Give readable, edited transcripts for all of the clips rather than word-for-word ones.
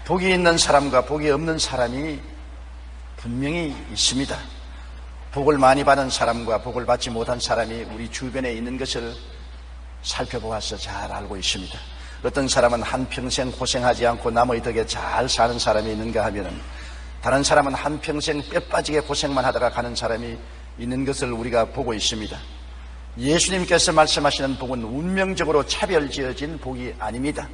복이 있는 사람과 복이 없는 사람이 분명히 있습니다. 복을 많이 받은 사람과 복을 받지 못한 사람이 우리 주변에 있는 것을 살펴보아서 잘 알고 있습니다. 어떤 사람은 한평생 고생하지 않고 남의 덕에 잘 사는 사람이 있는가 하면은, 다른 사람은 한평생 뼈 빠지게 고생만 하다가 가는 사람이 있는 것을 우리가 보고 있습니다. 예수님께서 말씀하시는 복은 운명적으로 차별지어진 복이 아닙니다.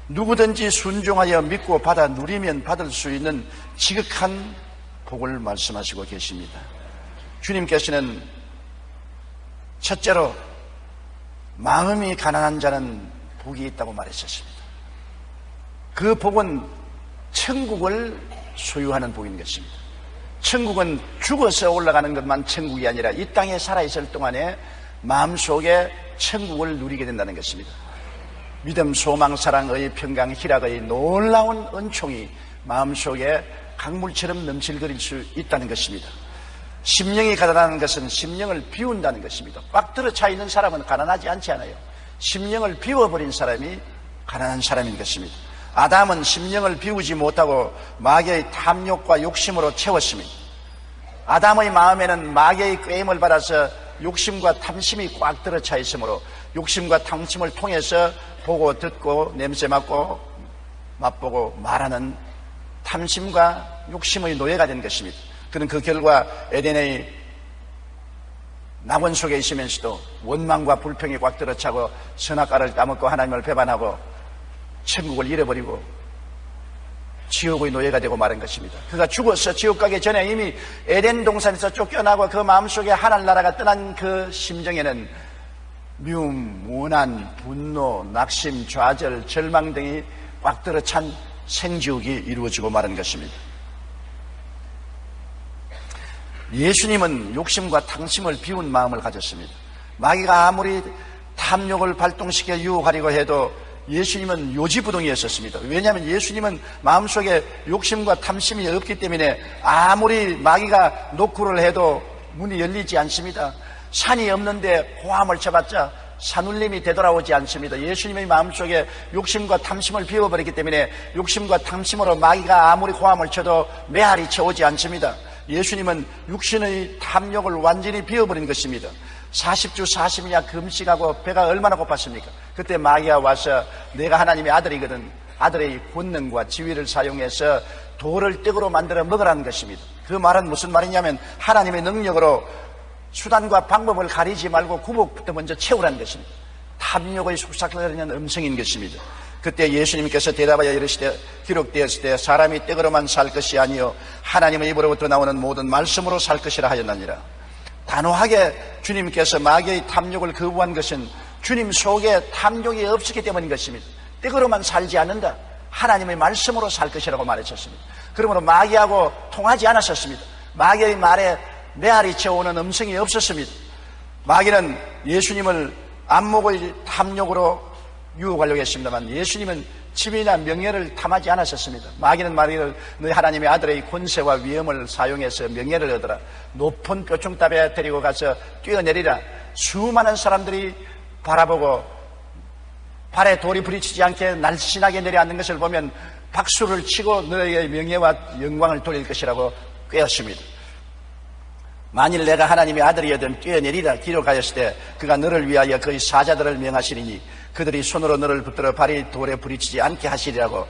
누구든지 순종하여 믿고 받아 누리면 받을 수 있는 지극한 복을 말씀하시고 계십니다. 주님께서는 첫째로 마음이 가난한 자는 복이 있다고 말하셨습니다. 그 복은 천국을 소유하는 복인 것입니다. 천국은 죽어서 올라가는 것만 천국이 아니라 이 땅에 살아있을 동안에 마음속에 천국을 누리게 된다는 것입니다. 믿음, 소망, 사랑의 평강, 희락의 놀라운 은총이 마음속에 강물처럼 넘실거릴 수 있다는 것입니다. 심령이 가난한 것은 심령을 비운다는 것입니다. 꽉 들어차 있는 사람은 가난하지 않지 않아요. 심령을 비워버린 사람이 가난한 사람인 것입니다. 아담은 심령을 비우지 못하고 마귀의 탐욕과 욕심으로 채웠습니다. 아담의 마음에는 마귀의 꾀임을 받아서 욕심과 탐심이 꽉 들어차 있으므로 욕심과 탐심을 통해서 보고 듣고 냄새 맡고 맛보고 말하는 탐심과 욕심의 노예가 된 것입니다. 그는 그 결과 에덴의 낙원 속에 있으면서도 원망과 불평이 꽉 들어차고 선악과를 따먹고 하나님을 배반하고 천국을 잃어버리고 지옥의 노예가 되고 마른 것입니다. 그가 죽어서 지옥 가기 전에 이미 에덴 동산에서 쫓겨나고 그 마음속에 하늘나라가 떠난 그 심정에는 미움, 원한, 분노, 낙심, 좌절, 절망 등이 꽉 들어찬 생지옥이 이루어지고 마른 것입니다. 예수님은 욕심과 탕심을 비운 마음을 가졌습니다. 마귀가 아무리 탐욕을 발동시켜 유혹하려고 해도 예수님은 요지부동이었었습니다. 왜냐하면 예수님은 마음속에 욕심과 탐심이 없기 때문에 아무리 마귀가 노크를 해도 문이 열리지 않습니다. 산이 없는데 호함을 쳐봤자 산울림이 되돌아오지 않습니다. 예수님의 마음속에 욕심과 탐심을 비워버리기 때문에 욕심과 탐심으로 마귀가 아무리 호함을 쳐도 메아리 쳐오지 않습니다. 예수님은 육신의 탐욕을 완전히 비워버린 것입니다. 40주 40야 금식하고 배가 얼마나 고팠습니까? 그때 마귀가 와서 내가 하나님의 아들이거든, 아들의 권능과 지위를 사용해서 돌을 떡으로 만들어 먹으라는 것입니다. 그 말은 무슨 말이냐면 하나님의 능력으로 수단과 방법을 가리지 말고 구복부터 먼저 채우라는 것입니다. 탐욕의 속삭거리는 음성인 것입니다. 그때 예수님께서 대답하여 이르시되 기록되었을 때 사람이 떡으로만 살 것이 아니요 하나님의 입으로부터 나오는 모든 말씀으로 살 것이라 하였느니라. 단호하게 주님께서 마귀의 탐욕을 거부한 것은 주님 속에 탐욕이 없었기 때문인 것입니다. 떡으로만 살지 않는다, 하나님의 말씀으로 살 것이라고 말하셨습니다. 그러므로 마귀하고 통하지 않았었습니다. 마귀의 말에 메아리 쳐오는 음성이 없었습니다. 마귀는 예수님을 안목의 탐욕으로 유혹하려고 했습니다만 예수님은 지위나 명예를 탐하지 않았었습니다. 마귀는 말이를 너희 하나님의 아들의 권세와 위엄을 사용해서 명예를 얻어라, 높은 뾰충탑에 데리고 가서 뛰어내리라. 수많은 사람들이 바라보고 발에 돌이 부딪히지 않게 날씬하게 내려앉는 것을 보면 박수를 치고 너희의 명예와 영광을 돌릴 것이라고 꾀었습니다. 만일 내가 하나님의 아들이여든 뛰어내리라 기록하였을 때 그가 너를 위하여 그의 사자들을 명하시리니 그들이 손으로 너를 붙들어 발이 돌에 부딪히지 않게 하시리라고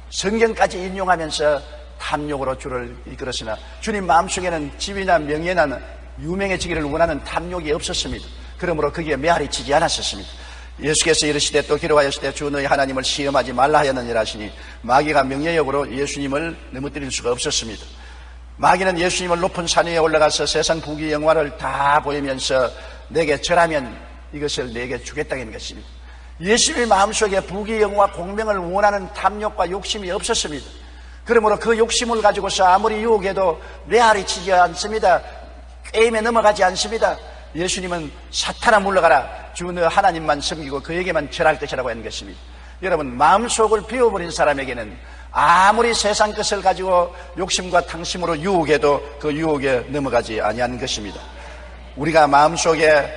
성경까지 인용하면서 탐욕으로 주를 이끌었으나 주님 마음속에는 지위나 명예나 유명해지기를 원하는 탐욕이 없었습니다. 그러므로 거기에 메아리 치지 않았었습니다. 예수께서 이르시되 또 기록하였을 때 주 너희 하나님을 시험하지 말라 하였느니라 하시니 마귀가 명예욕으로 예수님을 넘어뜨릴 수가 없었습니다. 마귀는 예수님을 높은 산 위에 올라가서 세상 부귀 영화를 다 보이면서 내게 절하면 이것을 내게 주겠다는 것입니다. 예수님의 마음속에 부귀 영화 공명을 원하는 탐욕과 욕심이 없었습니다. 그러므로 그 욕심을 가지고서 아무리 유혹해도 메아리 치지 않습니다. 게임에 넘어가지 않습니다. 예수님은 사탄아 물러가라, 주 너 하나님만 섬기고 그에게만 절할 것이라고 하는 것입니다. 여러분, 마음속을 비워버린 사람에게는 아무리 세상 것을 가지고 욕심과 탕심으로 유혹해도 그 유혹에 넘어가지 아니하는 것입니다. 우리가 마음속에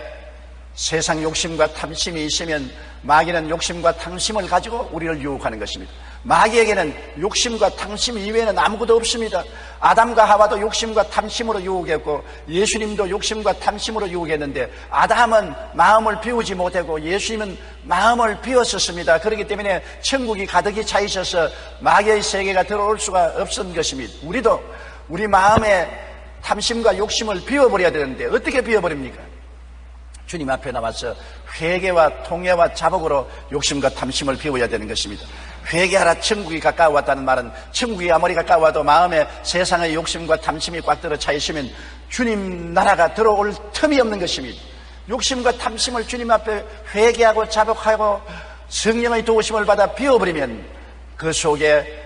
세상 욕심과 탐심이 있으면 마귀는 욕심과 탐심을 가지고 우리를 유혹하는 것입니다. 마귀에게는 욕심과 탐심 이외에는 아무것도 없습니다. 아담과 하와도 욕심과 탐심으로 유혹했고 예수님도 욕심과 탐심으로 유혹했는데 아담은 마음을 비우지 못하고 예수님은 마음을 비웠었습니다. 그렇기 때문에 천국이 가득히 차 있어서 마귀의 세계가 들어올 수가 없었던 것입니다. 우리도 우리 마음의 탐심과 욕심을 비워버려야 되는데 어떻게 비워버립니까? 주님 앞에 나와서 회개와 통회와 자복으로 욕심과 탐심을 비워야 되는 것입니다. 회개하라, 천국이 가까워왔다는 말은 천국이 아무리 가까워도 마음에 세상의 욕심과 탐심이 꽉 들어 차 있으면 주님 나라가 들어올 틈이 없는 것입니다. 욕심과 탐심을 주님 앞에 회개하고 자복하고 성령의 도우심을 받아 비워버리면 그 속에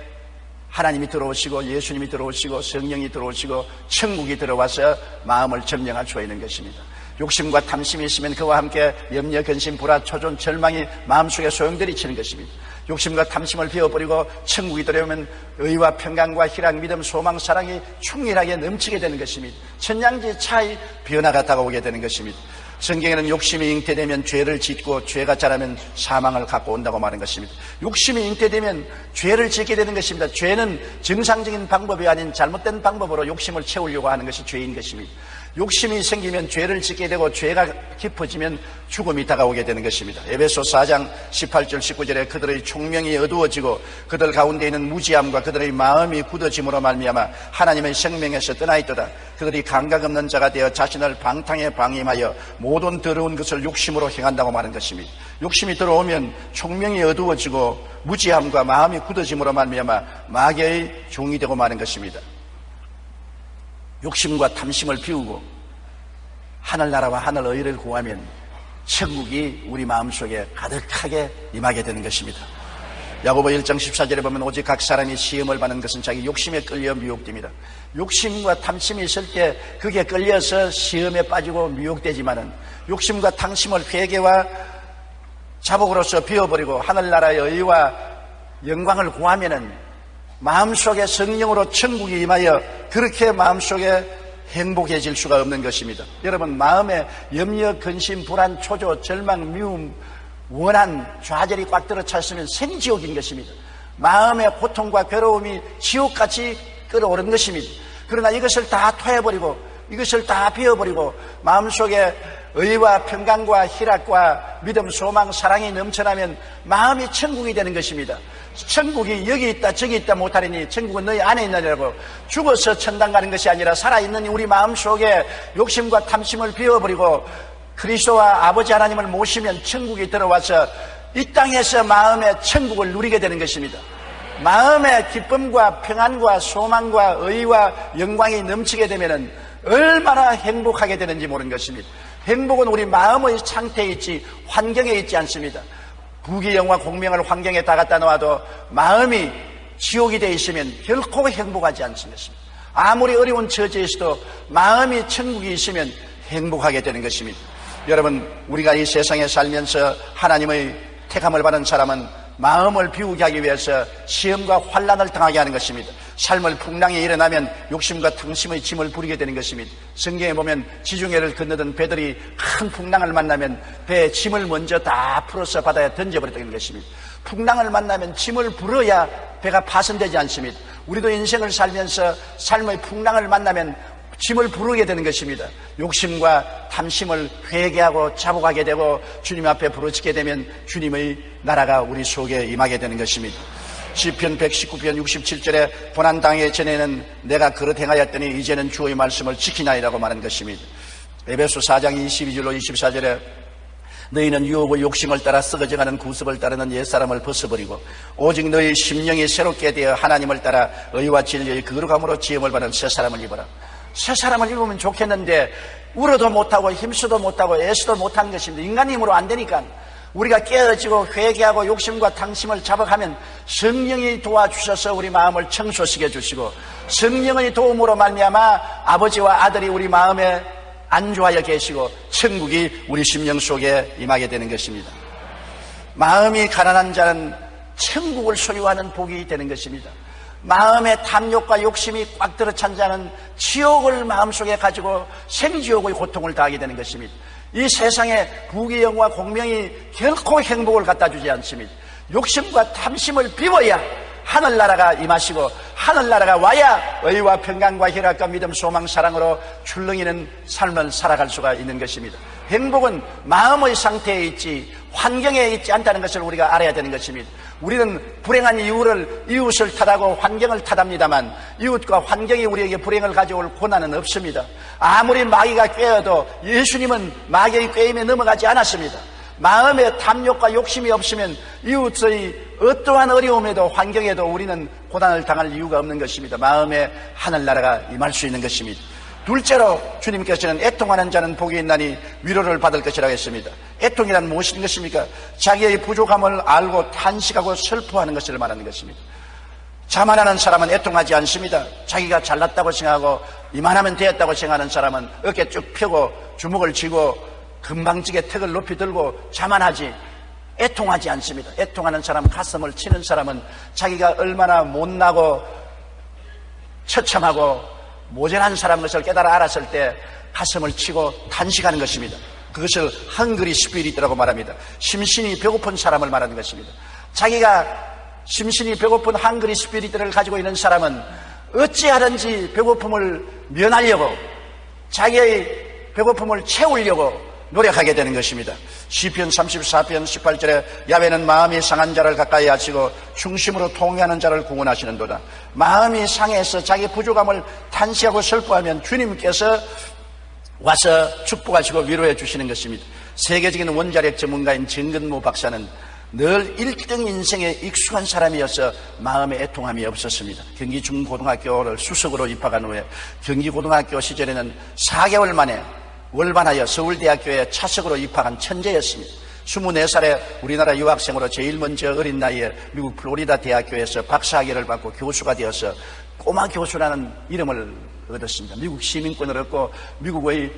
하나님이 들어오시고 예수님이 들어오시고 성령이 들어오시고 천국이 들어와서 마음을 점령할 수가 있는 것입니다. 욕심과 탐심이 있으면 그와 함께 염려, 근심, 불화, 초존, 절망이 마음속에 소용돌이 치는 것입니다. 욕심과 탐심을 비워버리고 천국이 들어오면 의와 평강과 희락, 믿음, 소망, 사랑이 충실하게 넘치게 되는 것입니다. 천냥지 차이 변화가 다가오게 되는 것입니다. 성경에는 욕심이 잉태되면 죄를 짓고 죄가 자라면 사망을 갖고 온다고 말하는 것입니다. 욕심이 잉태되면 죄를 짓게 되는 것입니다. 죄는 정상적인 방법이 아닌 잘못된 방법으로 욕심을 채우려고 하는 것이 죄인 것입니다. 욕심이 생기면 죄를 짓게 되고 죄가 깊어지면 죽음이 다가오게 되는 것입니다. 에베소 4장 18절 19절에 그들의 총명이 어두워지고 그들 가운데 있는 무지함과 그들의 마음이 굳어짐으로 말미암아 하나님의 생명에서 떠나있도다. 그들이 감각 없는 자가 되어 자신을 방탕에 방임하여 모든 더러운 것을 욕심으로 행한다고 말하는 것입니다. 욕심이 들어오면 총명이 어두워지고 무지함과 마음이 굳어짐으로 말미암아 마귀의 종이 되고 마는 것입니다. 욕심과 탐심을 비우고 하늘나라와 하늘의를 구하면 천국이 우리 마음속에 가득하게 임하게 되는 것입니다. 야고보 1장 14절에 보면 오직 각 사람이 시험을 받는 것은 자기 욕심에 끌려 미혹됩니다. 욕심과 탐심이 있을 때 그게 끌려서 시험에 빠지고 미혹되지만은 욕심과 탐심을 회개와 자복으로서 비워버리고 하늘나라의 의와 영광을 구하면은 마음속에 성령으로 천국이 임하여 그렇게 마음속에 행복해질 수가 없는 것입니다. 여러분, 마음에 염려, 근심, 불안, 초조, 절망, 미움, 원한, 좌절이 꽉 들어 찼으면 생지옥인 것입니다. 마음의 고통과 괴로움이 지옥같이 끓어오른 것입니다. 그러나 이것을 다 토해버리고 이것을 다 비워버리고 마음속에 의와 평강과 희락과 믿음, 소망, 사랑이 넘쳐나면 마음이 천국이 되는 것입니다. 천국이 여기 있다 저기 있다 못하리니 천국은 너희 안에 있느냐고. 죽어서 천당 가는 것이 아니라 살아있는 우리 마음속에 욕심과 탐심을 비워버리고 그리스도와 아버지 하나님을 모시면 천국이 들어와서 이 땅에서 마음의 천국을 누리게 되는 것입니다. 마음의 기쁨과 평안과 소망과 의와 영광이 넘치게 되면 얼마나 행복하게 되는지 모르는 것입니다. 행복은 우리 마음의 상태에 있지 환경에 있지 않습니다. 부귀영화 공명을 환경에 다 갖다 놓아도 마음이 지옥이 되어 있으면 결코 행복하지 않습니다. 아무리 어려운 처지에서도 마음이 천국이 있으면 행복하게 되는 것입니다. 여러분, 우리가 이 세상에 살면서 하나님의 택함을 받은 사람은 마음을 비우게 하기 위해서 시험과 환난을 당하게 하는 것입니다. 삶을 풍랑이 일어나면 욕심과 탐심의 짐을 부리게 되는 것입니다. 성경에 보면 지중해를 건너던 배들이 큰 풍랑을 만나면 배의 짐을 먼저 다 풀어서 바다에 던져버렸다는 것입니다. 풍랑을 만나면 짐을 불어야 배가 파손되지 않습니다. 우리도 인생을 살면서 삶의 풍랑을 만나면 짐을 부르게 되는 것입니다. 욕심과 탐심을 회개하고 자복하게 되고 주님 앞에 부르짖게 되면 주님의 나라가 우리 속에 임하게 되는 것입니다. 시편 119편 67절에 고난당의 전에는 내가 그릇 행하였더니 이제는 주의 말씀을 지키나이라고 말한 것입니다. 에베소 4장 22절로 24절에 너희는 유혹의 욕심을 따라 썩어져가는 구습을 따르는 옛사람을 벗어버리고 오직 너희 심령이 새롭게 되어 하나님을 따라 의와 진리의 거룩함으로 지음을 받은 새 사람을 입어라. 새 사람을 입으면 좋겠는데 울어도 못하고 힘쓰도 못하고 애쓰도 못하는 것입니다. 인간의 힘으로 안 되니까 우리가 깨어지고 회개하고 욕심과 탐심을 자복하면 성령이 도와주셔서 우리 마음을 청소시켜 주시고 성령의 도움으로 말미암아 아버지와 아들이 우리 마음에 안주하여 계시고 천국이 우리 심령 속에 임하게 되는 것입니다. 마음이 가난한 자는 천국을 소유하는 복이 되는 것입니다. 마음의 탐욕과 욕심이 꽉 들어 찬 자는 지옥을 마음속에 가지고 생지옥의 고통을 당하게 되는 것입니다. 이 세상에 부귀영화 공명이 결코 행복을 갖다 주지 않습니다. 욕심과 탐심을 비워야 하늘나라가 임하시고 하늘나라가 와야 의와 평강과 희락과 믿음, 소망, 사랑으로 출렁이는 삶을 살아갈 수가 있는 것입니다. 행복은 마음의 상태에 있지 환경에 있지 않다는 것을 우리가 알아야 되는 것입니다. 우리는 불행한 이웃을 탓하고 환경을 탓합니다만 이웃과 환경이 우리에게 불행을 가져올 고난은 없습니다. 아무리 마귀가 꾀어도 예수님은 마귀의 꾀임에 넘어가지 않았습니다. 마음에 탐욕과 욕심이 없으면 이웃의 어떠한 어려움에도 환경에도 우리는 고난을 당할 이유가 없는 것입니다. 마음에 하늘나라가 임할 수 있는 것입니다. 둘째로 주님께서는 애통하는 자는 복이 있나니 위로를 받을 것이라고 했습니다. 애통이란 무엇인 것입니까? 자기의 부족함을 알고 탄식하고 슬퍼하는 것을 말하는 것입니다. 자만하는 사람은 애통하지 않습니다. 자기가 잘났다고 생각하고 이만하면 되었다고 생각하는 사람은 어깨 쭉 펴고 주먹을 쥐고 금방지게 턱을 높이 들고 자만하지 애통하지 않습니다. 애통하는 사람, 가슴을 치는 사람은 자기가 얼마나 못나고 처참하고 모자란 사람인 것을 깨달아 알았을 때 가슴을 치고 탄식하는 것입니다. 그것을 헝그리 스피릿이라고 말합니다. 심신이 배고픈 사람을 말하는 것입니다. 자기가 심신이 배고픈 헝그리 스피릿을 가지고 있는 사람은 어찌하든지 배고픔을 면하려고 자기의 배고픔을 채우려고 노력하게 되는 것입니다. 시편 34편 18절에 야훼는 마음이 상한 자를 가까이 하시고 중심으로 통회하는 자를 구원하시는도다. 마음이 상해서 자기 부족함을 탄식하고 슬퍼하면 주님께서 와서 축복하시고 위로해 주시는 것입니다. 세계적인 원자력 전문가인 정근모 박사는 늘 1등 인생에 익숙한 사람이어서 마음에 애통함이 없었습니다. 경기 중고등학교를 수석으로 입학한 후에 경기고등학교 시절에는 4개월 만에 월반하여 서울대학교에 차석으로 입학한 천재였습니다. 24살에 우리나라 유학생으로 제일 먼저 어린 나이에 미국 플로리다 대학교에서 박사학위를 받고 교수가 되어서 꼬마 교수라는 이름을 얻었습니다. 미국 시민권을 얻고 미국의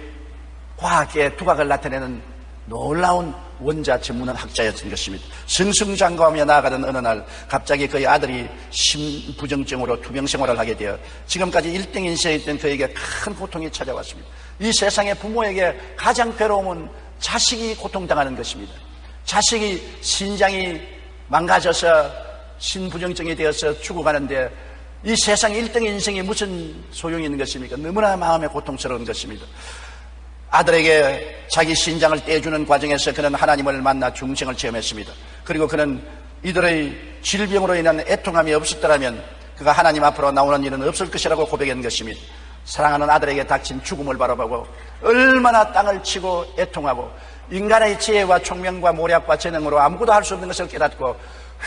과학계에 두각을 나타내는 놀라운 원자 전문한 학자였던 것입니다. 승승장구하며 나아가던 어느 날 갑자기 그의 아들이 심부정증으로 투병 생활을 하게 되어 지금까지 1등 인생에 있던 그에게 큰 고통이 찾아왔습니다. 이 세상의 부모에게 가장 괴로움은 자식이 고통당하는 것입니다. 자식이 신장이 망가져서 신부정증이 되어서 죽어가는데 이 세상 1등 인생이 무슨 소용이 있는 것입니까? 너무나 마음에 고통스러운 것입니다. 아들에게 자기 신장을 떼주는 과정에서 그는 하나님을 만나 중생을 체험했습니다. 그리고 그는 이들의 질병으로 인한 애통함이 없었더라면 그가 하나님 앞으로 나오는 일은 없을 것이라고 고백한 것입니다. 사랑하는 아들에게 닥친 죽음을 바라보고 얼마나 땅을 치고 애통하고 인간의 지혜와 총명과 모략과 재능으로 아무것도 할 수 없는 것을 깨닫고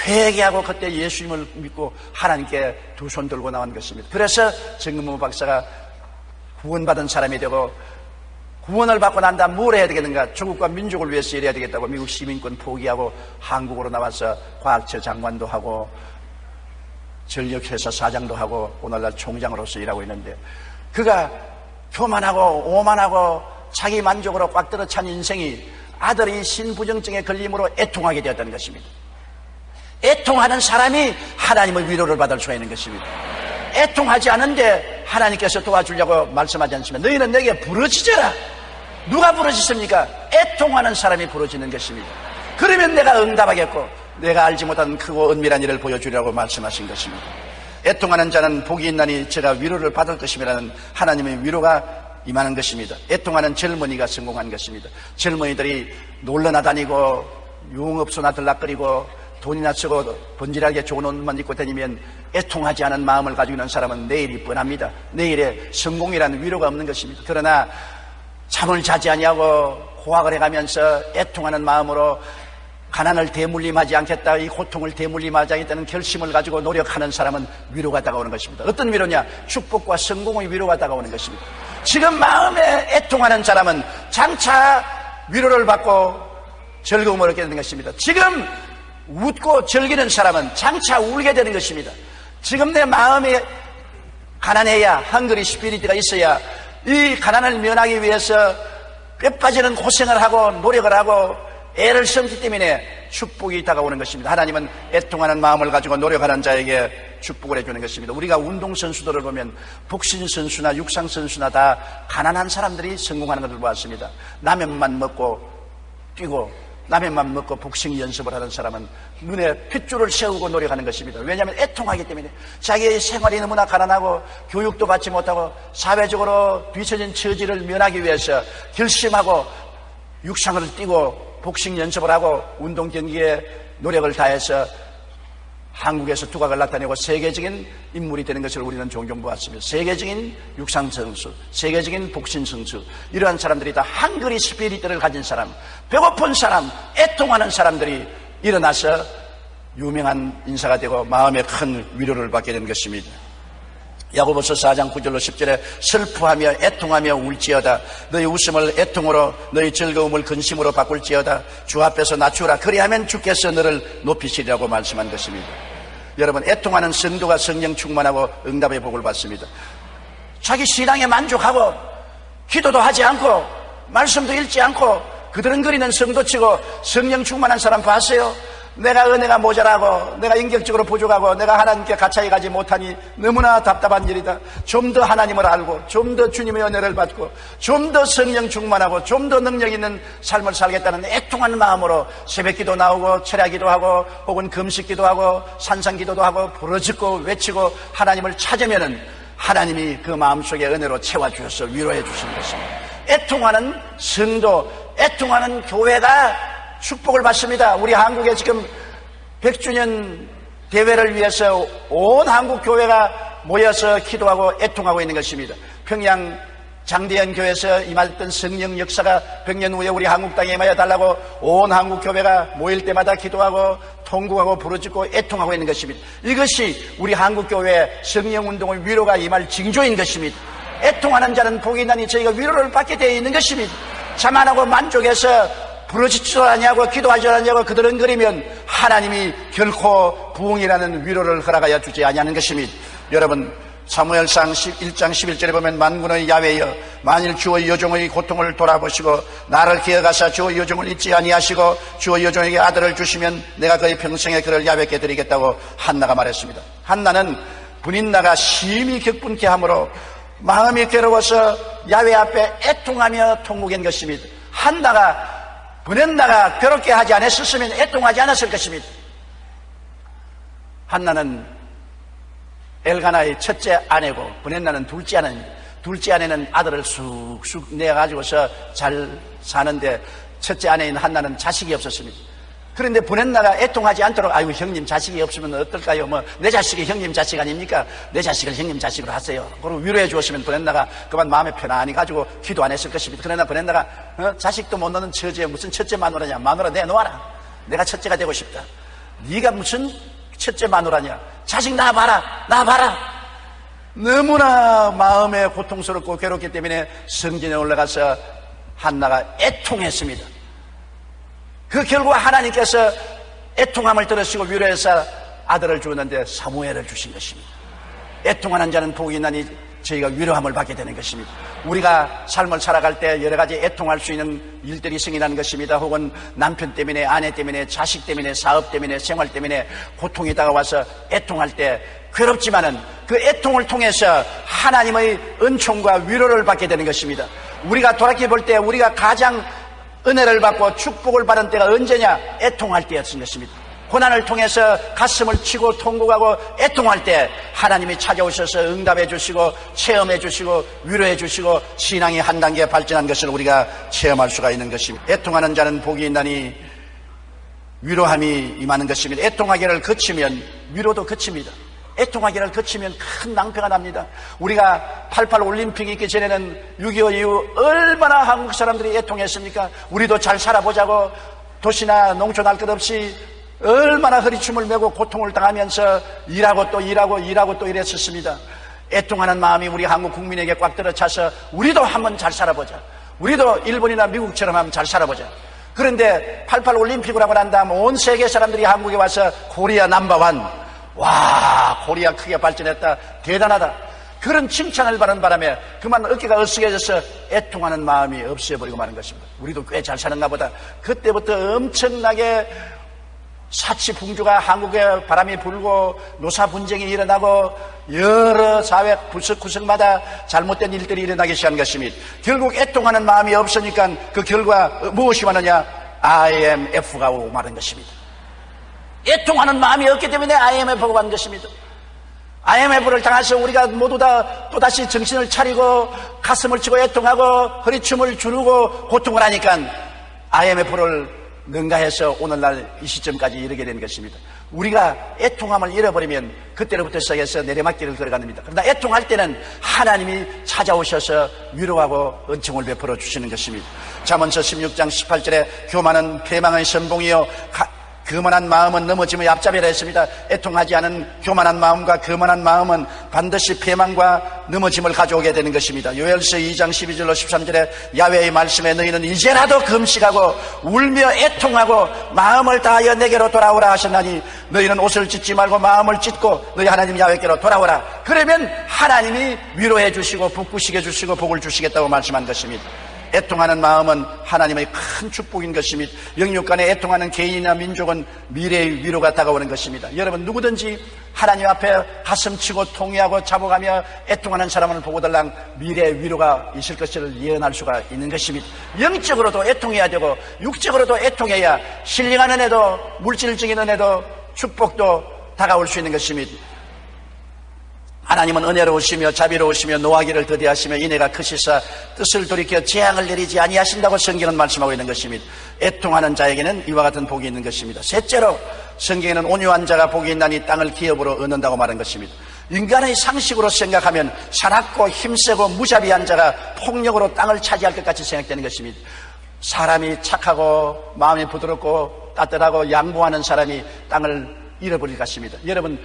회개하고 그때 예수님을 믿고 하나님께 두 손 들고 나온 것입니다. 그래서 정근모 박사가 구원받은 사람이 되고 구원을 받고 난 다음 뭘 해야 되겠는가? 조국과 민족을 위해서 일해야 되겠다고 미국 시민권 포기하고 한국으로 나와서 과학처 장관도 하고 전력회사 사장도 하고 오늘날 총장으로서 일하고 있는데 그가 교만하고 오만하고 자기 만족으로 꽉 들어찬 인생이 아들이 신부정증에 걸림으로 애통하게 되었다는 것입니다. 애통하는 사람이 하나님의 위로를 받을 수가 있는 것입니다. 애통하지 않은데 하나님께서 도와주려고 말씀하지 않습니다. 너희는 내게 부르짖어라. 누가 부르짖습니까? 애통하는 사람이 부르짖는 것입니다. 그러면 내가 응답하겠고 내가 알지 못한 크고 은밀한 일을 보여주려고 말씀하신 것입니다. 애통하는 자는 복이 있나니 제가 위로를 받을 것임이라는 하나님의 위로가 임하는 것입니다. 애통하는 젊은이가 성공한 것입니다. 젊은이들이 놀러나 다니고 유흥업소나 들락거리고 돈이나 쓰고 번질하게 좋은 옷만 입고 다니면 애통하지 않은 마음을 가지고 있는 사람은 내일이 뻔합니다. 내일에 성공이라는 위로가 없는 것입니다. 그러나 잠을 자지 아니하고 호학을 해가면서 애통하는 마음으로 가난을 대물림하지 않겠다, 이 고통을 대물림하지 않겠다는 결심을 가지고 노력하는 사람은 위로가 다가오는 것입니다. 어떤 위로냐? 축복과 성공의 위로가 다가오는 것입니다. 지금 마음에 애통하는 사람은 장차 위로를 받고 즐거움을 얻게 되는 것입니다. 지금 웃고 즐기는 사람은 장차 울게 되는 것입니다. 지금 내 마음에 가난해야, 헝그리 스피릿가 있어야 이 가난을 면하기 위해서 뼈 빠지는 고생을 하고 노력을 하고 애를 썼기 때문에 축복이 다가오는 것입니다. 하나님은 애통하는 마음을 가지고 노력하는 자에게 축복을 해주는 것입니다. 우리가 운동선수들을 보면 복싱선수나 육상선수나 다 가난한 사람들이 성공하는 것을 보았습니다. 라면만 먹고 뛰고 라면만 먹고 복싱 연습을 하는 사람은 눈에 핏줄을 세우고 노력하는 것입니다. 왜냐하면 애통하기 때문에 자기의 생활이 너무나 가난하고 교육도 받지 못하고 사회적으로 뒤처진 처지를 면하기 위해서 결심하고 육상을 뛰고 복싱 연습을 하고 운동 경기에 노력을 다해서 한국에서 두각을 나타내고 세계적인 인물이 되는 것을 우리는 종종 보았습니다. 세계적인 육상 선수, 세계적인 복싱 선수, 이러한 사람들이 다 헝그리 스피릿을 가진 사람, 배고픈 사람, 애통하는 사람들이 일어나서 유명한 인사가 되고 마음에 큰 위로를 받게 된 것입니다. 야고보서 4장 9절로 10절에 슬퍼하며 애통하며 울지어다. 너희 웃음을 애통으로 너희 즐거움을 근심으로 바꿀지어다. 주 앞에서 낮추라. 그리하면 주께서 너를 높이시리라고 말씀한 것입니다. 여러분, 애통하는 성도가 성령 충만하고 응답의 복을 받습니다. 자기 신앙에 만족하고 기도도 하지 않고 말씀도 읽지 않고 그드렁거리는 성도치고 성령 충만한 사람 봤어요? 내가 은혜가 모자라고 내가 인격적으로 부족하고 내가 하나님께 가까이 가지 못하니 너무나 답답한 일이다. 좀 더 하나님을 알고 좀 더 주님의 은혜를 받고 좀 더 성령 충만하고 좀 더 능력 있는 삶을 살겠다는 애통한 마음으로 새벽기도 나오고 철야기도 하고 혹은 금식기도 하고 산상기도도 하고 부르짖고 외치고 하나님을 찾으면은 하나님이 그 마음속에 은혜로 채워주셔서 위로해 주시는 것입니다. 애통하는 성도, 애통하는 교회가 축복을 받습니다. 우리 한국에 지금 100주년 대회를 위해서 온 한국 교회가 모여서 기도하고 애통하고 있는 것입니다. 평양 장대현 교회에서 임했던 성령 역사가 100년 후에 우리 한국 땅에 임하여 달라고 온 한국 교회가 모일 때마다 기도하고 통곡하고 부르짖고 애통하고 있는 것입니다. 이것이 우리 한국 교회의 성령 운동의 위로가 임할 징조인 것입니다. 애통하는 자는 복이 있나니 저희가 위로를 받게 되어 있는 것입니다. 자만하고 만족해서 부르짖지도 않냐고 기도하지 않냐고 그드렁거리면 하나님이 결코 부흥이라는 위로를 허락하여 주지 아니하는 것입니다. 여러분, 사무엘상 1장 11절에 보면 만군의 야훼여 만일 주의 여종의 고통을 돌아보시고 나를 기억하사 주의 여종을 잊지 아니하시고 주의 여종에게 아들을 주시면 내가 그의 평생에 그를 야훼께 드리겠다고 한나가 말했습니다. 한나는 분인나가 심히 격분케 함으로 마음이 괴로워서 야훼 앞에 애통하며 통곡한 것입니다. 한나가 브넷나가 그렇게 하지 않았으면 애통하지 않았을 것입니다. 한나는 엘가나의 첫째 아내고 브넷나는 둘째 아내입니다. 둘째 아내는 아들을 쑥쑥 내가지고서 잘 사는데 첫째 아내인 한나는 자식이 없었습니다. 그런데 브넷나가 애통하지 않도록 아이고 형님 자식이 없으면 어떨까요? 뭐 내 자식이 형님 자식 아닙니까? 내 자식을 형님 자식으로 하세요. 그리고 위로해 주었으면 브넷나가 그만 마음에 편안히 가지고 기도 안 했을 것입니다. 그러나 브넷나가 자식도 못 낳는 처지에 무슨 첫째 마누라냐? 마누라 내놓아라. 내가 첫째가 되고 싶다. 네가 무슨 첫째 마누라냐? 자식 낳아봐라. 낳아봐라. 너무나 마음에 고통스럽고 괴롭기 때문에 성전에 올라가서 한나가 애통했습니다. 그 결과 하나님께서 애통함을 들으시고 위로해서 아들을 주었는데 사무엘을 주신 것입니다. 애통하는 자는 복이 있나니 저희가 위로함을 받게 되는 것입니다. 우리가 삶을 살아갈 때 여러 가지 애통할 수 있는 일들이 생기는 것입니다. 혹은 남편 때문에, 아내 때문에, 자식 때문에, 사업 때문에, 생활 때문에 고통이 다가와서 애통할 때 괴롭지만은 그 애통을 통해서 하나님의 은총과 위로를 받게 되는 것입니다. 우리가 돌이켜볼 때 우리가 가장 은혜를 받고 축복을 받은 때가 언제냐? 애통할 때였던 것입니다. 고난을 통해서 가슴을 치고 통곡하고 애통할 때 하나님이 찾아오셔서 응답해 주시고 체험해 주시고 위로해 주시고 신앙이 한 단계 발전한 것을 우리가 체험할 수가 있는 것입니다. 애통하는 자는 복이 있나니 위로함이 임하는 것입니다. 애통하기를 거치면 위로도 거칩니다. 애통하기를 거치면 큰 낭패가 납니다. 우리가 88 올림픽이 있기 전에는 6.25 이후 얼마나 한국 사람들이 애통했습니까? 우리도 잘 살아보자고 도시나 농촌 할 것 없이 얼마나 허리춤을 메고 고통을 당하면서 일하고 또 이랬었습니다. 애통하는 마음이 우리 한국 국민에게 꽉 들어차서 우리도 한번 잘 살아보자. 우리도 일본이나 미국처럼 한번 잘 살아보자. 그런데 88 올림픽을 하고 난 다음 온 세계 사람들이 한국에 와서 코리아 넘버원, 와, 코리아 크게 발전했다, 대단하다, 그런 칭찬을 받는 바람에 그만 어깨가 으쓱해져서 애통하는 마음이 없어버리고 마는 것입니다. 우리도 꽤 잘 사는가 보다. 그때부터 엄청나게 사치풍조가 한국에 바람이 불고 노사 분쟁이 일어나고 여러 사회 구석구석마다 잘못된 일들이 일어나기 시작한 것입니다. 결국 애통하는 마음이 없으니까 그 결과 무엇이 왔느냐? IMF가 오고 말한 것입니다. 애통하는 마음이 없기 때문에 IMF가 온 것입니다. IMF를 당해서 우리가 모두 다 또다시 정신을 차리고 가슴을 치고 애통하고 허리춤을 주르고 고통을 하니까 IMF를 능가해서 오늘날 이 시점까지 이르게 된 것입니다. 우리가 애통함을 잃어버리면 그때로부터 시작해서 내리막길을 걸어갑니다. 그러나 애통할 때는 하나님이 찾아오셔서 위로하고 은총을 베풀어 주시는 것입니다. 잠언서 16장 18절에 교만은 패망의 선봉이요 교만한 마음은 넘어짐의 앞잡이라 했습니다. 애통하지 않은 교만한 마음과 교만한 마음은 반드시 패망과 넘어짐을 가져오게 되는 것입니다. 요엘서 2장 12절로 13절에 야훼의 말씀에 너희는 이제라도 금식하고 울며 애통하고 마음을 다하여 내게로 돌아오라 하셨나니 너희는 옷을 찢지 말고 마음을 찢고 너희 하나님 야훼께로 돌아오라. 그러면 하나님이 위로해 주시고 북구시게 주시고 복을 주시겠다고 말씀한 것입니다. 애통하는 마음은 하나님의 큰 축복인 것입니다. 영육간에 애통하는 개인이나 민족은 미래의 위로가 다가오는 것입니다. 여러분 누구든지 하나님 앞에 가슴치고 통회하고 잡아가며 애통하는 사람을 보고달랑 미래의 위로가 있을 것을 예언할 수가 있는 것입니다. 영적으로도 애통해야 되고 육적으로도 애통해야 신령한 은혜도 물질적인 은혜도 축복도 다가올 수 있는 것입니다. 하나님은 은혜로우시며 자비로우시며 노하기를 더디하시며 인애가 크시사 뜻을 돌이켜 재앙을 내리지 아니하신다고 성경은 말씀하고 있는 것입니다. 애통하는 자에게는 이와 같은 복이 있는 것입니다. 셋째로 성경에는 온유한 자가 복이 있나니 땅을 기업으로 얻는다고 말한 것입니다. 인간의 상식으로 생각하면 사납고 힘세고 무자비한 자가 폭력으로 땅을 차지할 것 같이 생각되는 것입니다. 사람이 착하고 마음이 부드럽고 따뜻하고 양보하는 사람이 땅을 잃어버릴 것입니다. 여러분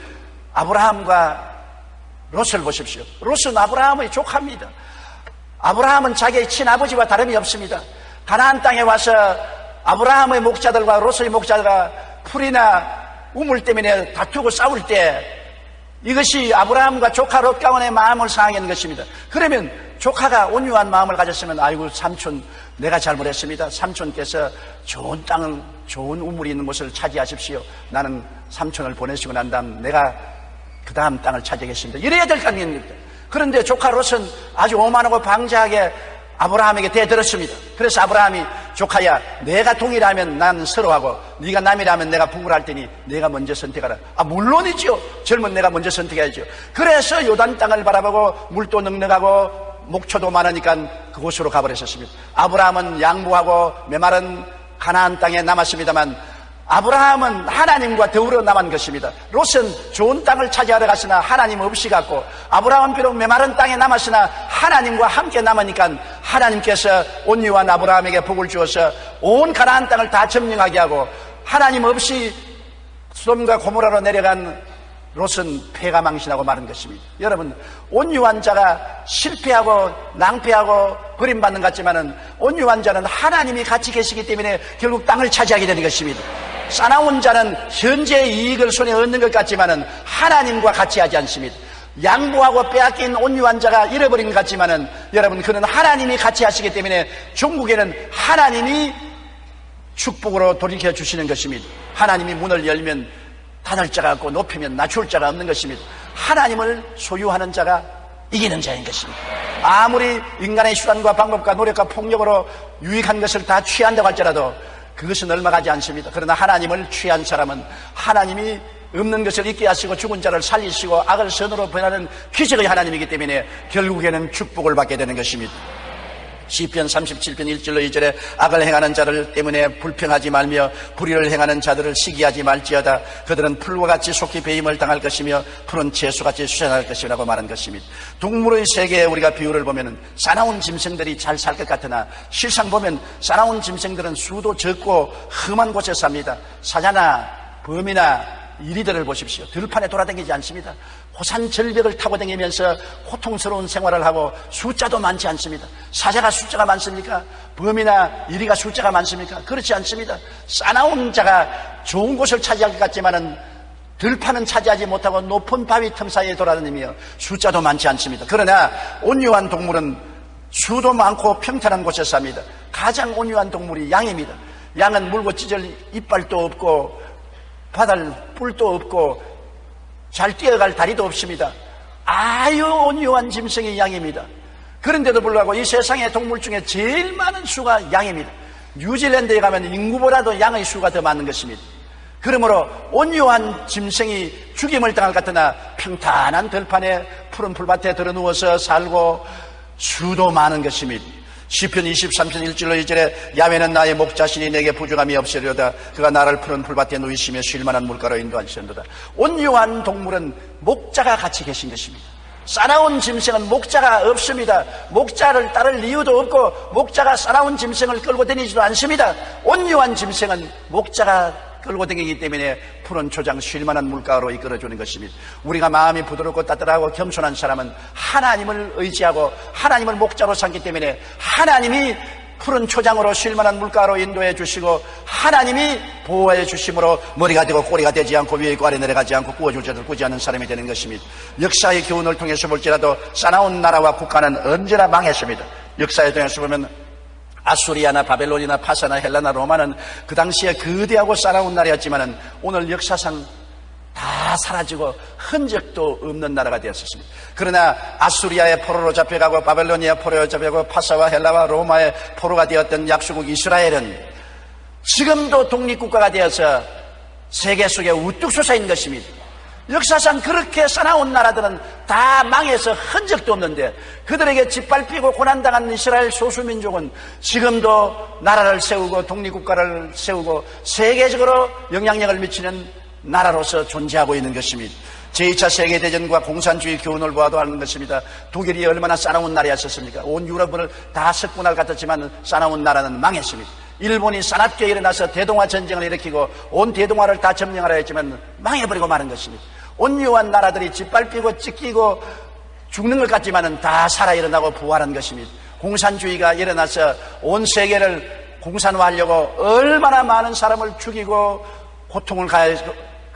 아브라함과 롯을 보십시오. 롯은 아브라함의 조카입니다. 아브라함은 자기의 친아버지와 다름이 없습니다. 가나안 땅에 와서 아브라함의 목자들과 롯의 목자가 풀이나 우물 때문에 다투고 싸울 때 이것이 아브라함과 조카 롯 가운의 마음을 상하게 하는 것입니다. 그러면 조카가 온유한 마음을 가졌으면 아이고 삼촌 내가 잘못했습니다. 삼촌께서 좋은 땅을 좋은 우물이 있는 곳을 차지하십시오. 나는 삼촌을 보내시고 난 다음 내가 그 다음 땅을 차지하겠습니다. 이래야 될 거 아닙니까? 그런데 조카 롯은 아주 오만하고 방자하게 아브라함에게 대들었습니다. 그래서 아브라함이 조카야 내가 동일하면 난 서로하고 네가 남이라면 내가 북을 할 테니 내가 먼저 선택하라. 물론이죠. 젊은 내가 먼저 선택해야죠. 그래서 요단 땅을 바라보고 물도 넉넉하고 목초도 많으니까 그곳으로 가버렸습니다. 아브라함은 양보하고 메마른 가나안 땅에 남았습니다만 아브라함은 하나님과 더불어 남은 것입니다. 롯은 좋은 땅을 차지하러 갔으나 하나님 없이 갔고 아브라함은 비록 메마른 땅에 남았으나 하나님과 함께 남으니까 하나님께서 온유한 아브라함에게 복을 주어서 온 가나안 땅을 다 점령하게 하고 하나님 없이 소돔과 고모라로 내려간 롯은 패가 망신하고 마는 것입니다. 여러분 온유한 자가 실패하고 낭패하고 버림받는 것 같지만은 온유한 자는 하나님이 같이 계시기 때문에 결국 땅을 차지하게 되는 것입니다. 싸나운 자는 현재의 이익을 손에 얻는 것 같지만은 하나님과 같이 하지 않습니다. 양보하고 빼앗긴 온유한 자가 잃어버린 것 같지만은 여러분 그는 하나님이 같이 하시기 때문에 종국에는 하나님이 축복으로 돌이켜 주시는 것입니다. 하나님이 문을 열면 닫을 자가 없고 높이면 낮출 자가 없는 것입니다. 하나님을 소유하는 자가 이기는 자인 것입니다. 아무리 인간의 수단과 방법과 노력과 폭력으로 유익한 것을 다 취한다고 할지라도 그것은 얼마 가지 않습니다. 그러나 하나님을 취한 사람은 하나님이 없는 것을 있게 하시고 죽은 자를 살리시고 악을 선으로 변하는 기적의 하나님이기 때문에 결국에는 축복을 받게 되는 것입니다. 시편 37편 1절로 2절에 악을 행하는 자를 때문에 불평하지 말며 불의를 행하는 자들을 시기하지 말지어다. 그들은 풀과 같이 속히 배임을 당할 것이며 푸른 채소같이 수산할 것이라고 말한 것입니다. 동물의 세계에 우리가 비유를 보면 싸나운 짐승들이 잘 살 것 같으나 실상 보면 싸나운 짐승들은 수도 적고 험한 곳에 삽니다. 사자나 범이나 이리들을 보십시오. 들판에 돌아다니지 않습니다. 호산 절벽을 타고 다니면서 고통스러운 생활을 하고 숫자도 많지 않습니다. 사자가 숫자가 많습니까? 범이나 이리가 숫자가 많습니까? 그렇지 않습니다. 싸나운 자가 좋은 곳을 차지할 것 같지만은 들판은 차지하지 못하고 높은 바위 틈 사이에 돌아다니며 숫자도 많지 않습니다. 그러나 온유한 동물은 수도 많고 평탄한 곳에 삽니다. 가장 온유한 동물이 양입니다. 양은 물고 찢을 이빨도 없고 바다를 뿔도 없고 잘 뛰어갈 다리도 없습니다. 아유 온유한 짐승이 양입니다. 그런데도 불구하고 이 세상의 동물 중에 제일 많은 수가 양입니다. 뉴질랜드에 가면 인구보다도 양의 수가 더 많은 것입니다. 그러므로 온유한 짐승이 죽임을 당할 것 같으나 평탄한 들판에 푸른 풀밭에 들어누워서 살고 수도 많은 것입니다. 시편 23편 1절로 2절에 야훼는 나의 목자시니 내게 부족함이 없으리로다. 그가 나를 푸른 풀밭에 누이시며 쉴만한 물가로 인도하시는도다. 온유한 동물은 목자가 같이 계신 것입니다. 싸나운 짐승은 목자가 없습니다. 목자를 따를 이유도 없고 목자가 싸나운 짐승을 끌고 다니지도 않습니다. 온유한 짐승은 목자가 끌고 다니기 때문에 푸른 초장 쉴만한 물가로 이끌어주는 것입니다. 우리가 마음이 부드럽고 따뜻하고 겸손한 사람은 하나님을 의지하고 하나님을 목자로 삼기 때문에 하나님이 푸른 초장으로 쉴만한 물가로 인도해 주시고 하나님이 보호해 주심으로 머리가 되고 꼬리가 되지 않고 위에 있고 아래 내려가지 않고 구워줄 자들 꾸지 않는 사람이 되는 것입니다. 역사의 교훈을 통해서 볼지라도 싸나운 나라와 국가는 언제나 망했습니다. 역사에 통해서 보면 아수리아나 바벨론이나 파사나 헬라나 로마는 그 당시에 거대하고 싸나운 나라였지만은 오늘 역사상 다 사라지고 흔적도 없는 나라가 되었습니다. 그러나 아수리아의 포로로 잡혀가고 바벨로니아 포로로 잡혀가고 파사와 헬라와 로마의 포로가 되었던 약소국 이스라엘은 지금도 독립국가가 되어서 세계 속에 우뚝 솟아 있는 것입니다. 역사상 그렇게 싸나운 나라들은 다 망해서 흔적도 없는데 그들에게 짓밟히고 고난당한 이스라엘 소수민족은 지금도 나라를 세우고 독립국가를 세우고 세계적으로 영향력을 미치는 나라로서 존재하고 있는 것입니다. 제2차 세계대전과 공산주의 교훈을 보아도 아는 것입니다. 독일이 얼마나 싸나운 나라였었습니까? 온 유럽을 다 석분할 것 같았지만 싸나운 나라는 망했습니다. 일본이 사납게 일어나서 대동아 전쟁을 일으키고 온 대동아를 다 점령하려 했지만 망해버리고 마는 것입니다. 온유한 나라들이 짓밟히고 찢기고 죽는 것 같지만은 다 살아 일어나고 부활한 것입니다. 공산주의가 일어나서 온 세계를 공산화하려고 얼마나 많은 사람을 죽이고 고통을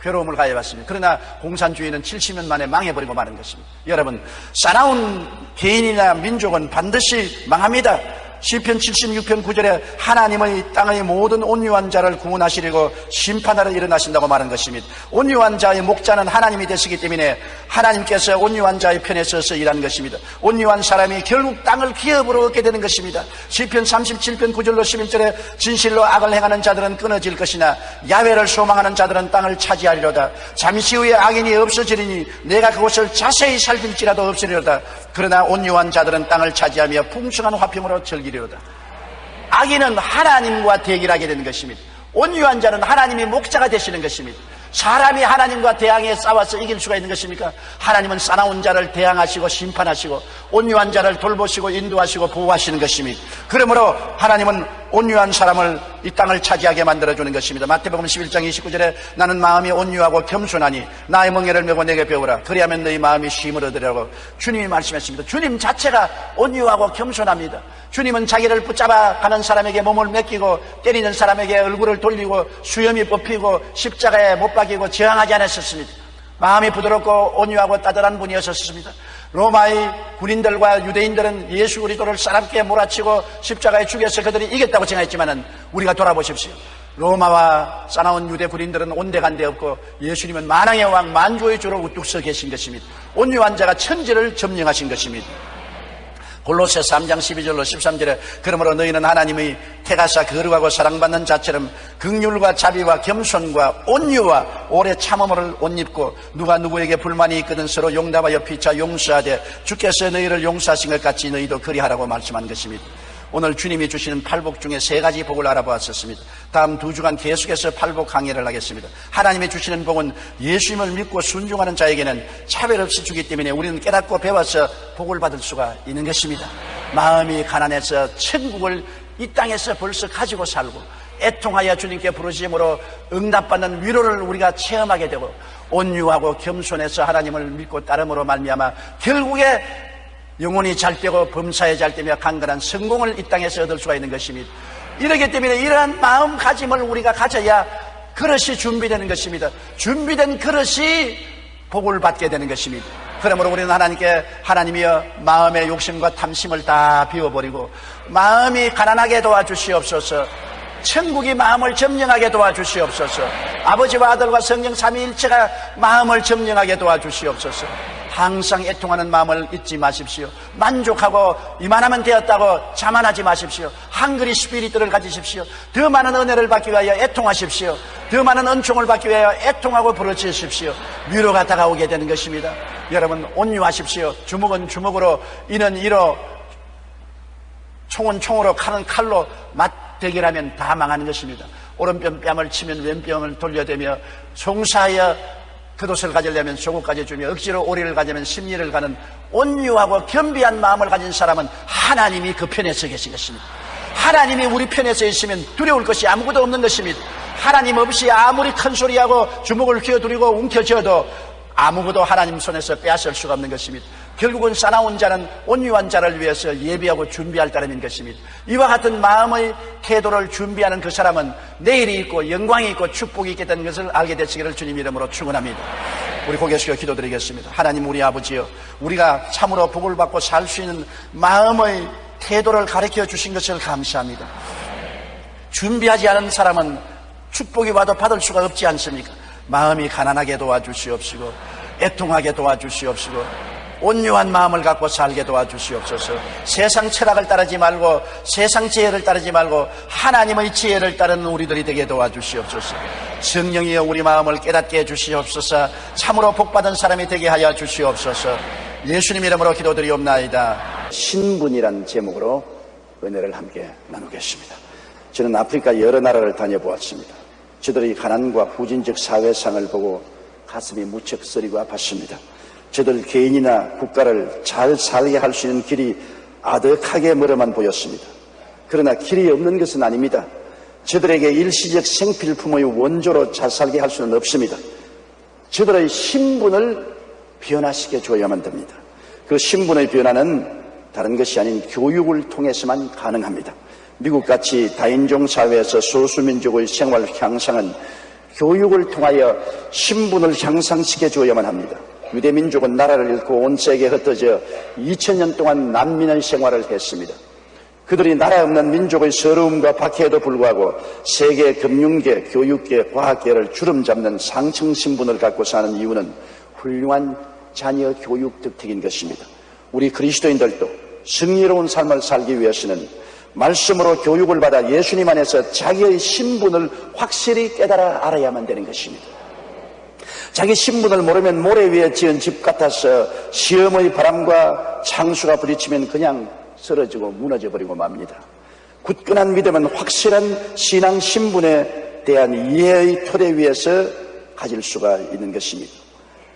괴로움을 가해왔습니다. 그러나 공산주의는 70년 만에 망해버리고 마는 것입니다. 여러분, 싸나운 개인이나 민족은 반드시 망합니다. 시편 76편 9절에 하나님의 땅의 모든 온유한 자를 구원하시려고 심판하러 일어나신다고 말한 것입니다. 온유한 자의 목자는 하나님이 되시기 때문에 하나님께서 온유한 자의 편에 서서 일하는 것입니다. 온유한 사람이 결국 땅을 기업으로 얻게 되는 것입니다. 시편 37편 9절로 11절에 진실로 악을 행하는 자들은 끊어질 것이나 야훼를 소망하는 자들은 땅을 차지하리로다. 잠시 후에 악인이 없어지리니 내가 그곳을 자세히 살필지라도 없으리로다. 그러나 온유한 자들은 땅을 차지하며 풍성한 화평으로 즐기리로다. 악인은 하나님과 대결하게 되는 것입니다. 온유한 자는 하나님이 목자가 되시는 것입니다. 사람이 하나님과 대항해 싸워서 이길 수가 있는 것입니까? 하나님은 싸나운 자를 대항하시고 심판하시고 온유한 자를 돌보시고 인도하시고 보호하시는 것입니다. 그러므로 하나님은 온유한 사람을 이 땅을 차지하게 만들어주는 것입니다. 마태복음 11장 29절에 나는 마음이 온유하고 겸손하니 나의 멍에를 메고 내게 배우라. 그리하면 너희 마음이 쉼을 얻으리라고 주님이 말씀했습니다. 주님 자체가 온유하고 겸손합니다. 주님은 자기를 붙잡아 가는 사람에게 몸을 맡기고 때리는 사람에게 얼굴을 돌리고 수염이 뽑히고 십자가에 못 박이고 저항하지 않았었습니다. 마음이 부드럽고 온유하고 따뜻한 분이었었습니다. 로마의 군인들과 유대인들은 예수 그리스도를 싸납게 몰아치고 십자가에 죽여서 그들이 이겼다고 생각했지만 우리가 돌아보십시오. 로마와 싸나운 유대 군인들은 온데간데 없고 예수님은 만왕의 왕 만주의 주로 우뚝 서 계신 것입니다. 온유한 자가 천지를 점령하신 것입니다. 골로새 3장 12절로 13절에 그러므로 너희는 하나님의 택하사 거룩하고 사랑받는 자처럼 긍휼과 자비와 겸손과 온유와 오래 참음을 옷 입고 누가 누구에게 불만이 있거든 서로 용납하여 피차 용서하되 주께서 너희를 용서하신 것 같이 너희도 그리하라고 말씀한 것입니다. 오늘 주님이 주시는 팔복 중에 3가지 복을 알아보았었습니다. 다음 2주간 계속해서 팔복 강의를 하겠습니다. 하나님이 주시는 복은 예수님을 믿고 순종하는 자에게는 차별 없이 주기 때문에 우리는 깨닫고 배워서 복을 받을 수가 있는 것입니다. 마음이 가난해서 천국을 이 땅에서 벌써 가지고 살고 애통하여 주님께 부르심으로 응답받는 위로를 우리가 체험하게 되고 온유하고 겸손해서 하나님을 믿고 따름으로 말미암아 결국에 영혼이 잘 되고 범사에 잘 되며 강건한 성공을 이 땅에서 얻을 수가 있는 것입니다. 이러기 때문에 이러한 마음가짐을 우리가 가져야 그릇이 준비되는 것입니다. 준비된 그릇이 복을 받게 되는 것입니다. 그러므로 우리는 하나님께 하나님이여 마음의 욕심과 탐심을 다 비워버리고 마음이 가난하게 도와주시옵소서. 천국이 마음을 점령하게 도와주시옵소서. 아버지와 아들과 성령 삼위일체가 마음을 점령하게 도와주시옵소서. 항상 애통하는 마음을 잊지 마십시오. 만족하고 이만하면 되었다고 자만하지 마십시오. 한그리 스피리트를 가지십시오. 더 많은 은혜를 받기 위하여 애통하십시오. 더 많은 은총을 받기 위하여 애통하고 부르짖으십시오. 위로가 다가오게 되는 것입니다. 여러분, 온유하십시오. 주먹은 주먹으로, 이는 이로, 총은 총으로, 칼은 칼로 맞대결하면 다 망하는 것입니다. 오른편 뺨을 치면 왼뺨을 돌려대며, 송사하여 그것을 가지려면 조국까지 주며, 억지로 오리를 가지면 심리를 가는 온유하고 겸비한 마음을 가진 사람은 하나님이 그 편에 서 계신 것입니다. 하나님이 우리 편에 서 있으면 두려울 것이 아무것도 없는 것입니다. 하나님 없이 아무리 큰 소리하고 주먹을 휘어두르고 움켜쥐어도 아무것도 하나님 손에서 빼앗을 수가 없는 것입니다. 결국은 사나운 자는 온유한 자를 위해서 예비하고 준비할 따름인 것입니다. 이와 같은 마음의 태도를 준비하는 그 사람은 내일이 있고 영광이 있고 축복이 있겠다는 것을 알게 되시기를 주님 이름으로 축원합니다. 우리 고개 숙여 기도드리겠습니다. 하나님, 우리 아버지여, 우리가 참으로 복을 받고 살 수 있는 마음의 태도를 가르쳐 주신 것을 감사합니다. 준비하지 않은 사람은 축복이 와도 받을 수가 없지 않습니까? 마음이 가난하게 도와주시옵시고, 애통하게 도와주시옵시고, 온유한 마음을 갖고 살게 도와주시옵소서. 세상 철학을 따르지 말고, 세상 지혜를 따르지 말고 하나님의 지혜를 따르는 우리들이 되게 도와주시옵소서. 성령이여, 우리 마음을 깨닫게 해주시옵소서. 참으로 복받은 사람이 되게 하여 주시옵소서. 예수님 이름으로 기도드리옵나이다. 신분이란 제목으로 은혜를 함께 나누겠습니다. 저는 아프리카 여러 나라를 다녀보았습니다. 저들의 가난과 후진적 사회상을 보고 가슴이 무척 쓰리고 아팠습니다. 저들 개인이나 국가를 잘 살게 할 수 있는 길이 아득하게 멀어만 보였습니다. 그러나 길이 없는 것은 아닙니다. 저들에게 일시적 생필품의 원조로 잘 살게 할 수는 없습니다. 저들의 신분을 변화시켜 줘야만 됩니다. 그 신분의 변화는 다른 것이 아닌 교육을 통해서만 가능합니다. 미국같이 다인종 사회에서 소수민족의 생활 향상은 교육을 통하여 신분을 향상시켜 주어야만 합니다. 유대민족은 나라를 잃고 온 세계에 흩어져 2000년 동안 난민의 생활을 했습니다. 그들이 나라 없는 민족의 서러움과 박해에도 불구하고 세계 금융계, 교육계, 과학계를 주름잡는 상층 신분을 갖고 사는 이유는 훌륭한 자녀 교육 덕택인 것입니다. 우리 그리스도인들도 승리로운 삶을 살기 위해서는 말씀으로 교육을 받아 예수님 안에서 자기의 신분을 확실히 깨달아 알아야만 되는 것입니다. 자기 신분을 모르면 모래 위에 지은 집 같아서 시험의 바람과 창수가 부딪히면 그냥 쓰러지고 무너져 버리고 맙니다. 굳건한 믿음은 확실한 신앙 신분에 대한 이해의 토대 위에서 가질 수가 있는 것입니다.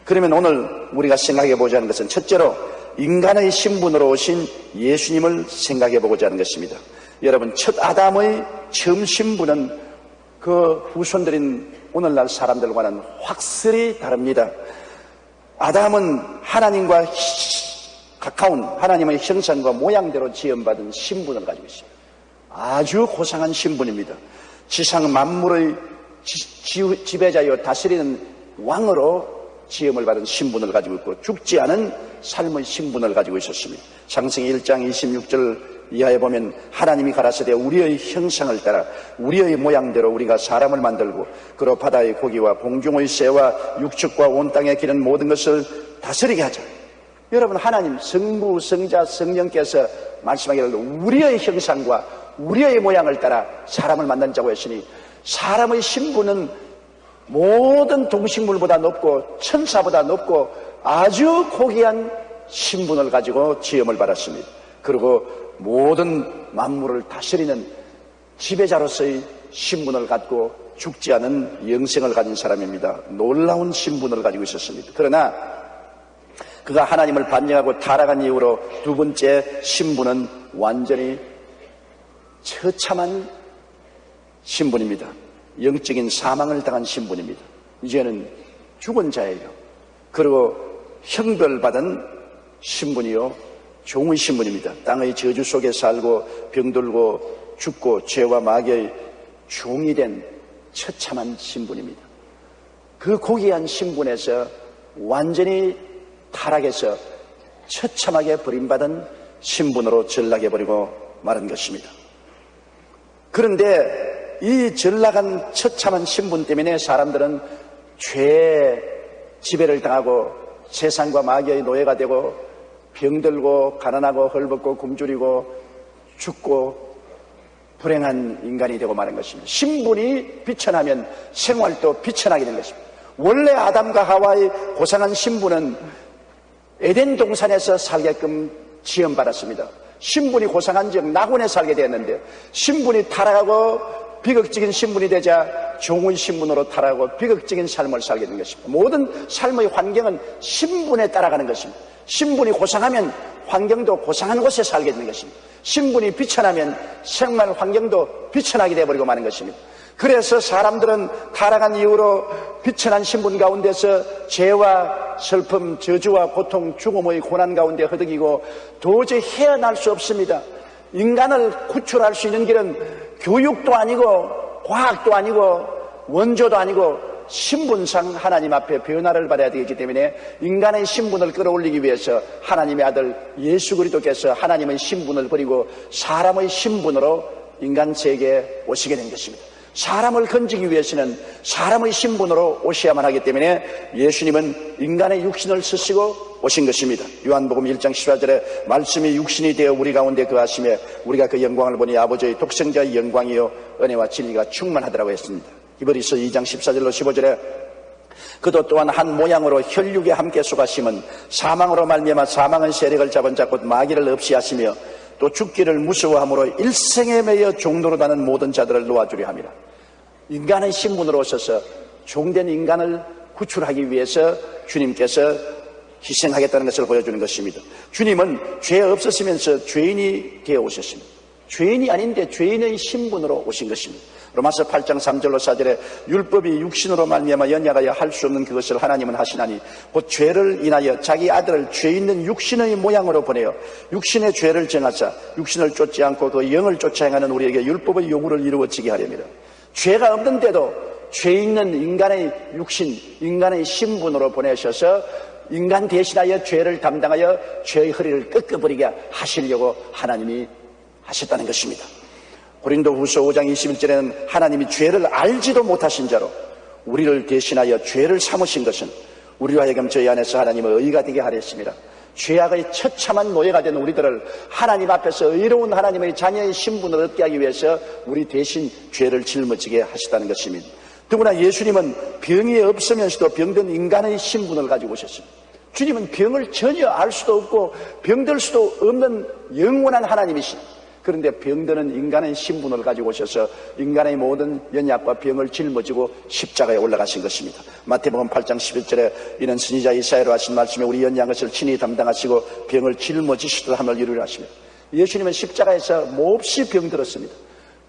그러면 오늘 우리가 생각해 보자 하는 것은 첫째로 인간의 신분으로 오신 예수님을 생각해 보고자 하는 것입니다. 여러분, 첫 아담의 처음 신분은 그 후손들인 오늘날 사람들과는 확실히 다릅니다. 아담은 하나님과 가까운 하나님의 형상과 모양대로 지음받은 신분을 가지고 있습니다. 아주 고상한 신분입니다. 지상 만물의 지배자여 다스리는 왕으로 지음을 받은 신분을 가지고 있고 죽지 않은 삶의 신분을 가지고 있었습니다. 창세기 1장 26절 이하에 보면 하나님이 가라사대 우리의 형상을 따라 우리의 모양대로 우리가 사람을 만들고 그로 바다의 고기와 공중의 새와 육축과 온 땅에 기는 모든 것을 다스리게 하자. 여러분, 하나님 성부, 성자, 성령께서 말씀하기를 우리의 형상과 우리의 모양을 따라 사람을 만든다고 했으니 사람의 신분은 모든 동식물보다 높고 천사보다 높고 아주 고귀한 신분을 가지고 지음을 받았습니다. 그리고 모든 만물을 다스리는 지배자로서의 신분을 갖고 죽지 않은 영생을 가진 사람입니다. 놀라운 신분을 가지고 있었습니다. 그러나 그가 하나님을 반역하고 타락한 이후로 두 번째 신분은 완전히 처참한 신분입니다. 영적인 사망을 당한 신분입니다. 이제는 죽은 자예요. 그리고 형벌받은 신분이요 종의 신분입니다. 땅의 저주 속에 살고 병들고 죽고 죄와 마귀의 종이 된 처참한 신분입니다. 그 고귀한 신분에서 완전히 타락해서 처참하게 버림받은 신분으로 전락해버리고 마른 것입니다. 그런데 이 전락한 처참한 신분 때문에 사람들은 죄의 지배를 당하고 세상과 마귀의 노예가 되고 병들고 가난하고 헐벗고 굶주리고 죽고 불행한 인간이 되고 마는 것입니다. 신분이 비천하면 생활도 비천하게 된 것입니다. 원래 아담과 하와의 고상한 신분은 에덴 동산에서 살게끔 지원받았습니다. 신분이 고상한 즉 낙원에 살게 되었는데 신분이 타락하고 비극적인 신분이 되자 종의 신분으로 타락하고 비극적인 삶을 살게 된 것입니다. 모든 삶의 환경은 신분에 따라가는 것입니다. 신분이 고상하면 환경도 고상한 곳에 살게 되는 것입니다. 신분이 비천하면 생활 환경도 비천하게 되어버리고 마는 것입니다. 그래서 사람들은 타락한 이후로 비천한 신분 가운데서 죄와 슬픔, 저주와 고통, 죽음의 고난 가운데 허덕이고 도저히 헤어날 수 없습니다. 인간을 구출할 수 있는 길은 교육도 아니고 과학도 아니고 원조도 아니고 신분상 하나님 앞에 변화를 받아야 되기 때문에 인간의 신분을 끌어올리기 위해서 하나님의 아들 예수 그리스도께서 하나님의 신분을 버리고 사람의 신분으로 인간 세계에 오시게 된 것입니다. 사람을 건지기 위해서는 사람의 신분으로 오셔야만 하기 때문에 예수님은 인간의 육신을 쓰시고 오신 것입니다. 요한복음 1장 14절에 말씀이 육신이 되어 우리 가운데 거하시며 우리가 그 영광을 보니 아버지의 독생자의 영광이요 은혜와 진리가 충만하더라고 했습니다. 히브리서 2장 14절로 15절에 그도 또한 한 모양으로 혈육에 함께 속하심은 사망으로 말미암아 사망의 세력을 잡은 자 곧 마귀를 없이 하시며 또 죽기를 무서워함으로 일생에 매여 종로로 다는 모든 자들을 놓아주려 함이라. 인간의 신분으로 오셔서 종된 인간을 구출하기 위해서 주님께서 희생하겠다는 것을 보여주는 것입니다. 주님은 죄 없으시면서 죄인이 되어 오셨습니다. 죄인이 아닌데 죄인의 신분으로 오신 것입니다. 로마서 8장 3절로 4절에 율법이 육신으로 말미암아 연약하여 할 수 없는 그것을 하나님은 하시나니 곧 죄를 인하여 자기 아들을 죄 있는 육신의 모양으로 보내어 육신의 죄를 정하사 육신을 쫓지 않고 그 영을 쫓아 행하는 우리에게 율법의 요구를 이루어지게 하렵니다. 죄가 없는데도 죄 있는 인간의 육신, 인간의 신분으로 보내셔서 인간 대신하여 죄를 담당하여 죄의 허리를 꺾어버리게 하시려고 하나님이 하셨다는 것입니다. 고린도후서 5장 21절에는 하나님이 죄를 알지도 못하신 자로 우리를 대신하여 죄를 삼으신 것은 우리로 하여금 저희 안에서 하나님의 의가 되게 하려 했습니다. 죄악의 처참한 노예가 된 우리들을 하나님 앞에서 의로운 하나님의 자녀의 신분을 얻게 하기 위해서 우리 대신 죄를 짊어지게 하셨다는 것입니다. 더구나 예수님은 병이 없으면서도 병든 인간의 신분을 가지고 오셨습니다. 주님은 병을 전혀 알 수도 없고 병들 수도 없는 영원한 하나님이십니다. 그런데 병드는 인간의 신분을 가지고 오셔서 인간의 모든 연약과 병을 짊어지고 십자가에 올라가신 것입니다. 마태복음 8장 11절에 이는 선지자 이사야로 하신 말씀에 우리 연약한 것을 친히 담당하시고 병을 짊어지시듯 함을 이루려 하십니다. 예수님은 십자가에서 몹시 병들었습니다.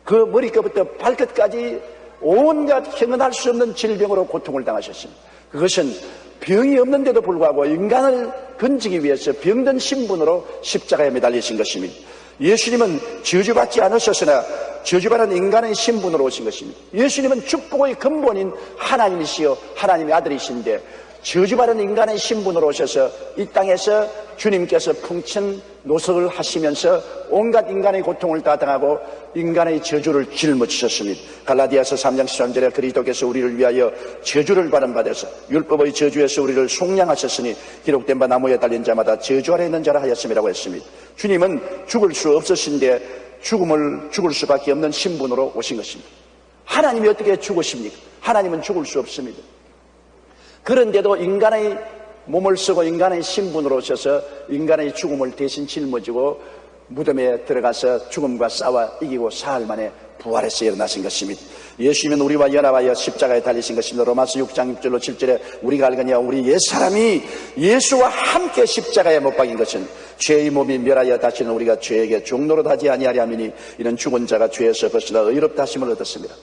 그 머리끝부터 발끝까지 온갖 형언할 수 없는 질병으로 고통을 당하셨습니다. 그것은 병이 없는데도 불구하고 인간을 건지기 위해서 병든 신분으로 십자가에 매달리신 것입니다. 예수님은 저주받지 않으셨으나 저주받은 인간의 신분으로 오신 것입니다. 예수님은 축복의 근본인 하나님이시여 하나님의 아들이신데 저주받은 인간의 신분으로 오셔서 이 땅에서 주님께서 풍천 노석을 하시면서 온갖 인간의 고통을 다 당하고 인간의 저주를 짊어지셨습니다. 갈라디아서 3장 13절에 그리스도께서 우리를 위하여 저주를 받은 바 되서 율법의 저주에서 우리를 속량하셨으니 기록된 바 나무에 달린 자마다 저주 아래 있는 자라 하였음이라고 했습니다. 주님은 죽을 수 없으신데 죽을 수밖에 없는 신분으로 오신 것입니다. 하나님이 어떻게 죽으십니까? 하나님은 죽을 수 없습니다. 그런데도 인간의 몸을 쓰고 인간의 신분으로 오셔서 인간의 죽음을 대신 짊어지고 무덤에 들어가서 죽음과 싸워 이기고 사흘 만에 부활해서 일어나신 것입니다. 예수님은 우리와 연합하여 십자가에 달리신 것입니다. 로마서 6장 6절로 7절에 우리가 알거니와 우리 옛사람이 예수와 함께 십자가에 못 박인 것은 죄의 몸이 멸하여 다시는 우리가 죄에게 종로로 하지 아니하려 함이니 이는 죽은 자가 죄에서 벗어나 의롭다 하심을 얻었습니다.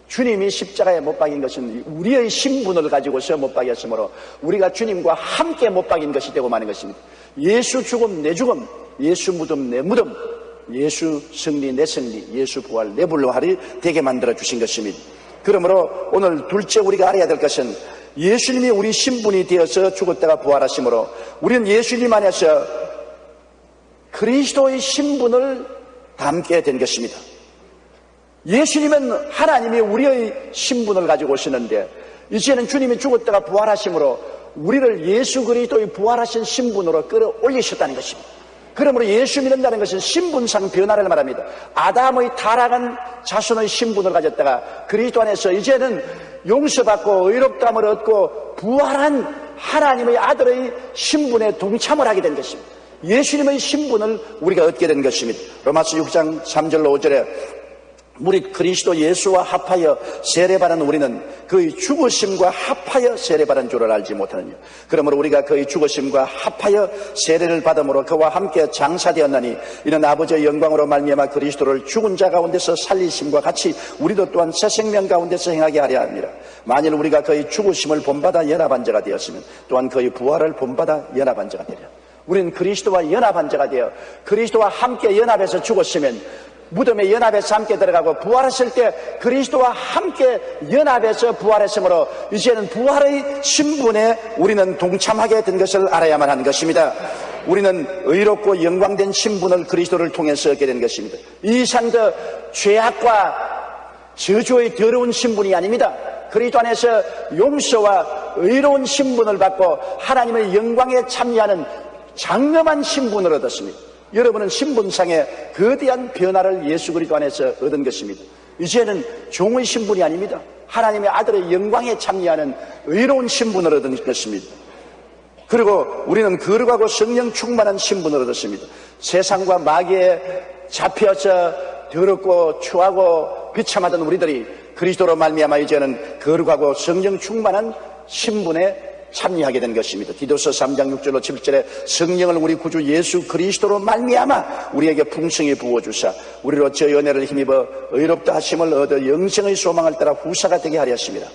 주님이 십자가에 못 박인 것은 우리의 신분을 가지고서 못 박였으므로 우리가 주님과 함께 못 박인 것이 되고 마는 것입니다. 예수 죽음 내 죽음, 예수 무덤 내 무덤, 예수 승리 내 승리, 예수 부활 내 불활이 되게 만들어 주신 것입니다. 그러므로 오늘 둘째 우리가 알아야 될 것은 예수님이 우리 신분이 되어서 죽었다가 부활하심으로 우리는 예수님 안에서 그리스도의 신분을 담게 된 것입니다. 예수님은 하나님이 우리의 신분을 가지고 오시는데 이제는 주님이 죽었다가 부활하심으로 우리를 예수 그리스도의 부활하신 신분으로 끌어올리셨다는 것입니다. 그러므로 예수 믿는다는 것은 신분상 변화를 말합니다. 아담의 타락한 자손의 신분을 가졌다가 그리스도 안에서 이제는 용서받고 의롭다함을 얻고 부활한 하나님의 아들의 신분에 동참을 하게 된 것입니다. 예수님의 신분을 우리가 얻게 된 것입니다. 로마서 6장 3절로 5절에 무릇 그리스도 예수와 합하여 세례받은 우리는 그의 죽으심과 합하여 세례받은 줄을 알지 못하느냐. 그러므로 우리가 그의 죽으심과 합하여 세례를 받음으로 그와 함께 장사되었나니 이는 아버지의 영광으로 말미암아 그리스도를 죽은 자 가운데서 살리심과 같이 우리도 또한 새 생명 가운데서 행하게 하려 합니다. 만일 우리가 그의 죽으심을 본받아 연합한 자가 되었으면 또한 그의 부활을 본받아 연합한 자가 되리라. 우리는 그리스도와 연합한 자가 되어 그리스도와 함께 연합해서 죽었으면 무덤에 연합해서 함께 들어가고 부활했을 때 그리스도와 함께 연합해서 부활했으므로 이제는 부활의 신분에 우리는 동참하게 된 것을 알아야만 하는 것입니다. 우리는 의롭고 영광된 신분을 그리스도를 통해서 얻게 된 것입니다. 이 이상도 죄악과 저주의 더러운 신분이 아닙니다. 그리스도 안에서 용서와 의로운 신분을 받고 하나님의 영광에 참여하는 장엄한 신분을 얻었습니다. 여러분은 신분상의 거대한 변화를 예수 그리스도 안에서 얻은 것입니다. 이제는 종의 신분이 아닙니다. 하나님의 아들의 영광에 참여하는 의로운 신분을 얻은 것입니다. 그리고 우리는 거룩하고 성령 충만한 신분을 얻었습니다. 세상과 마귀에 잡혀서 더럽고 추하고 비참하던 우리들이 그리스도로 말미암아 이제는 거룩하고 성령 충만한 신분에 참여하게 된 것입니다. 디도서 3장 6절로 7절에 성령을 우리 구주 예수 그리스도로 말미암아 우리에게 풍성히 부어주사 우리로 저 은혜를 힘입어 의롭다 하심을 얻어 영생의 소망을 따라 후사가 되게 하려 하십니다.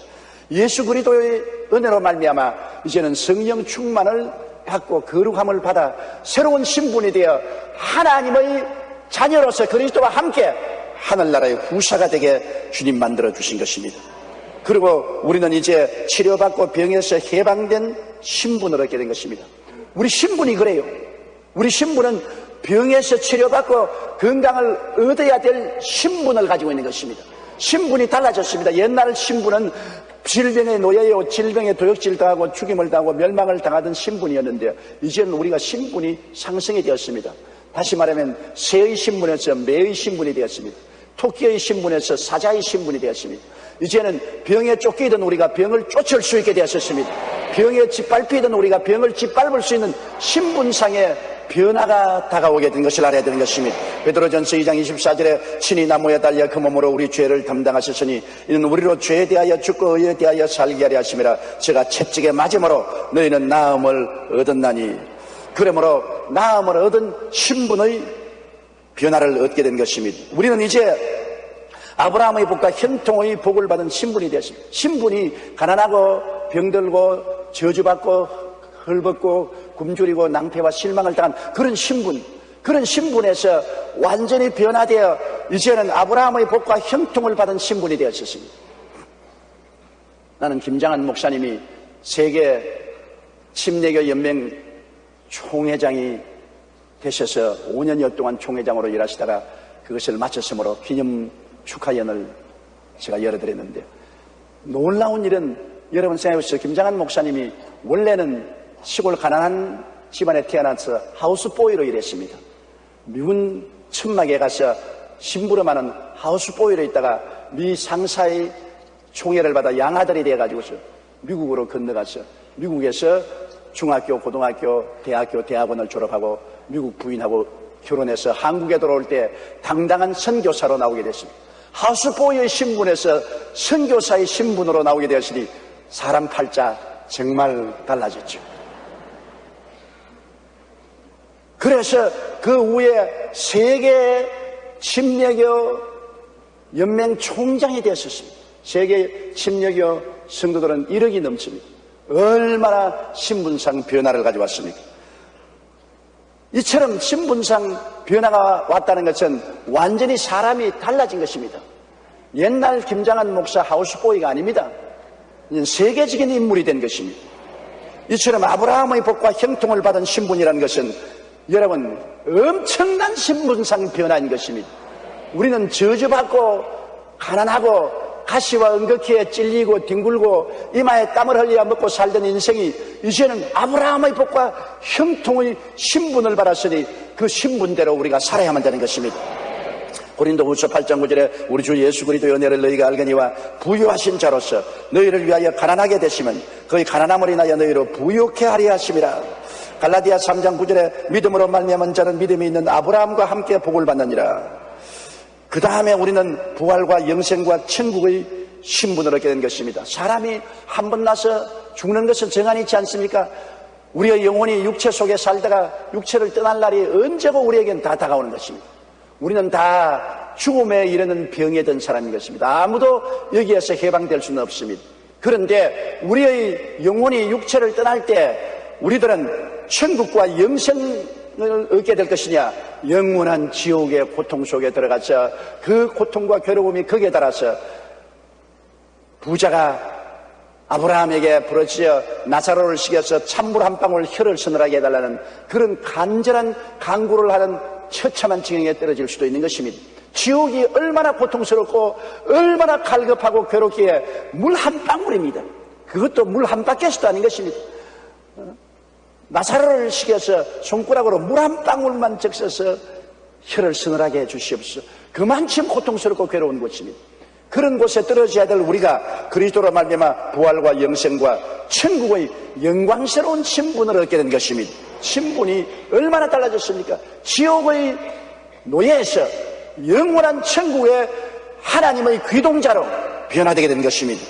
예수 그리스도의 은혜로 말미암아 이제는 성령 충만을 받고 거룩함을 받아 새로운 신분이 되어 하나님의 자녀로서 그리스도와 함께 하늘나라의 후사가 되게 주님 만들어 주신 것입니다. 그리고 우리는 이제 치료받고 병에서 해방된 신분을 얻게 된 것입니다. 우리 신분이 그래요. 우리 신분은 병에서 치료받고 건강을 얻어야 될 신분을 가지고 있는 것입니다. 신분이 달라졌습니다. 옛날 신분은 질병에 놓여요. 질병에 도역질 당하고 죽임을 당하고 멸망을 당하던 신분이었는데 이제는 우리가 신분이 상승이 되었습니다. 다시 말하면 새의 신분에서 매의 신분이 되었습니다. 토끼의 신분에서 사자의 신분이 되었습니다. 이제는 병에 쫓기던 우리가 병을 쫓을 수 있게 되었습니다. 병에 짓밟히던 우리가 병을 짓밟을 수 있는 신분상의 변화가 다가오게 된 것을 알아야 되는 것입니다. 베드로전서 2장 24절에 친히 나무에 달려 그 몸으로 우리 죄를 담당하셨으니 이는 우리로 죄에 대하여 죽고 의에 대하여 살게 하려 하심이라. 제가 채찍에 맞음으로 너희는 나음을 얻었나니. 그러므로 나음을 얻은 신분의 변화를 얻게 된 것입니다. 우리는 이제 아브라함의 복과 형통의 복을 받은 신분이 되었습니다. 신분이 가난하고 병들고 저주받고 헐벗고 굶주리고 낭패와 실망을 당한 그런 신분에서 완전히 변화되어 이제는 아브라함의 복과 형통을 받은 신분이 되었습니다. 나는 김장한 목사님이 세계 침례교 연맹 총회장이 되셔서 5년여 동안 총회장으로 일하시다가 그것을 마쳤으므로 기념 축하연을 제가 열어드렸는데 놀라운 일은 여러분 생각해보세요. 김장한 목사님이 원래는 시골 가난한 집안에 태어나서 하우스보이로 일했습니다. 미군 천막에 가서 심부름하는 하우스보이로 있다가 미 상사의 총애를 받아 양아들이 돼가지고서 미국으로 건너가서 미국에서 중학교, 고등학교, 대학교, 대학원을 졸업하고 미국 부인하고 결혼해서 한국에 돌아올 때 당당한 선교사로 나오게 됐습니다. 하우스보이의 신분에서 선교사의 신분으로 나오게 되었으니 사람 팔자 정말 달라졌죠. 그래서 그 후에 세계 침례교 연맹 총장이 되었습니다. 세계 침례교 성도들은 1억이 넘습니다. 얼마나 신분상 변화를 가져왔습니까? 이처럼 신분상 변화가 왔다는 것은 완전히 사람이 달라진 것입니다. 옛날 김장한 목사 하우스보이가 아닙니다. 세계적인 인물이 된 것입니다. 이처럼 아브라함의 복과 형통을 받은 신분이라는 것은 여러분 엄청난 신분상 변화인 것입니다. 우리는 저주받고 가난하고 가시와 은극히에 찔리고 뒹굴고 이마에 땀을 흘려 먹고 살던 인생이 이제는 아브라함의 복과 형통의 신분을 받았으니 그 신분대로 우리가 살아야만 되는 것입니다. 고린도후서 8장 9절에 우리 주 예수 그리스도의 은혜를 너희가 알거니와 부유하신 자로서 너희를 위하여 가난하게 되시면 그의 가난함을 인하여 너희로 부유케 하리 하심이라. 갈라디아 3장 9절에 믿음으로 말미암은 자는 믿음이 있는 아브라함과 함께 복을 받느니라. 그 다음에 우리는 부활과 영생과 천국의 신분을 얻게 된 것입니다. 사람이 한 번 나서 죽는 것은 정한이 있지 않습니까? 우리의 영혼이 육체 속에 살다가 육체를 떠날 날이 언제고 우리에겐 다 다가오는 것입니다. 우리는 다 죽음에 이르는 병에 든 사람인 것입니다. 아무도 여기에서 해방될 수는 없습니다. 그런데 우리의 영혼이 육체를 떠날 때 우리들은 천국과 영생을 얻게 될 것이냐, 영원한 지옥의 고통 속에 들어가서 그 고통과 괴로움이 극에 달아서 부자가 아브라함에게 부르짖어 나사로를 식여서 찬물 한 방울 혀를 서늘하게 해달라는 그런 간절한 간구를 하는 처참한 지경에 떨어질 수도 있는 것입니다. 지옥이 얼마나 고통스럽고 얼마나 갈급하고 괴롭기에 물 한 방울입니다. 그것도 물 한 바퀴도 아닌 것입니다. 나사로를 식여서 손가락으로 물 한 방울만 적셔서 혀를 서늘하게 해주시옵소서. 그만큼 고통스럽고 괴로운 곳입니다. 그런 곳에 떨어져야 될 우리가 그리스도로 말미암아 부활과 영생과 천국의 영광스러운 신분을 얻게 된 것입니다. 신분이 얼마나 달라졌습니까? 지옥의 노예에서 영원한 천국의 하나님의 귀동자로 변화되게 된 것입니다.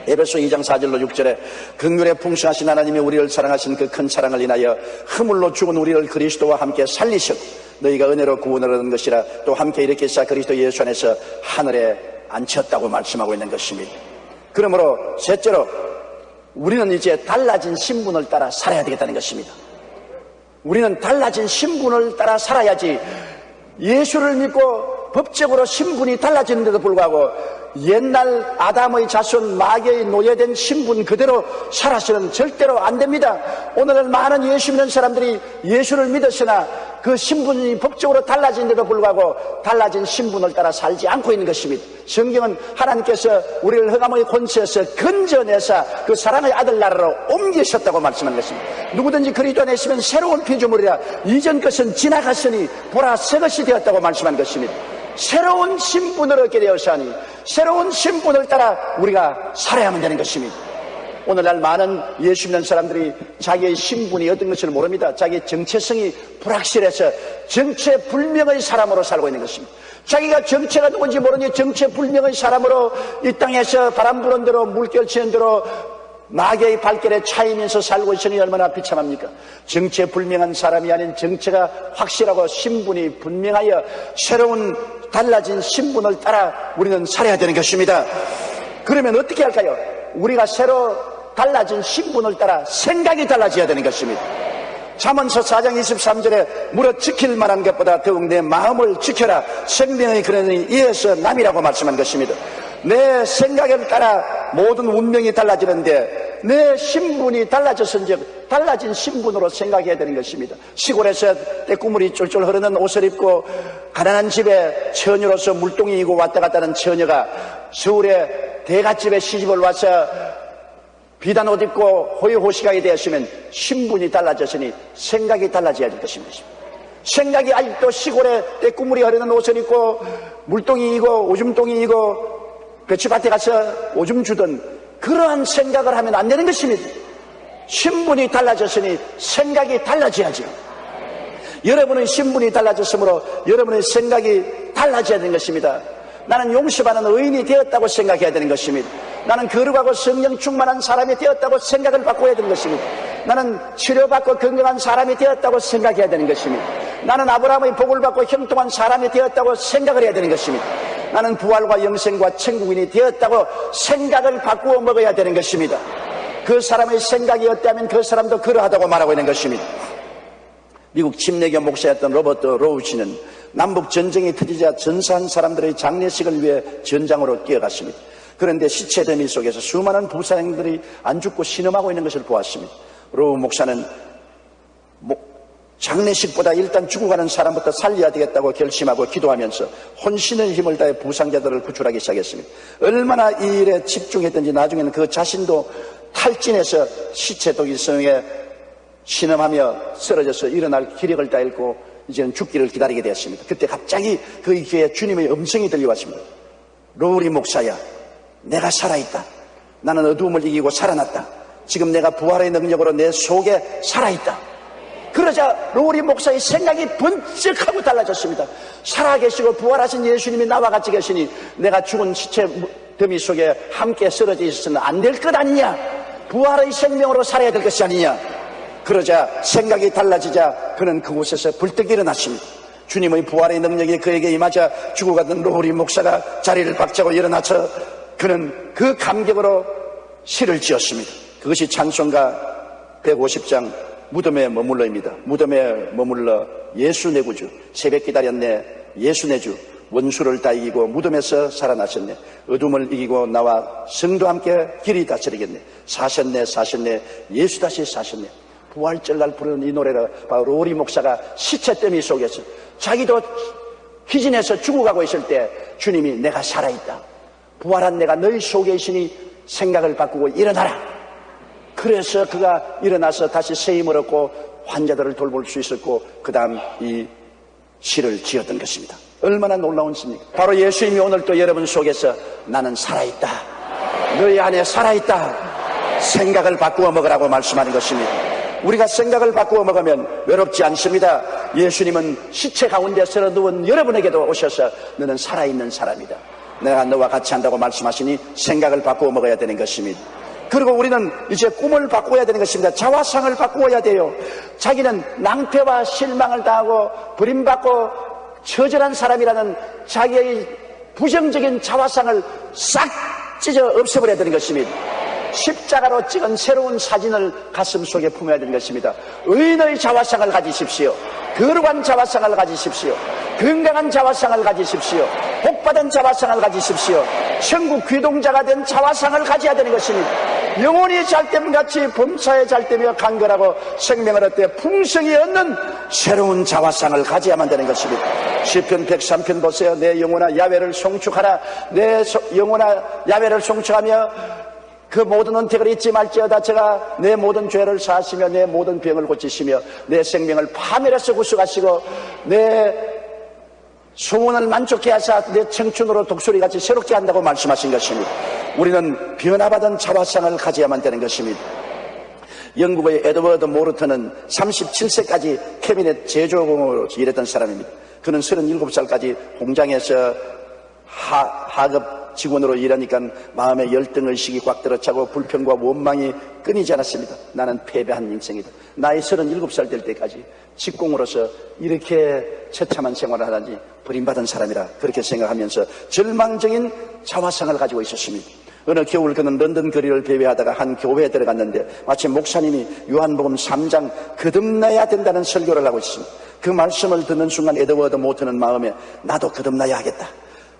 에베소 2장 4절로 6절에 긍휼에 풍성하신 하나님이 우리를 사랑하신 그 큰 사랑을 인하여 허물로 죽은 우리를 그리스도와 함께 살리셨고 너희가 은혜로 구원을 얻은 것이라 또 함께 일으키사 그리스도 예수 안에서 하늘에 앉혔다고 말씀하고 있는 것입니다. 그러므로 셋째로 우리는 이제 달라진 신분을 따라 살아야 되겠다는 것입니다. 우리는 달라진 신분을 따라 살아야지 예수를 믿고 법적으로 신분이 달라지는데도 불구하고 옛날 아담의 자손 마귀의 노예된 신분 그대로 살아서는 절대로 안 됩니다. 오늘은 많은 예수 믿는 사람들이 예수를 믿었으나 그 신분이 법적으로 달라지는데도 불구하고 달라진 신분을 따라 살지 않고 있는 것입니다. 성경은 하나님께서 우리를 흑암의 권세에서 건져내사 그 사랑의 아들 나라로 옮기셨다고 말씀하는 것입니다. 누구든지 그리스도 안에 있으면 새로운 피조물이라 이전 것은 지나갔으니 보라 새 것이 되었다고 말씀하는 것입니다. 새로운 신분을 얻게 되었으니 새로운 신분을 따라 우리가 살아야만 되는 것입니다. 오늘날 많은 예수 믿는 사람들이 자기의 신분이 어떤 것을 모릅니다. 자기의 정체성이 불확실해서 정체불명의 사람으로 살고 있는 것입니다. 자기가 정체가 누군지 모르니 정체불명의 사람으로 이 땅에서 바람 부는 대로 물결 치는 대로 마귀의 발길에 차이면서 살고 있으니 얼마나 비참합니까? 정체불명한 사람이 아닌 정체가 확실하고 신분이 분명하여 새로운 달라진 신분을 따라 우리는 살아야 되는 것입니다. 그러면 어떻게 할까요? 우리가 새로 달라진 신분을 따라 생각이 달라져야 되는 것입니다. 잠언서 4장 23절에 무릇 지킬 만한 것보다 더욱 내 마음을 지켜라. 생명의 근원이 이에서 남이라고 말씀한 것입니다. 내 생각에 따라 모든 운명이 달라지는데 내 신분이 달라졌은즉 달라진 신분으로 생각해야 되는 것입니다. 시골에서 떼꾸물이 쫄쫄 흐르는 옷을 입고 가난한 집에 처녀로서 물동이이고 왔다 갔다 하는 처녀가 서울에 대갓집에 시집을 와서 비단 옷 입고 호의호식하게 되었으면 신분이 달라졌으니 생각이 달라져야 될 것입니다. 생각이 아직도 시골에 떼꾸물이 흐르는 옷을 입고 물동이이고 오줌동이이고 배추밭에 가서 오줌 주던 그러한 생각을 하면 안 되는 것입니다. 신분이 달라졌으니 생각이 달라져야죠. 여러분의 신분이 달라졌으므로 여러분의 생각이 달라져야 되는 것입니다. 나는 용서받는 의인이 되었다고 생각해야 되는 것입니다. 나는 거룩하고 성령 충만한 사람이 되었다고 생각을 바꿔야 되는 것입니다. 나는 치료받고 건강한 사람이 되었다고 생각해야 되는 것입니다. 나는 아브라함의 복을 받고 형통한 사람이 되었다고 생각을 해야 되는 것입니다. 나는 부활과 영생과 천국인이 되었다고 생각을 바꾸어 먹어야 되는 것입니다. 그 사람의 생각이 어때하면 그 사람도 그러하다고 말하고 있는 것입니다. 미국 침례교 목사였던 로버트 로우치는 남북 전쟁이 터지자 전사한 사람들의 장례식을 위해 전장으로 뛰어갔습니다. 그런데 시체 더미 속에서 수많은 부사행들이 안 죽고 신음하고 있는 것을 보았습니다. 로우 목사는 장례식보다 일단 죽어가는 사람부터 살려야 되겠다고 결심하고 기도하면서 혼신의 힘을 다해 부상자들을 구출하기 시작했습니다. 얼마나 이 일에 집중했든지 나중에는 그 자신도 탈진해서 시체 독일성에 신음하며 쓰러져서 일어날 기력을 다 잃고 이제는 죽기를 기다리게 되었습니다. 그때 갑자기 그 귀에 주님의 음성이 들려왔습니다. 로우리 목사야, 내가 살아있다. 나는 어두움을 이기고 살아났다. 지금 내가 부활의 능력으로 내 속에 살아있다. 그러자 로우리 목사의 생각이 번쩍하고 달라졌습니다. 살아계시고 부활하신 예수님이 나와 같이 계시니 내가 죽은 시체 더미 속에 함께 쓰러져 있어서는 안 될 것 아니냐. 부활의 생명으로 살아야 될 것이 아니냐. 그러자 생각이 달라지자 그는 그곳에서 불떡 일어났습니다. 주님의 부활의 능력이 그에게 임하자 죽어가던 로우리 목사가 자리를 박차고 일어나서 그는 그 감격으로 시를 지었습니다. 그것이 찬송가 150장 무덤에 머물러입니다. 무덤에 머물러 예수 내 구주, 새벽 기다렸네 예수 내 주, 원수를 다 이기고 무덤에서 살아나셨네. 어둠을 이기고 나와 성도 함께 길이 다스리겠네. 사셨네 예수 다시 사셨네. 부활절날 부르는 이 노래를 바로 로우리 목사가 시체더미 속에서 자기도 희진해서 죽어가고 있을 때 주님이 내가 살아있다. 부활한 내가 너희 속에 있으니 생각을 바꾸고 일어나라. 그래서 그가 일어나서 다시 새 힘을 얻고 환자들을 돌볼 수 있었고 그 다음 이 시를 지었던 것입니다. 얼마나 놀라운 시입니까? 바로 예수님이 오늘 또 여러분 속에서 나는 살아있다. 너희 안에 살아있다. 생각을 바꾸어 먹으라고 말씀하는 것입니다. 우리가 생각을 바꾸어 먹으면 외롭지 않습니다. 예수님은 시체 가운데 쓰러 누운 여러분에게도 오셔서 너는 살아있는 사람이다. 내가 너와 같이 한다고 말씀하시니 생각을 바꾸어 먹어야 되는 것입니다. 그리고 우리는 이제 꿈을 바꾸어야 되는 것입니다. 자화상을 바꾸어야 돼요. 자기는 낭패와 실망을 당하고 버림받고 처절한 사람이라는 자기의 부정적인 자화상을 싹 찢어 없애버려야 되는 것입니다. 십자가로 찍은 새로운 사진을 가슴 속에 품어야 되는 것입니다. 의인의 자화상을 가지십시오. 거룩한 자화상을 가지십시오. 건강한 자화상을 가지십시오. 복받은 자화상을 가지십시오. 천국 귀동자가 된 자화상을 가져야 되는 것입니다. 영혼이 잘됨같이 범사에 잘되며 강건하고 생명을 얻되 풍성히 얻는 새로운 자화상을 가져야만 되는 것입니다. 시편 103편 보세요. 내 영혼아 야훼를 송축하라. 내 영혼아 야훼를 송축하며 그 모든 은택을 잊지 말지어다. 제가 내 모든 죄를 사하시며 내 모든 병을 고치시며 내 생명을 파멸에서 구속하시고 내 소원을 만족케 하사 내 청춘으로 독수리같이 새롭게 한다고 말씀하신 것입니다. 우리는 변화받은 자화상을 가져야만 되는 것입니다. 영국의 에드워드 모르턴은 37세까지 캐비넷 제조공으로 일했던 사람입니다. 그는 37살까지 공장에서 하급 직원으로 일하니까 마음에 열등의식이 꽉 들어차고 불평과 원망이 끊이지 않았습니다. 나는 패배한 인생이다. 나이 37살 될 때까지 직공으로서 이렇게 처참한 생활을 하다니 버림받은 사람이라 그렇게 생각하면서 절망적인 자화상을 가지고 있었습니다. 어느 겨울 그는 런던 거리를 배회하다가 한 교회에 들어갔는데 마치 목사님이 요한복음 3장 거듭나야 된다는 설교를 하고 있습니다. 그 말씀을 듣는 순간 에드워드 모튼은 마음에 나도 거듭나야 하겠다.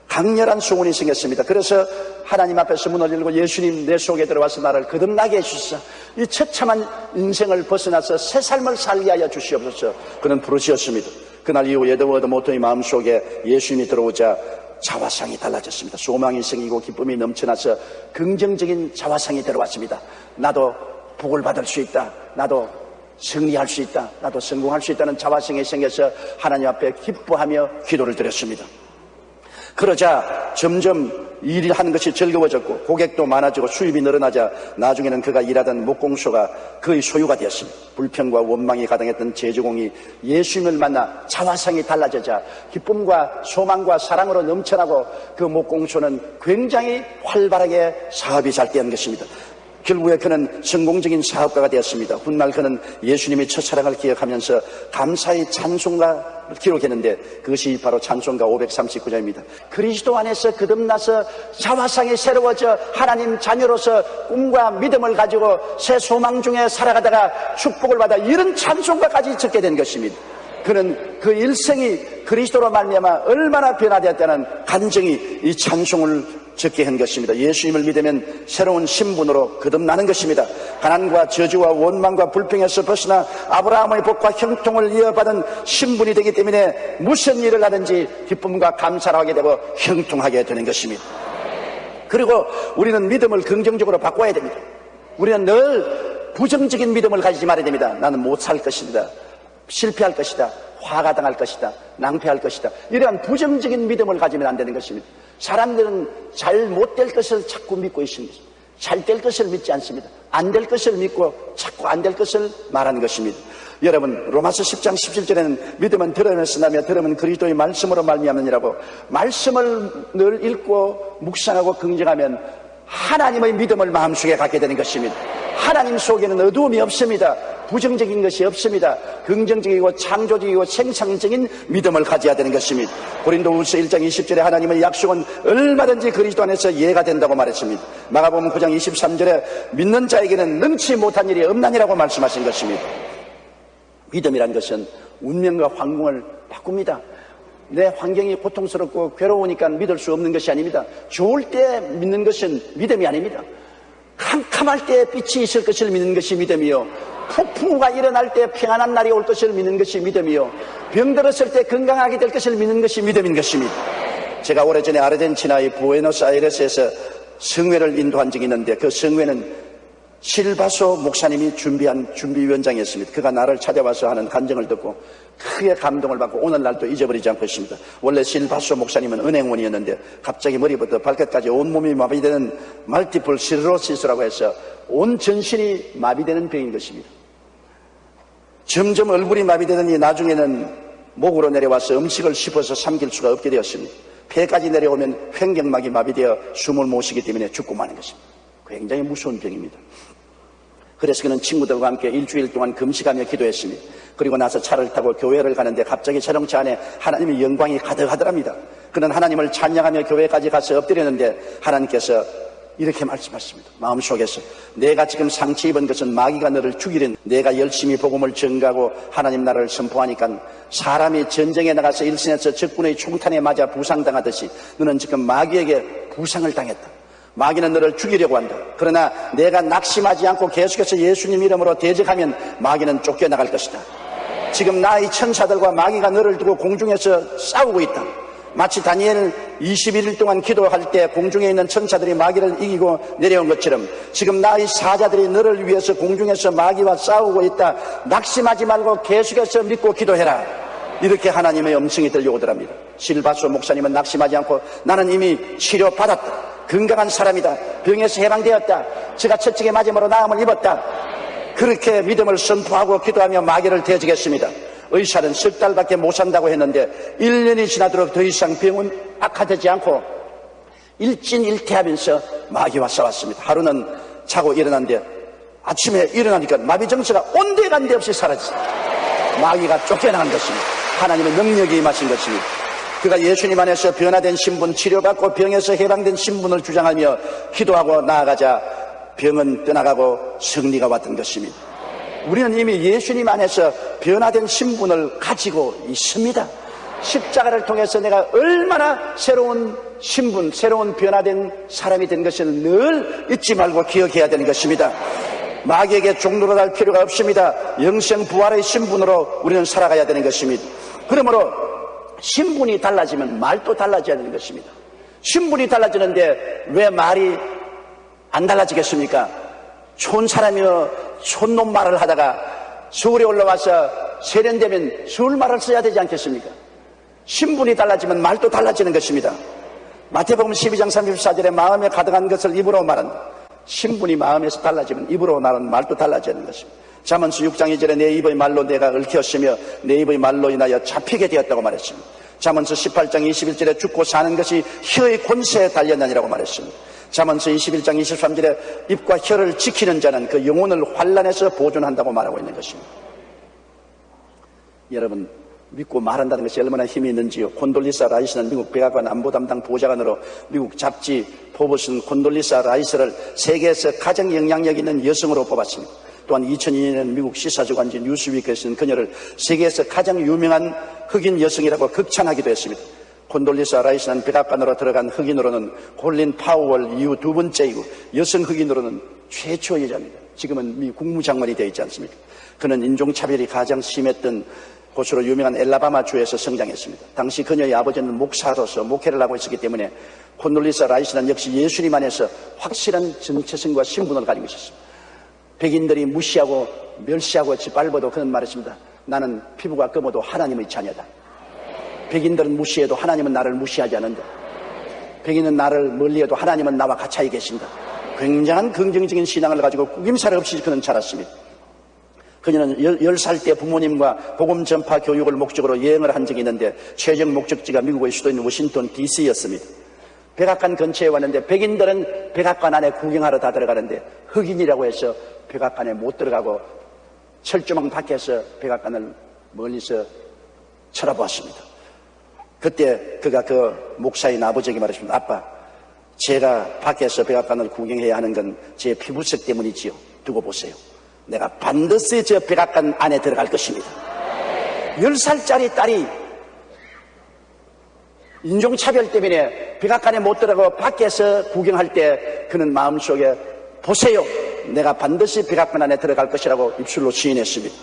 강렬한 소원이 생겼습니다. 그래서 하나님 앞에서 문을 열고 예수님 내 속에 들어와서 나를 거듭나게 해주시소. 이 처참한 인생을 벗어나서 새 삶을 살게 하여 주시옵소서. 그는 부르짖었습니다. 그날 이후 에드워드 모튼의 마음속에 예수님이 들어오자 자화상이 달라졌습니다. 소망이 생기고 기쁨이 넘쳐나서 긍정적인 자화상이 들어왔습니다. 나도 복을 받을 수 있다. 나도 승리할 수 있다. 나도 성공할 수 있다는 자화상이 생겨서 하나님 앞에 기뻐하며 기도를 드렸습니다. 그러자 점점 일을 하는 것이 즐거워졌고 고객도 많아지고 수입이 늘어나자 나중에는 그가 일하던 목공소가 그의 소유가 되었습니다. 불평과 원망이 가득했던 제조공이 예수님을 만나 자화상이 달라지자 기쁨과 소망과 사랑으로 넘쳐나고 그 목공소는 굉장히 활발하게 사업이 잘 되는 것입니다. 결국에 그는 성공적인 사업가가 되었습니다. 훗날 그는 예수님의 첫사랑을 기억하면서 감사의 찬송가를 기록했는데 그것이 바로 찬송가 539장입니다. 그리스도 안에서 거듭나서 자화상이 새로워져 하나님 자녀로서 꿈과 믿음을 가지고 새 소망 중에 살아가다가 축복을 받아 이런 찬송가까지 적게 된 것입니다. 그는 그 일생이 그리스도로 말미암아 얼마나 변화되었다는 간증이 이 찬송을 적게 한 것입니다. 예수님을 믿으면 새로운 신분으로 거듭나는 것입니다. 가난과 저주와 원망과 불평에서 벗어나 아브라함의 복과 형통을 이어받은 신분이 되기 때문에 무슨 일을 하든지 기쁨과 감사를 하게 되고 형통하게 되는 것입니다. 그리고 우리는 믿음을 긍정적으로 바꿔야 됩니다. 우리는 늘 부정적인 믿음을 가지지 말아야 됩니다. 나는 못 살 것입니다. 실패할 것이다. 화가 당할 것이다. 낭패할 것이다. 이러한 부정적인 믿음을 가지면 안 되는 것입니다. 사람들은 잘 못 될 것을 자꾸 믿고 있습니다. 잘 될 것을 믿지 않습니다. 안 될 것을 믿고 자꾸 안 될 것을 말하는 것입니다. 여러분, 로마서 10장 17절에는 믿음은 들음에서 나며 들음은 그리스도의 말씀으로 말미암느니라고, 말씀을 늘 읽고 묵상하고 긍정하면 하나님의 믿음을 마음속에 갖게 되는 것입니다. 하나님 속에는 어두움이 없습니다. 부정적인 것이 없습니다. 긍정적이고 창조적이고 생산적인 믿음을 가져야 되는 것입니다. 고린도후서 1장 20절에 하나님의 약속은 얼마든지 그리스도 안에서 이해가 된다고 말했습니다. 마가복음 9장 23절에 믿는 자에게는 능치 못한 일이 없나니라고 말씀하신 것입니다. 믿음이란 것은 운명과 환경을 바꿉니다. 내 환경이 고통스럽고 괴로우니까 믿을 수 없는 것이 아닙니다. 좋을 때 믿는 것은 믿음이 아닙니다. 캄캄할 때 빛이 있을 것을 믿는 것이 믿음이요, 폭풍우가 일어날 때 평안한 날이 올 것을 믿는 것이 믿음이요, 병들었을 때 건강하게 될 것을 믿는 것이 믿음인 것입니다. 제가 오래전에 아르헨티나의 부에노스아이레스에서 성회를 인도한 적이 있는데, 그 성회는 실바소 목사님이 준비한 준비위원장이었습니다. 그가 나를 찾아와서 하는 간증을 듣고 크게 감동을 받고 오늘날도 잊어버리지 않고 있습니다. 원래 실바소 목사님은 은행원이었는데 갑자기 머리부터 발끝까지 온몸이 마비되는 멀티플 시로시스라고 해서 온 전신이 마비되는 병인 것입니다. 점점 얼굴이 마비되더니 나중에는 목으로 내려와서 음식을 씹어서 삼킬 수가 없게 되었습니다. 폐까지 내려오면 횡격막이 마비되어 숨을 못 쉬기 때문에 죽고 마는 것입니다. 굉장히 무서운 병입니다. 그래서 그는 친구들과 함께 일주일 동안 금식하며 기도했습니다. 그리고 나서 차를 타고 교회를 가는데 갑자기 자동차 안에 하나님의 영광이 가득하더랍니다. 그는 하나님을 찬양하며 교회까지 가서 엎드렸는데 하나님께서 이렇게 말씀하십니다. 마음속에서 내가 지금 상처 입은 것은 마귀가 너를 죽이는, 내가 열심히 복음을 전가하고 하나님 나라를 선포하니까 사람이 전쟁에 나가서 일선에서 적군의 총탄에 맞아 부상당하듯이 너는 지금 마귀에게 부상을 당했다. 마귀는 너를 죽이려고 한다. 그러나 내가 낙심하지 않고 계속해서 예수님 이름으로 대적하면 마귀는 쫓겨나갈 것이다. 지금 나의 천사들과 마귀가 너를 두고 공중에서 싸우고 있다. 마치 다니엘 21일 동안 기도할 때 공중에 있는 천사들이 마귀를 이기고 내려온 것처럼 지금 나의 사자들이 너를 위해서 공중에서 마귀와 싸우고 있다. 낙심하지 말고 계속해서 믿고 기도해라. 이렇게 하나님의 음성이 들려오더랍니다. 실바소 목사님은 낙심하지 않고 나는 이미 치료받았다. 건강한 사람이다. 병에서 해방되었다. 제가 채찍에 맞음으로 나음을 입었다. 그렇게 믿음을 선포하고 기도하며 마귀를 대적했습니다. 의사는 석 달밖에 못 산다고 했는데 1년이 지나도록 더 이상 병은 악화되지 않고 일진일퇴하면서 마귀와 싸웠습니다. 하루는 자고 일어났는데 아침에 일어나니까 마비정서가 온데간데 없이 사라졌습니다. 마귀가 쫓겨나간 것입니다. 하나님의 능력이 임하신 것입니다. 그가 예수님 안에서 변화된 신분, 치료받고 병에서 해방된 신분을 주장하며 기도하고 나아가자 병은 떠나가고 승리가 왔던 것입니다. 우리는 이미 예수님 안에서 변화된 신분을 가지고 있습니다. 십자가를 통해서 내가 얼마나 새로운 신분, 새로운 변화된 사람이 된 것을 늘 잊지 말고 기억해야 되는 것입니다. 마귀에게 종로로 갈 필요가 없습니다. 영생 부활의 신분으로 우리는 살아가야 되는 것입니다. 그러므로 신분이 달라지면 말도 달라져야 되는 것입니다. 신분이 달라지는데 왜 말이 안 달라지겠습니까? 촌 사람이여 촌놈 말을 하다가 서울에 올라와서 세련되면 서울 말을 써야 되지 않겠습니까? 신분이 달라지면 말도 달라지는 것입니다. 마태복음 12장 34절에 마음에 가득한 것을 입으로 말한다. 신분이 마음에서 달라지면 입으로 말하는 말도 달라지는 것입니다. 잠언서 6장 2절에 내 입의 말로 내가 얽혔으며 내 입의 말로 인하여 잡히게 되었다고 말했습니다. 잠언서 18장 21절에 죽고 사는 것이 혀의 권세에 달렸느니라고 말했습니다. 잠언서 21장 23절에 입과 혀를 지키는 자는 그 영혼을 환난에서 보존한다고 말하고 있는 것입니다. 여러분, 믿고 말한다는 것이 얼마나 힘이 있는지요. 콘돌리사 라이스는 미국 백악관 안보 담당 보좌관으로 미국 잡지 포브스는 콘돌리사 라이스를 세계에서 가장 영향력 있는 여성으로 뽑았습니다. 또한 2002년에는 미국 시사주간지 뉴스위크에서는 그녀를 세계에서 가장 유명한 흑인 여성이라고 극찬하기도 했습니다. 콘돌리사 라이스는 백악관으로 들어간 흑인으로는 콜린 파우얼 이후 두 번째이고 여성 흑인으로는 최초 여자입니다. 지금은 미 국무장관이 되어 있지 않습니까? 그는 인종차별이 가장 심했던 곳으로 유명한 엘라바마 주에서 성장했습니다. 당시 그녀의 아버지는 목사로서 목회를 하고 있었기 때문에 콘돌리사 라이스는 역시 예수님 안에서 확실한 정체성과 신분을 가지고 있었습니다. 백인들이 무시하고 멸시하고 짓밟아도 그는 말했습니다. 나는 피부가 검어도 하나님의 자녀다. 백인들은 무시해도 하나님은 나를 무시하지 않는다. 백인은 나를 멀리해도 하나님은 나와 같이 계신다. 굉장한 긍정적인 신앙을 가지고 꾸김살 없이 그는 자랐습니다. 그녀는 10살 때 부모님과 복음 전파 교육을 목적으로 여행을 한 적이 있는데 최종 목적지가 미국의 수도인 워싱턴 DC였습니다. 백악관 근처에 왔는데 백인들은 백악관 안에 구경하러 다 들어가는데 흑인이라고 해서 백악관에 못 들어가고 철조망 밖에서 백악관을 멀리서 쳐다보았습니다. 그때 그가 그 목사인 아버지에게 말했습니다. 아빠, 제가 밖에서 백악관을 구경해야 하는 건 제 피부색 때문이지요. 두고 보세요. 내가 반드시 저 백악관 안에 들어갈 것입니다. 10살짜리 딸이 인종차별 때문에 백악관에 못 들어가고 밖에서 구경할 때 그는 마음속에 보세요. 내가 반드시 백악관 안에 들어갈 것이라고 입술로 시인했습니다.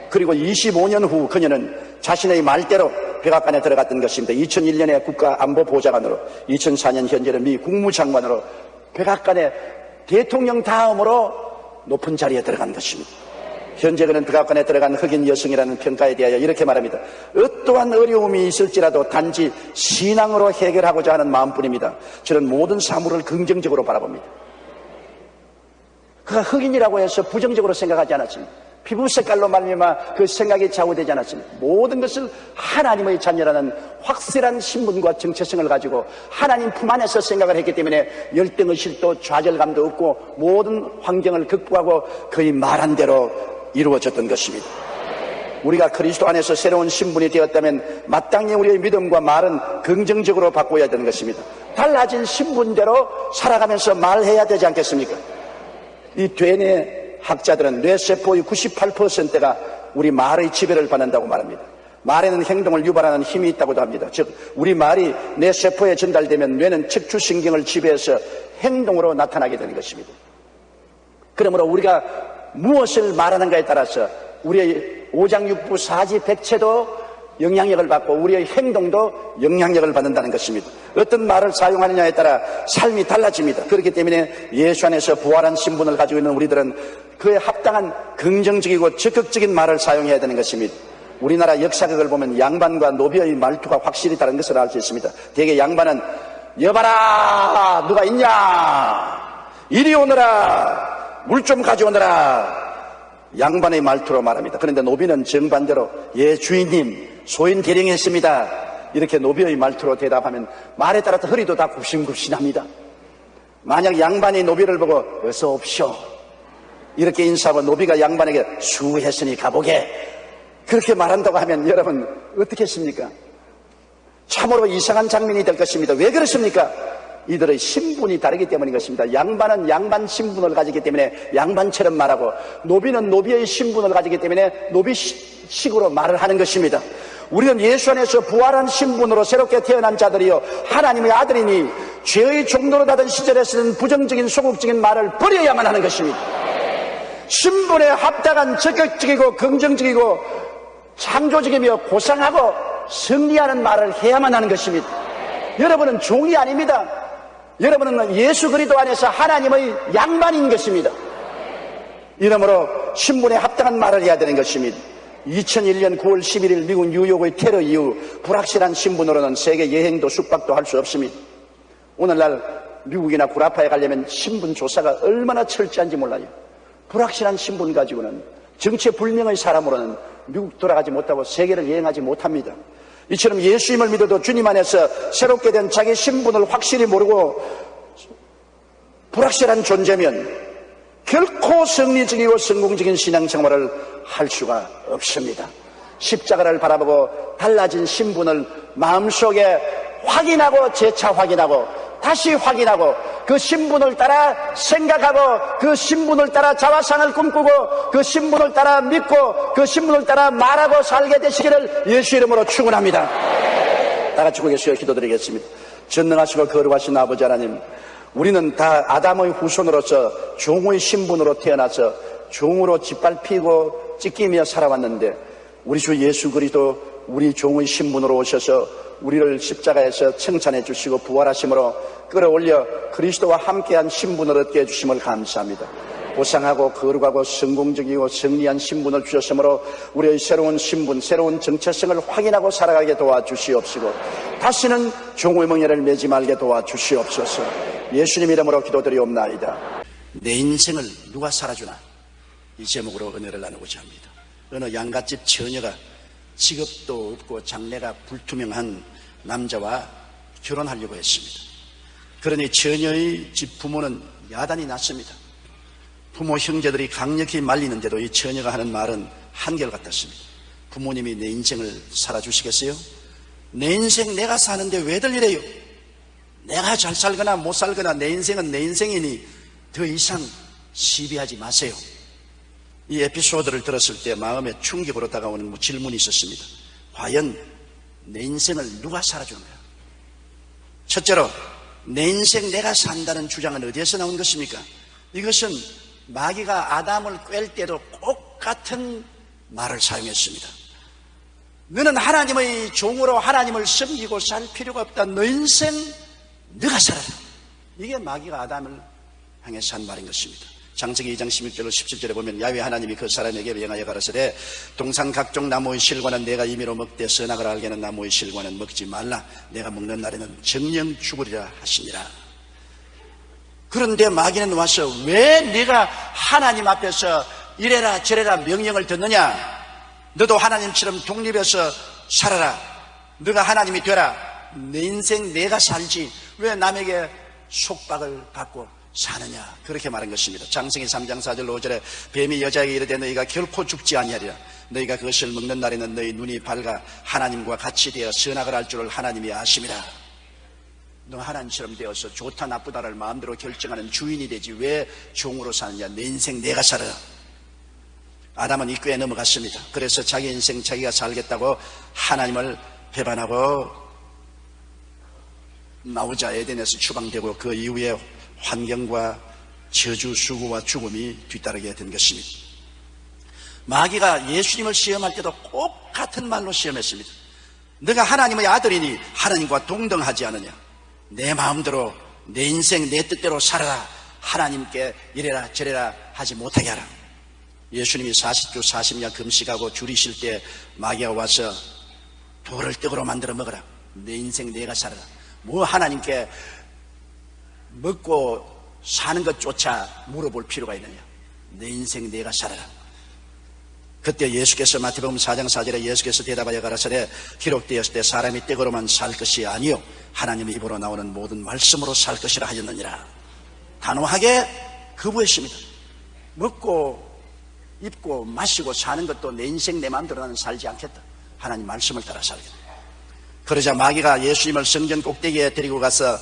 그리고 25년 후 그녀는 자신의 말대로 백악관에 들어갔던 것입니다. 2001년에 국가안보보좌관으로, 2004년 현재는 미 국무장관으로 백악관에 대통령 다음으로 높은 자리에 들어간 것입니다. 현재 그는 백악관에 들어간 흑인 여성이라는 평가에 대하여 이렇게 말합니다. 어떠한 어려움이 있을지라도 단지 신앙으로 해결하고자 하는 마음뿐입니다. 저는 모든 사물을 긍정적으로 바라봅니다. 그가 흑인이라고 해서 부정적으로 생각하지 않았습니다. 피부 색깔로 말미암아 그 생각이 좌우되지 않았습니다. 모든 것을 하나님의 자녀라는 확실한 신분과 정체성을 가지고 하나님 품 안에서 생각을 했기 때문에 열등의식도 좌절감도 없고 모든 환경을 극복하고 그의 말한 대로 이루어졌던 것입니다. 우리가 그리스도 안에서 새로운 신분이 되었다면 마땅히 우리의 믿음과 말은 긍정적으로 바꿔야 되는 것입니다. 달라진 신분대로 살아가면서 말해야 되지 않겠습니까? 이 되뇌 학자들은 뇌세포의 98%가 우리 말의 지배를 받는다고 말합니다. 말에는 행동을 유발하는 힘이 있다고도 합니다. 즉 우리 말이 뇌세포에 전달되면 뇌는 척추신경을 지배해서 행동으로 나타나게 되는 것입니다. 그러므로 우리가 무엇을 말하는가에 따라서 우리의 오장육부 사지 백체도 영향력을 받고 우리의 행동도 영향력을 받는다는 것입니다. 어떤 말을 사용하느냐에 따라 삶이 달라집니다. 그렇기 때문에 예수 안에서 부활한 신분을 가지고 있는 우리들은 그에 합당한 긍정적이고 적극적인 말을 사용해야 되는 것입니다. 우리나라 역사극을 보면 양반과 노비의 말투가 확실히 다른 것을 알 수 있습니다. 대개 양반은 여봐라 누가 있냐 이리 오너라 물 좀 가져오너라 양반의 말투로 말합니다. 그런데 노비는 정반대로 예 주인님 소인 대령했습니다 이렇게 노비의 말투로 대답하면 말에 따라서 허리도 다 굽신굽신합니다. 만약 양반이 노비를 보고 어서 옵쇼 이렇게 인사하고 노비가 양반에게 수했으니 가보게 그렇게 말한다고 하면 여러분 어떻게 했습니까? 참으로 이상한 장면이 될 것입니다. 왜 그렇습니까? 이들의 신분이 다르기 때문인 것입니다. 양반은 양반 신분을 가지기 때문에 양반처럼 말하고 노비는 노비의 신분을 가지기 때문에 노비식으로 말을 하는 것입니다. 우리는 예수 안에서 부활한 신분으로 새롭게 태어난 자들이요 하나님의 아들이니 죄의 종로로 닫은 시절에 쓰는 부정적인 소극적인 말을 버려야만 하는 것입니다. 신분에 합당한 적극적이고 긍정적이고 창조적이며 고상하고 승리하는 말을 해야만 하는 것입니다. 여러분은 종이 아닙니다. 여러분은 예수 그리스도 안에서 하나님의 양반인 것입니다. 이러므로 신분에 합당한 말을 해야 되는 것입니다. 2001년 9월 11일 미국 뉴욕의 테러 이후 불확실한 신분으로는 세계 여행도 숙박도 할 수 없습니다. 오늘날 미국이나 구라파에 가려면 신분 조사가 얼마나 철저한지 몰라요. 불확실한 신분 가지고는 정체불명의 사람으로는 미국 돌아가지 못하고 세계를 여행하지 못합니다. 이처럼 예수님을 믿어도 주님 안에서 새롭게 된 자기 신분을 확실히 모르고 불확실한 존재면 결코 승리적이고 성공적인 신앙생활을 할 수가 없습니다. 십자가를 바라보고 달라진 신분을 마음속에 확인하고 재차 확인하고 다시 확인하고 그 신분을 따라 생각하고 그 신분을 따라 자화상을 꿈꾸고 그 신분을 따라 믿고 그 신분을 따라 말하고 살게 되시기를 예수 이름으로 축원합니다. 다 같이 고개 숙여 기도드리겠습니다. 전능하시고 거룩하신 아버지 하나님, 우리는 다 아담의 후손으로서 종의 신분으로 태어나서 종으로 짓밟히고 찢기며 살아왔는데, 우리 주 예수 그리스도 우리 종의 신분으로 오셔서 우리를 십자가에서 칭찬해 주시고 부활하심으로 끌어올려 그리스도와 함께한 신분을 얻게 해주심을 감사합니다. 고상하고 거룩하고 성공적이고 승리한 신분을 주셨으므로 우리의 새로운 신분, 새로운 정체성을 확인하고 살아가게 도와주시옵시고, 다시는 종의 멍에를 매지 말게 도와주시옵소서. 예수님 이름으로 기도드리옵나이다. 내 인생을 누가 살아주나, 이 제목으로 은혜를 나누고자 합니다. 어느 양갓집 처녀가 직업도 없고 장래가 불투명한 남자와 결혼하려고 했습니다. 그러니 처녀의 집 부모는 야단이 났습니다. 부모 형제들이 강력히 말리는데도 이 처녀가 하는 말은 한결같았습니다. 부모님이 내 인생을 살아주시겠어요? 내 인생 내가 사는데 왜들 이래요? 내가 잘 살거나 못 살거나 내 인생은 내 인생이니 더 이상 시비하지 마세요. 이 에피소드를 들었을 때 마음에 충격으로 다가오는 질문이 있었습니다. 과연 내 인생을 누가 살아주는 거야? 첫째로, 내 인생 내가 산다는 주장은 어디에서 나온 것입니까? 이것은 마귀가 아담을 꿰을 때도 똑같은 말을 사용했습니다. 너는 하나님의 종으로 하나님을 섬기고 살 필요가 없다. 너 인생 너가 살아라. 이게 마귀가 아담을 향해서 한 말인 것입니다. 창세기 2장 16절로 17절에 보면 야훼 하나님이 그 사람에게 명하여 가라사대 동산 각종 나무의 실과는 내가 임의로 먹되 선악을 알게 하는 나무의 실과는 먹지 말라. 내가 먹는 날에는 정령 죽으리라 하시니라. 그런데 마귀는 와서 왜 네가 하나님 앞에서 이래라 저래라 명령을 듣느냐? 너도 하나님처럼 독립해서 살아라. 너가 하나님이 되라. 내 인생 내가 살지 왜 남에게 속박을 받고 사느냐? 그렇게 말한 것입니다. 창세기 3장 4절 5절에 뱀이 여자에게 이르되 너희가 결코 죽지 아니하리라. 너희가 그것을 먹는 날에는 너희 눈이 밝아 하나님과 같이 되어 선악을 알 줄을 하나님이 아심이라. 너 하나님처럼 되어서 좋다 나쁘다를 마음대로 결정하는 주인이 되지 왜 종으로 사느냐? 내 인생 내가 살아. 아담은 이 꾀에 넘어갔습니다. 그래서 자기 인생 자기가 살겠다고 하나님을 배반하고 나오자 에덴에서 추방되고 그 이후에 환경과 저주, 수고와 죽음이 뒤따르게 된 것입니다. 마귀가 예수님을 시험할 때도 똑같은 말로 시험했습니다. 너가 하나님의 아들이니 하나님과 동등하지 않느냐? 내 마음대로 내 인생 내 뜻대로 살아라. 하나님께 이래라 저래라 하지 못하게 하라. 예수님이 40주 40년 금식하고 줄이실 때 마귀가 와서 돌을 떡으로 만들어 먹어라. 내 인생 내가 살아라. 뭐 하나님께 먹고 사는 것조차 물어볼 필요가 있느냐? 내 인생 내가 살아라. 그때 예수께서 마태복음 4장 4절에 예수께서 대답하여 가라사대 기록되었을 때 사람이 떡으로만 살 것이 아니요 하나님의 입으로 나오는 모든 말씀으로 살 것이라 하였느니라. 단호하게 거부했습니다. 먹고 입고 마시고 사는 것도 내 인생 내 마음대로 나는 살지 않겠다. 하나님 말씀을 따라 살겠다. 그러자 마귀가 예수님을 성전 꼭대기에 데리고 가서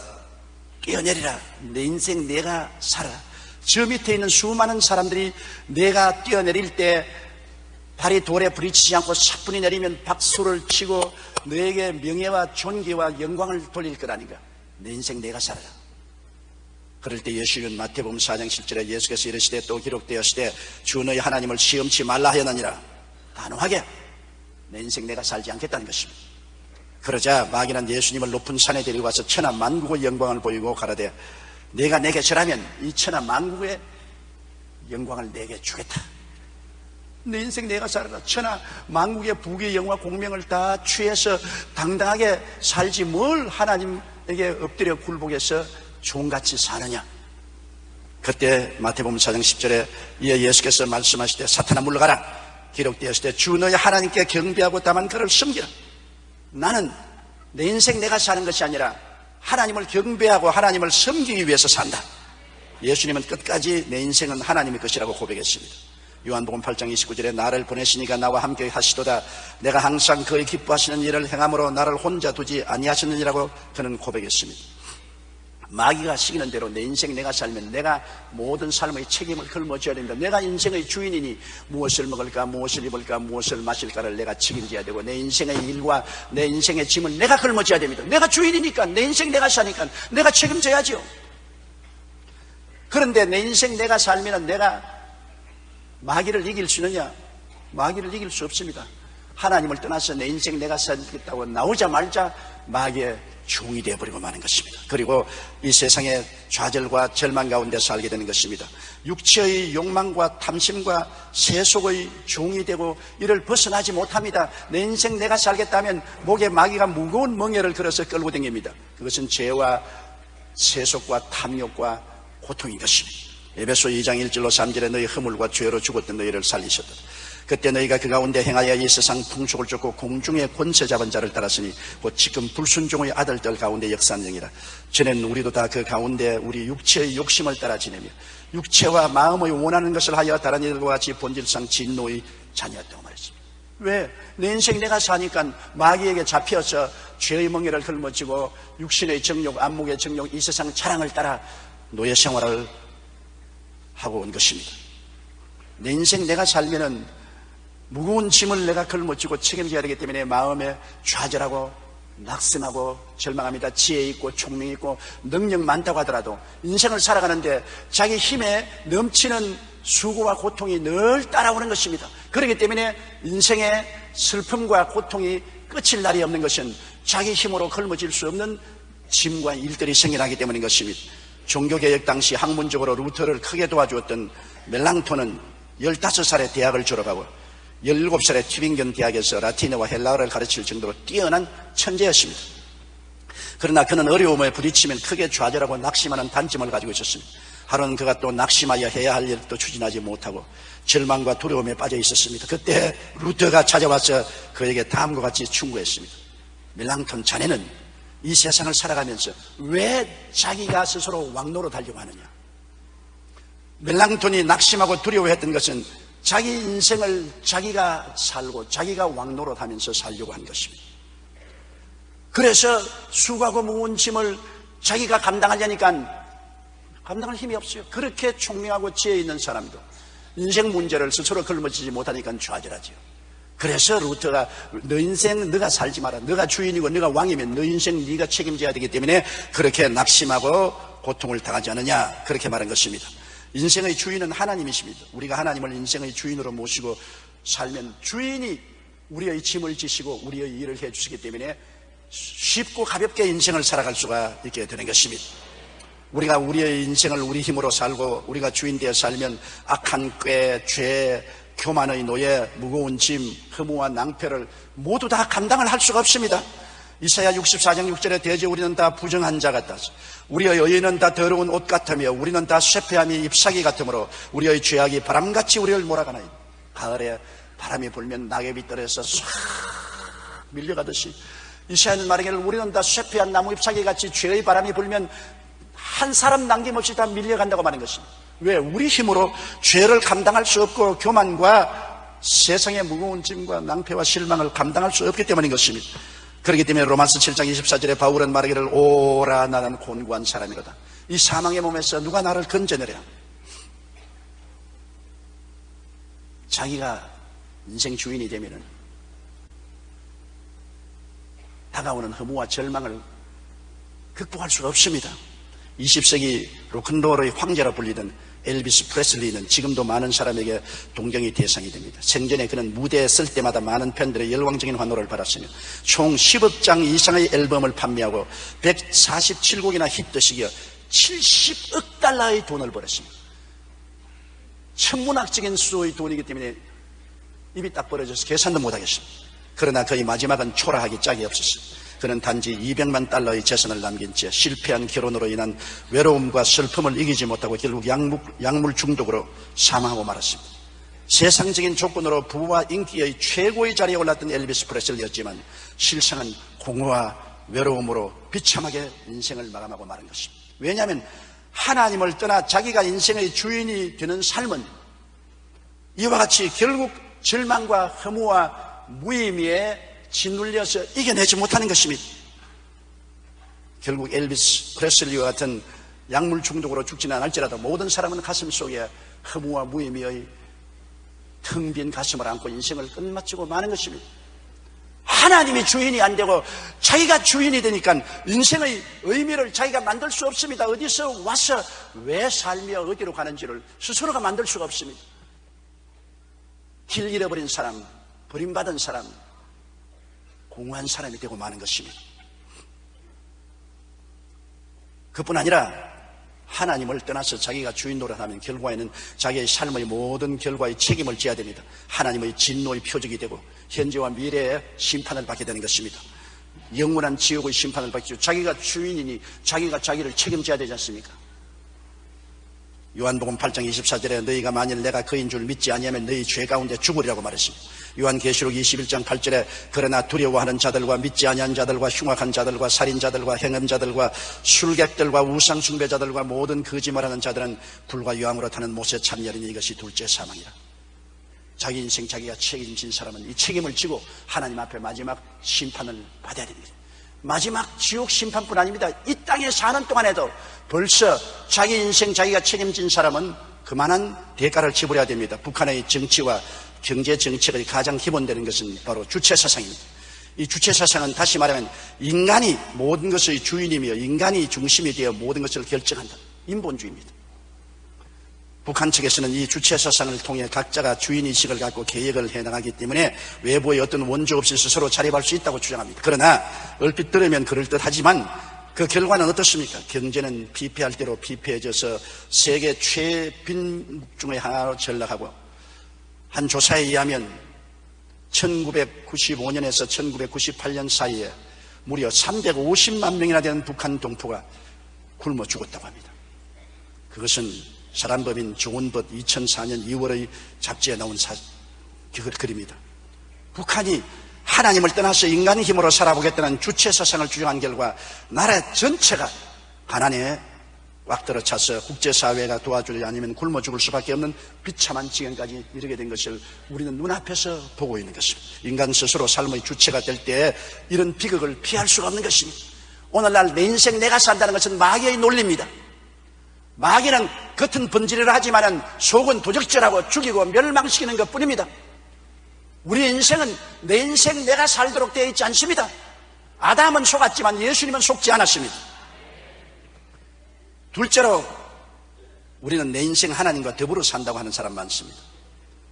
뛰어내리라. 내 인생 내가 살아. 저 밑에 있는 수많은 사람들이 내가 뛰어내릴 때 발이 돌에 부딪히지 않고 사뿐히 내리면 박수를 치고 너에게 명예와 존귀와 영광을 돌릴 거라니까. 내 인생 내가 살아라. 그럴 때 예수는 마태복음 4장 10절에 예수께서 이르시되 또 기록되었으되 주 너희 하나님을 시험치 말라 하였느니라. 단호하게 내 인생 내가 살지 않겠다는 것입니다. 그러자 마귀는 예수님을 높은 산에 데리고 가서 천하 만국의 영광을 보이고 가라되 내가 내게 절하면 이 천하 만국의 영광을 내게 주겠다. 내 인생 내가 살아라. 천하 만국의 부귀 영화 공명을 다 취해서 당당하게 살지 뭘 하나님에게 엎드려 굴복해서 종같이 사느냐. 그때 마태복음 4장 10절에 이에 예수께서 말씀하실 때 사탄아 물러가라. 기록되었을 때 주 너희 하나님께 경배하고 다만 그를 섬기라. 나는 내 인생 내가 사는 것이 아니라 하나님을 경배하고 하나님을 섬기기 위해서 산다. 예수님은 끝까지 내 인생은 하나님의 것이라고 고백했습니다. 요한복음 8장 29절에 나를 보내시니까 나와 함께 하시도다. 내가 항상 그의 기뻐하시는 일을 행함으로 나를 혼자 두지 아니하셨느니라고 그는 고백했습니다. 마귀가 시키는 대로 내 인생 내가 살면 내가 모든 삶의 책임을 걸머져야 됩니다. 내가 인생의 주인이니 무엇을 먹을까, 무엇을 입을까, 무엇을 마실까를 내가 책임져야 되고, 내 인생의 일과 내 인생의 짐을 내가 걸머져야 됩니다. 내가 주인이니까, 내 인생 내가 사니까 내가 책임져야죠. 그런데 내 인생 내가 살면 내가 마귀를 이길 수 있느냐? 마귀를 이길 수 없습니다. 하나님을 떠나서 내 인생 내가 살겠다고 나오자마자 마귀의 종이 되어버리고 마는 것입니다. 그리고 이 세상의 좌절과 절망 가운데 살게 되는 것입니다. 육체의 욕망과 탐심과 세속의 종이 되고 이를 벗어나지 못합니다. 내 인생 내가 살겠다면 목에 마귀가 무거운 멍에를 걸어서 끌고 다닙니다. 그것은 죄와 세속과 탐욕과 고통인 것입니다. 에베소 2장 1절로 3절에 너희 허물과 죄로 죽었던 너희를 살리셨다. 그때 너희가 그 가운데 행하여 이 세상 풍속을 쫓고 공중의 권세 잡은 자를 따랐으니 곧 지금 불순종의 아들들 가운데 역사하는 영이라. 전에는 우리도 다 그 가운데 우리 육체의 욕심을 따라 지내며 육체와 마음의 원하는 것을 하여 다른 이들과 같이 본질상 진노의 자녀였다고 말했습니다. 왜? 내 인생 내가 사니까 마귀에게 잡혀서 죄의 멍에를 걸머쥐고 육신의 정욕, 안목의 정욕, 이 세상 자랑을 따라 노예 생활을 하고 온 것입니다. 내 인생 내가 살면은 무거운 짐을 내가 걸머쥐고 책임져야 되기 때문에 마음에 좌절하고 낙심하고 절망합니다. 지혜 있고 총명 있고 능력 많다고 하더라도 인생을 살아가는데 자기 힘에 넘치는 수고와 고통이 늘 따라오는 것입니다. 그렇기 때문에 인생의 슬픔과 고통이 끝일 날이 없는 것은 자기 힘으로 걸머질 수 없는 짐과 일들이 생겨나기 때문인 것입니다. 종교개혁 당시 학문적으로 루터를 크게 도와주었던 멜랑톤은 15살에 대학을 졸업하고 17살에 튜빙겐 대학에서 라틴어와 헬라어를 가르칠 정도로 뛰어난 천재였습니다. 그러나 그는 어려움에 부딪히면 크게 좌절하고 낙심하는 단점을 가지고 있었습니다. 하루는 그가 또 낙심하여 해야 할 일도 추진하지 못하고 절망과 두려움에 빠져 있었습니다. 그때 루터가 찾아와서 그에게 다음과 같이 충고했습니다. 멜랑톤, 자네는 이 세상을 살아가면서 왜 자기가 스스로 왕노로 달려고 하느냐? 멜랑톤이 낙심하고 두려워했던 것은 자기 인생을 자기가 살고 자기가 왕노릇 하면서 살려고 한 것입니다. 그래서 수고하고 무거운 짐을 자기가 감당하려니까 감당할 힘이 없어요. 그렇게 총명하고 지혜 있는 사람도 인생 문제를 스스로 걸머지지 못하니까 좌절하죠. 그래서 루터가 너 인생 너가 살지 마라. 너가 주인이고 너가 왕이면 너 인생 네가 책임져야 되기 때문에 그렇게 낙심하고 고통을 당하지 않느냐, 그렇게 말한 것입니다. 인생의 주인은 하나님이십니다. 우리가 하나님을 인생의 주인으로 모시고 살면 주인이 우리의 짐을 지시고 우리의 일을 해주시기 때문에 쉽고 가볍게 인생을 살아갈 수가 있게 되는 것입니다. 우리가 우리의 인생을 우리 힘으로 살고 우리가 주인 되어 살면 악한 꾀, 죄, 교만의 노예, 무거운 짐, 허무와 낭패를 모두 다 감당을 할 수가 없습니다. 이사야 64장 6절에 대제 우리는 다 부정한 자 같다. 우리의 의인은 다 더러운 옷 같으며 우리는 다 쇠폐함이 잎사귀 같으므로 우리의 죄악이 바람같이 우리를 몰아가나이다. 가을에 바람이 불면 낙엽이 떨어져서 싹 밀려가듯이 이사야는 말하기를 우리는 다 쇠폐한 나무 잎사귀같이 죄의 바람이 불면 한 사람 남김없이 다 밀려간다고 말하는 것입니다. 왜? 우리 힘으로 죄를 감당할 수 없고 교만과 세상의 무거운 짐과 낭패와 실망을 감당할 수 없기 때문인 것입니다. 그렇기 때문에 로마서 7장 24절에 바울은 말하기를 오라 나는 곤고한 사람이로다. 이 사망의 몸에서 누가 나를 건져내랴. 자기가 인생 주인이 되면은 다가오는 허무와 절망을 극복할 수가 없습니다. 20세기 로큰롤의 황제라 불리던 엘비스 프레슬리는 지금도 많은 사람에게 동경의 대상이 됩니다. 생전에 그는 무대에 쓸 때마다 많은 팬들의 열광적인 환호를 받았으며 총 10억 장 이상의 앨범을 판매하고 147곡이나 히트시켜 70억 달러의 돈을 벌었습니다. 천문학적인 수의 돈이기 때문에 입이 딱 벌어져서 계산도 못하겠습니다. 그러나 그의 마지막은 초라하기 짝이 없었습니다. 그는 단지 200만 달러의 재산을 남긴 채 실패한 결혼으로 인한 외로움과 슬픔을 이기지 못하고 결국 약물 중독으로 사망하고 말았습니다. 세상적인 조건으로 부와 인기의 최고의 자리에 올랐던 엘비스 프레슬리였지만 실상은 공허와 외로움으로 비참하게 인생을 마감하고 마는 것입니다. 왜냐하면 하나님을 떠나 자기가 인생의 주인이 되는 삶은 이와 같이 결국 절망과 허무와 무의미에 짓눌려서 이겨내지 못하는 것입니다. 결국 엘비스 프레슬리와 같은 약물 중독으로 죽지는 않을지라도 모든 사람은 가슴 속에 허무와 무의미의 텅 빈 가슴을 안고 인생을 끝마치고 마는 것입니다. 하나님이 주인이 안 되고 자기가 주인이 되니까 인생의 의미를 자기가 만들 수 없습니다. 어디서 와서 왜 살며 어디로 가는지를 스스로가 만들 수가 없습니다. 길 잃어버린 사람, 버림받은 사람, 공허한 사람이 되고 마는 것입니다. 그뿐 아니라 하나님을 떠나서 자기가 주인 노릇하면 결과에는 자기의 삶의 모든 결과의 책임을 져야 됩니다. 하나님의 진노의 표적이 되고 현재와 미래의 심판을 받게 되는 것입니다. 영원한 지옥의 심판을 받죠. 자기가 주인이니 자기가 자기를 책임져야 되지 않습니까? 요한복음 8장 24절에 너희가 만일 내가 그인 줄 믿지 아니하면 너희 죄 가운데 죽으리라고 말했습니다. 요한계시록 21장 8절에 그러나 두려워하는 자들과 믿지 아니한 자들과 흉악한 자들과 살인자들과 행음자들과 술객들과 우상숭배자들과 모든 거짓말하는 자들은 불과 유황으로 타는 못에 참여하리니 이것이 둘째 사망이라. 자기 인생 자기가 책임진 사람은 이 책임을 지고 하나님 앞에 마지막 심판을 받아야 됩니다. 마지막 지옥 심판뿐 아닙니다. 이 땅에 사는 동안에도 벌써 자기 인생 자기가 책임진 사람은 그만한 대가를 지불해야 됩니다. 북한의 정치와 경제 정책의 가장 기본되는 것은 바로 주체사상입니다. 이 주체사상은 다시 말하면 인간이 모든 것의 주인이며 인간이 중심이 되어 모든 것을 결정한다. 인본주의입니다. 북한 측에서는 이 주체사상을 통해 각자가 주인의식을 갖고 계획을 해나가기 때문에 외부의 어떤 원조 없이 스스로 자립할 수 있다고 주장합니다. 그러나 얼핏 들으면 그럴듯하지만 그 결과는 어떻습니까? 경제는 피폐할 대로 피폐해져서 세계 최빈국 중의 하나로 전락하고 한 조사에 의하면 1995년에서 1998년 사이에 무려 350만 명이나 되는 북한 동포가 굶어 죽었다고 합니다. 그것은 사람법인 좋은법 2004년 2월의 잡지에 나온 글입니다. 북한이 하나님을 떠나서 인간의 힘으로 살아보겠다는 주체사상을 주장한 결과 나라 전체가 가난에 꽉 들어차서 국제사회가 도와주지 않으면 굶어 죽을 수밖에 없는 비참한 지경까지 이르게 된 것을 우리는 눈앞에서 보고 있는 것입니다. 인간 스스로 삶의 주체가 될 때 이런 비극을 피할 수가 없는 것입니다. 오늘날 내 인생 내가 산다는 것은 마귀의 논리입니다. 마귀는 겉은 번지르르 하지만 속은 도적질하고 죽이고 멸망시키는 것뿐입니다. 우리 인생은 내 인생 내가 살도록 되어 있지 않습니다. 아담은 속았지만 예수님은 속지 않았습니다. 둘째로 우리는 내 인생 하나님과 더불어 산다고 하는 사람 많습니다.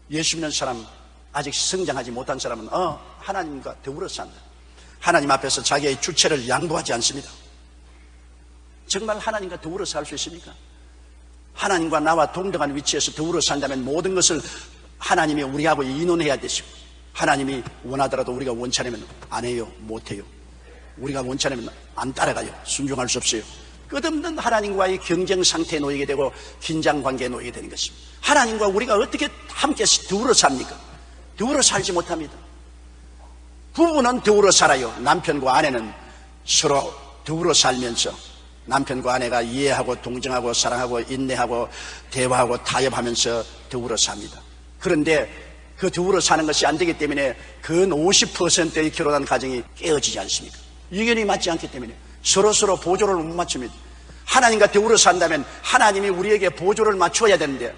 예수 믿는 사람, 아직 성장하지 못한 사람은 하나님과 더불어 산다. 하나님 앞에서 자기의 주체를 양보하지 않습니다. 정말 하나님과 더불어 살 수 있습니까? 하나님과 나와 동등한 위치에서 더불어 산다면 모든 것을 하나님이 우리하고 의논해야 되시고, 하나님이 원하더라도 우리가 원치 않으면 안 해요, 못 해요. 우리가 원치 않으면 안 따라가요, 순종할 수 없어요. 끝없는 하나님과의 경쟁 상태에 놓이게 되고 긴장 관계에 놓이게 되는 것입니다. 하나님과 우리가 어떻게 함께 더불어 삽니까? 더불어 살지 못합니다. 부부는 더불어 살아요. 남편과 아내는 서로 더불어 살면서 남편과 아내가 이해하고 동정하고 사랑하고 인내하고 대화하고 타협하면서 더불어 삽니다. 그런데 그 더불어 사는 것이 안 되기 때문에 근 50%의 결혼한 가정이 깨어지지 않습니까? 의견이 맞지 않기 때문에 서로 보조를 못 맞춥니다. 하나님과 더불어 산다면 하나님이 우리에게 보조를 맞춰야 되는데,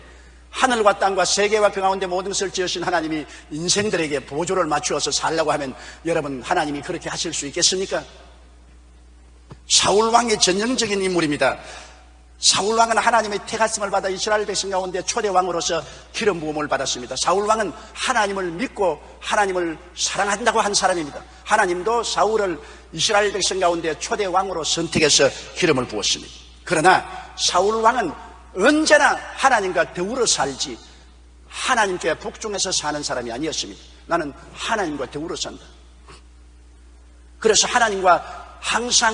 하늘과 땅과 세계와 그 가운데 모든 것을 지으신 하나님이 인생들에게 보조를 맞추어서 살라고 하면 여러분, 하나님이 그렇게 하실 수 있겠습니까? 사울왕의 전형적인 인물입니다. 사울왕은 하나님의 택하심을 받아 이스라엘 백성 가운데 초대왕으로서 기름 부음을 받았습니다. 사울왕은 하나님을 믿고 하나님을 사랑한다고 한 사람입니다. 하나님도 사울을 이스라엘 백성 가운데 초대왕으로 선택해서 기름을 부었습니다. 그러나 사울왕은 언제나 하나님과 더불어 살지 하나님께 복종해서 사는 사람이 아니었습니다. 나는 하나님과 더불어 산다. 그래서 하나님과 항상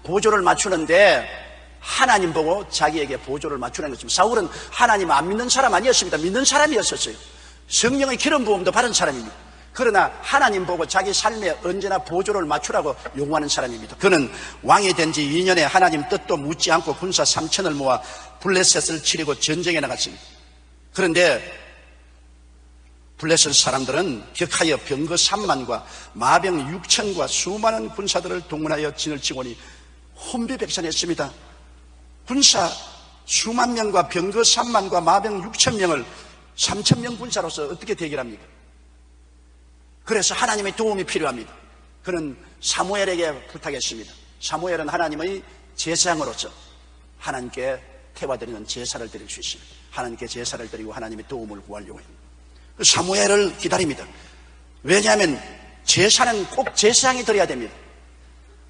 보조를 맞추는데 하나님 보고 자기에게 보조를 맞추는 것입니다. 사울은 하나님 안 믿는 사람 아니었습니다. 믿는 사람이었었어요. 성령의 기름 부음도 받은 사람입니다. 그러나 하나님 보고 자기 삶에 언제나 보조를 맞추라고 요구하는 사람입니다. 그는 왕이 된 지 2년에 하나님 뜻도 묻지 않고 군사 3,000을 모아 블레셋을 치려고 전쟁에 나갔습니다. 그런데 블레셋 사람들은 격하여 병거 3만과 마병 6,000과 수많은 군사들을 동원하여 진을 치고니 혼비백산했습니다. 군사 수만 명과 병거 3만과 마병 6천 명을 3천 명 군사로서 어떻게 대결합니까? 그래서 하나님의 도움이 필요합니다. 그는 사무엘에게 부탁했습니다. 사무엘은 하나님의 제사장으로서 하나님께 태워드리는 제사를 드릴 수 있습니다. 하나님께 제사를 드리고 하나님의 도움을 구하려고 합니다. 사무엘을 기다립니다. 왜냐하면 제사는 꼭 제사장이 드려야 됩니다.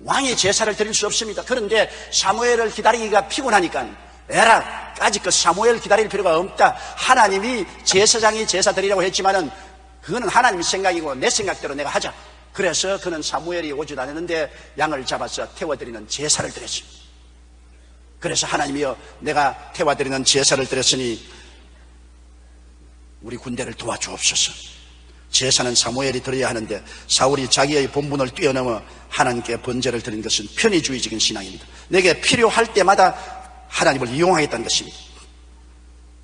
왕이 제사를 드릴 수 없습니다. 그런데 사무엘을 기다리기가 피곤하니까 에라, 아직껏 사무엘 기다릴 필요가 없다. 하나님이 제사장이 제사 드리라고 했지만은 그거는 하나님 생각이고 내 생각대로 내가 하자. 그래서 그는 사무엘이 오지도 않았는데 양을 잡아서 태워드리는 제사를 드렸습니다. 그래서 하나님이여, 내가 태워드리는 제사를 드렸으니 우리 군대를 도와주옵소서. 제사는 사무엘이 드려야 하는데 사울이 자기의 본분을 뛰어넘어 하나님께 번제를 드린 것은 편의주의적인 신앙입니다. 내게 필요할 때마다 하나님을 이용하겠다는 것입니다.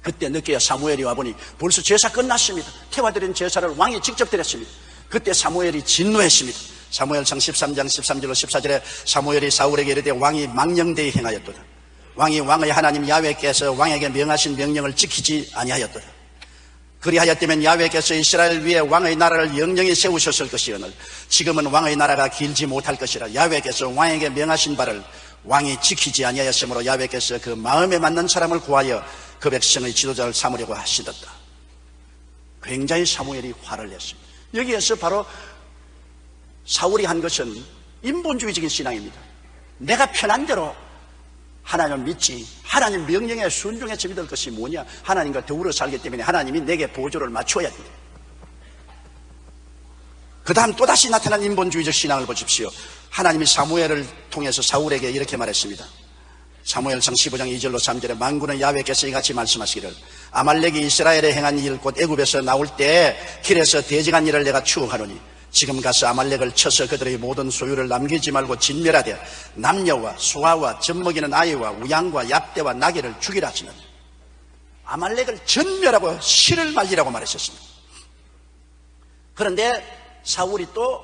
그때 늦게야 사무엘이 와보니 벌써 제사 끝났습니다. 태워드린 제사를 왕이 직접 드렸습니다. 그때 사무엘이 진노했습니다. 사무엘상 13장 13절로 14절에 사무엘이 사울에게 이르되 왕이 망령되이 행하였도다. 왕이 왕의 하나님 야훼께서 왕에게 명하신 명령을 지키지 아니하였도다. 그리하였다면 야훼께서 이스라엘 위에 왕의 나라를 영영히 세우셨을 것이오늘 지금은 왕의 나라가 길지 못할 것이라. 야훼께서 왕에게 명하신 바를 왕이 지키지 아니하였으므로 야훼께서 그 마음에 맞는 사람을 구하여 그 백성의 지도자를 삼으려고 하시었다. 굉장히 사무엘이 화를 냈습니다. 여기에서 바로 사울이 한 것은 인본주의적인 신앙입니다. 내가 편한 대로 하나님을 믿지, 하나님 명령에 순종해서 믿을 것이 뭐냐? 하나님과 더불어 살기 때문에 하나님이 내게 보조를 맞춰야 됩니다. 그 다음 또다시 나타난 인본주의적 신앙을 보십시오. 하나님이 사무엘을 통해서 사울에게 이렇게 말했습니다. 사무엘상 15장 2절로 3절에 만군의 야훼께서 이같이 말씀하시기를 아말렉이 이스라엘에 행한 일 곧 애굽에서 나올 때 길에서 대적한 일을 내가 추억하노니 지금 가서 아말렉을 쳐서 그들의 모든 소유를 남기지 말고 진멸하되 남녀와 소아와 젖먹이는 아이와 우양과 약대와 나귀를 죽이라 하시는 아말렉을 전멸하고 실을 말리라고 말했었습니다. 그런데 사울이 또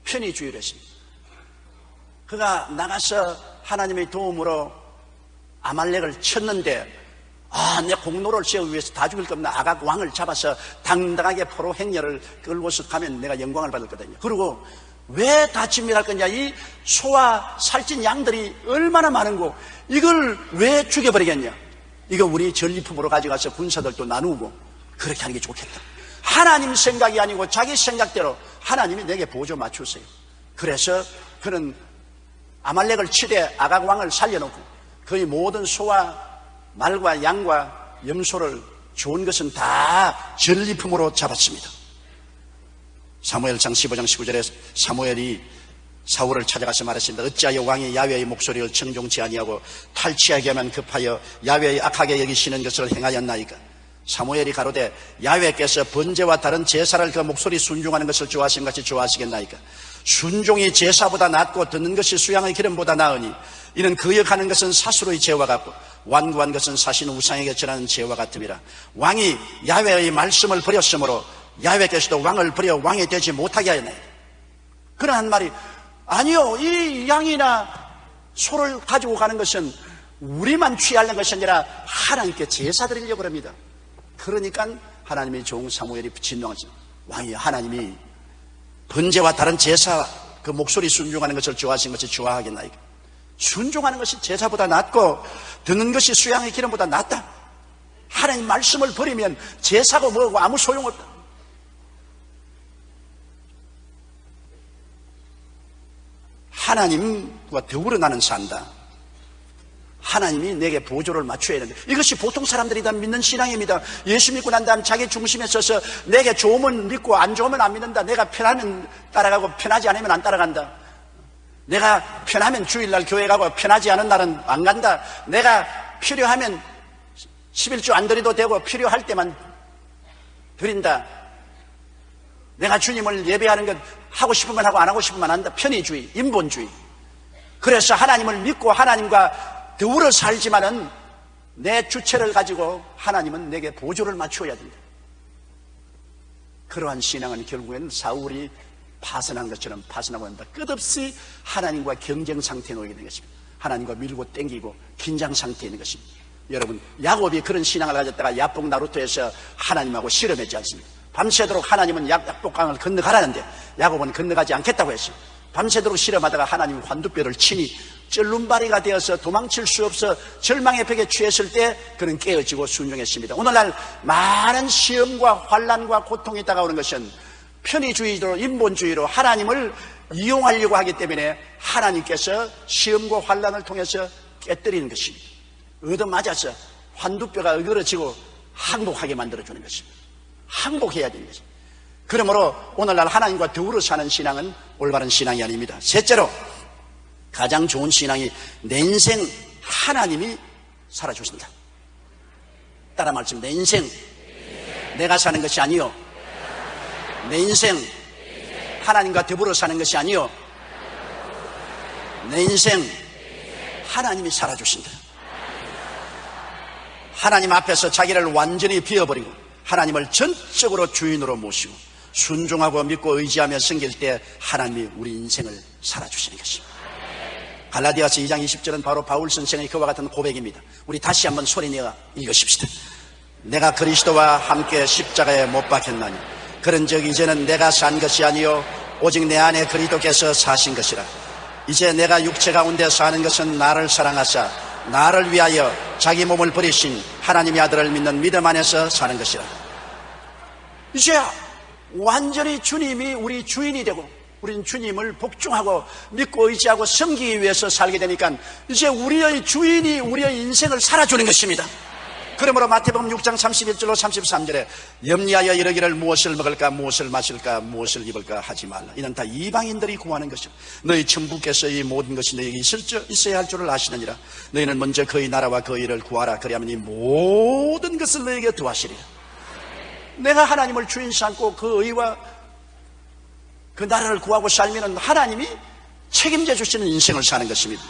편의주의를 했습니다. 그가 나가서 하나님의 도움으로 아말렉을 쳤는데 내 공로를 세우기 위해서 다 죽일 겁니다. 아각 왕을 잡아서 당당하게 포로 행렬을 끌고서 가면 내가 영광을 받을 거거든요. 그리고 왜 다 진멸할 거냐? 이 소와 살찐 양들이 얼마나 많은고 이걸 왜 죽여버리겠냐? 이거 우리 전리품으로 가져가서 군사들도 나누고 그렇게 하는 게 좋겠다. 하나님 생각이 아니고 자기 생각대로 하나님이 내게 보조 맞추세요. 그래서 그는 아말렉을 치되 아각 왕을 살려놓고 그의 모든 소와 말과 양과 염소를 좋은 것은 다 전리품으로 잡았습니다. 사무엘상 15장 19절에 사무엘이 사울을 찾아가서 말했습니다. 어찌하여 왕이 야훼의 목소리를 청종치 아니하고 탈취하게 하면 급하여 야훼의 악하게 여기시는 것을 행하였나이까? 사무엘이 가로되 야훼께서 번제와 다른 제사를 그 목소리 순종하는 것을 좋아하신 것이 좋아하시겠나이까? 순종이 제사보다 낫고 듣는 것이 수양의 기름보다 나으니 이는 거역하는 것은 사수로의 죄와 같고 완고한 것은 사신 우상에게 전하는 죄와 같음이라. 왕이 야훼의 말씀을 버렸으므로 야훼께서도 왕을 버려 왕이 되지 못하게 하였네. 그러한 말이 아니요, 이 양이나 소를 가지고 가는 것은 우리만 취하려는 것이 아니라 하나님께 제사 드리려고 합니다. 그러니까 하나님의 종 사무엘이 진노하죠. 왕이 하나님이 번제와 다른 제사 그 목소리 순종하는 것을 좋아하신 것이 좋아하겠나이까? 순종하는 것이 제사보다 낫고 듣는 것이 수양의 기름보다 낫다. 하나님 말씀을 버리면 제사고 뭐고 아무 소용없다. 하나님과 더불어 나는 산다. 하나님이 내게 보조를 맞춰야 되는데 이것이 보통 사람들이 다 믿는 신앙입니다. 예수 믿고 난 다음 자기 중심에 서서 내게 좋으면 믿고 안 좋으면 안 믿는다. 내가 편하면 따라가고 편하지 않으면 안 따라간다. 내가 편하면 주일날 교회 가고 편하지 않은 날은 안 간다. 내가 필요하면 11조 안 드려도 되고 필요할 때만 드린다. 내가 주님을 예배하는 것 하고 싶으면 하고 안 하고 싶으면 안 한다. 편의주의, 인본주의. 그래서 하나님을 믿고 하나님과 더불어 살지만은 내 주체를 가지고 하나님은 내게 보조를 맞추어야 된다. 그러한 신앙은 결국에는 사울이 파선한 것처럼 파선하고 한다. 끝없이 하나님과 경쟁 상태에 놓이게 된 것입니다. 하나님과 밀고 땡기고 긴장 상태에 있는 것입니다. 여러분, 야곱이 그런 신앙을 가졌다가 야복 나루토에서 하나님하고 실험했지 않습니까? 밤새도록 하나님은 야복강을 건너가라는데 야곱은 건너가지 않겠다고 했어요. 밤새도록 실험하다가 하나님이 환두뼈를 치니 쩔눈바리가 되어서 도망칠 수 없어 절망의 벽에 취했을 때 그는 깨어지고 순종했습니다. 오늘날 많은 시험과 환난과 고통이 다가오는 것은 편의주의로, 인본주의로 하나님을 이용하려고 하기 때문에 하나님께서 시험과 환난을 통해서 깨뜨리는 것입니다. 얻어맞아서 환두뼈가 어그러지고 항복하게 만들어주는 것입니다. 항복해야 되는 것입니다. 그러므로 오늘날 하나님과 더불어 사는 신앙은 올바른 신앙이 아닙니다. 셋째로, 가장 좋은 신앙이 내 인생 하나님이 살아주신다. 따라 말씀, 내 인생 내가 사는 것이 아니요, 내 인생 하나님과 더불어 사는 것이 아니요, 내 인생 하나님이 살아주신다. 하나님 앞에서 자기를 완전히 비워버리고 하나님을 전적으로 주인으로 모시고 순종하고 믿고 의지하며 섬길 때 하나님이 우리 인생을 살아주시는 것입니다. 갈라디아서 2장 20절은 바로 바울 선생의 그와 같은 고백입니다. 우리 다시 한번 소리내어 읽으십시다. 내가 그리스도와 함께 십자가에 못 박혔나니 그런즉 이제는 내가 산 것이 아니요 오직 내 안에 그리스도께서 사신 것이라. 이제 내가 육체 가운데 사는 것은 나를 사랑하사 나를 위하여 자기 몸을 버리신 하나님의 아들을 믿는 믿음 안에서 사는 것이라. 이제 완전히 주님이 우리 주인이 되고 우리는 주님을 복종하고 믿고 의지하고 섬기기 위해서 살게 되니까 이제 우리의 주인이 우리의 인생을 살아주는 것입니다. 그러므로 마태복음 6장 31절로 33절에 염려하여 이르기를 무엇을 먹을까 무엇을 마실까 무엇을 입을까 하지 말라. 이는 다 이방인들이 구하는 것이라. 너희 천부께서 이 모든 것이 너희에게 있어야 할 줄을 아시느니라. 너희는 먼저 그의 나라와 그의 일을 구하라. 그리하면 이 모든 것을 너희에게 더하시리라. 내가 하나님을 주인 삼고 그 의와 그 나라를 구하고 살면 하나님이 책임져 주시는 인생을 사는 것입니다.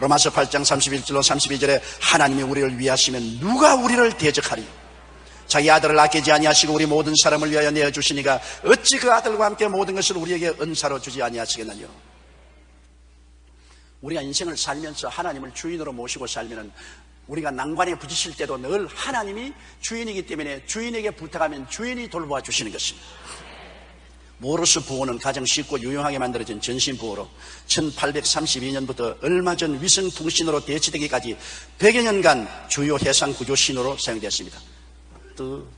로마서 8장 31절로 32절에 하나님이 우리를 위하시면 누가 우리를 대적하리. 자기 아들을 아끼지 아니하시고 우리 모든 사람을 위하여 내어주시니가 어찌 그 아들과 함께 모든 것을 우리에게 은사로 주지 아니하시겠느냐. 우리가 인생을 살면서 하나님을 주인으로 모시고 살면 우리가 난관에 부딪힐 때도 늘 하나님이 주인이기 때문에 주인에게 부탁하면 주인이 돌보아 주시는 것입니다. 모르스 부호는 가장 쉽고 유용하게 만들어진 전신부호로 1832년부터 얼마 전 위성통신으로 대치되기까지 100여 년간 주요 해상구조 신호로 사용되었습니다. 뚜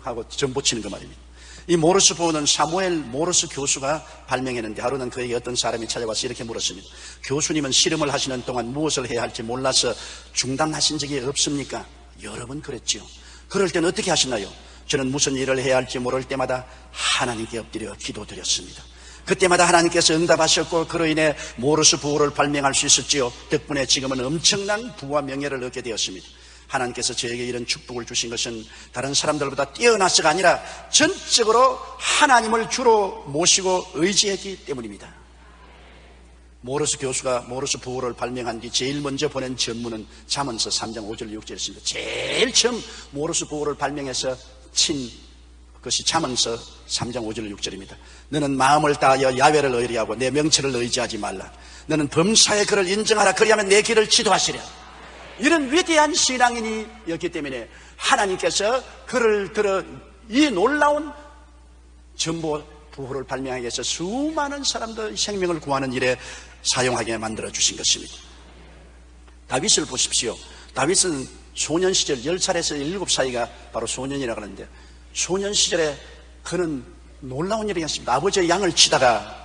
하고 전보 치는 거 말입니다. 이 모르스 부호는 사무엘 모르스 교수가 발명했는데 하루는 그에게 어떤 사람이 찾아와서 이렇게 물었습니다. 교수님은 실험을 하시는 동안 무엇을 해야 할지 몰라서 중단하신 적이 없습니까? 여러 번 그랬지요. 그럴 때는 어떻게 하시나요? 저는 무슨 일을 해야 할지 모를 때마다 하나님께 엎드려 기도드렸습니다. 그때마다 하나님께서 응답하셨고 그로 인해 모르스 부호를 발명할 수 있었지요. 덕분에 지금은 엄청난 부와 명예를 얻게 되었습니다. 하나님께서 저에게 이런 축복을 주신 것은 다른 사람들보다 뛰어나서가 아니라 전적으로 하나님을 주로 모시고 의지했기 때문입니다. 모르스 교수가 모르스 부호를 발명한 뒤 제일 먼저 보낸 전문은 잠언서 3장 5절 6절이었습니다. 제일 처음 모르스 부호를 발명해서 친 것이 잠언서 3장 5절 6절입니다. 너는 마음을 다하여 야훼를 의리하고 내 명철을 의지하지 말라. 너는 범사의 그를 인정하라. 그리하면 내 길을 지도하시랴. 이런 위대한 신앙인이었기 때문에 하나님께서 그를 들어 이 놀라운 전보 부호를 발명하기 위해서 수많은 사람들의 생명을 구하는 일에 사용하게 만들어 주신 것입니다. 다윗을 보십시오. 다윗은 소년 시절 10살에서 7살이가 바로 소년이라고 하는데 소년 시절에 그는 놀라운 일이 있었습니다. 아버지의 양을 치다가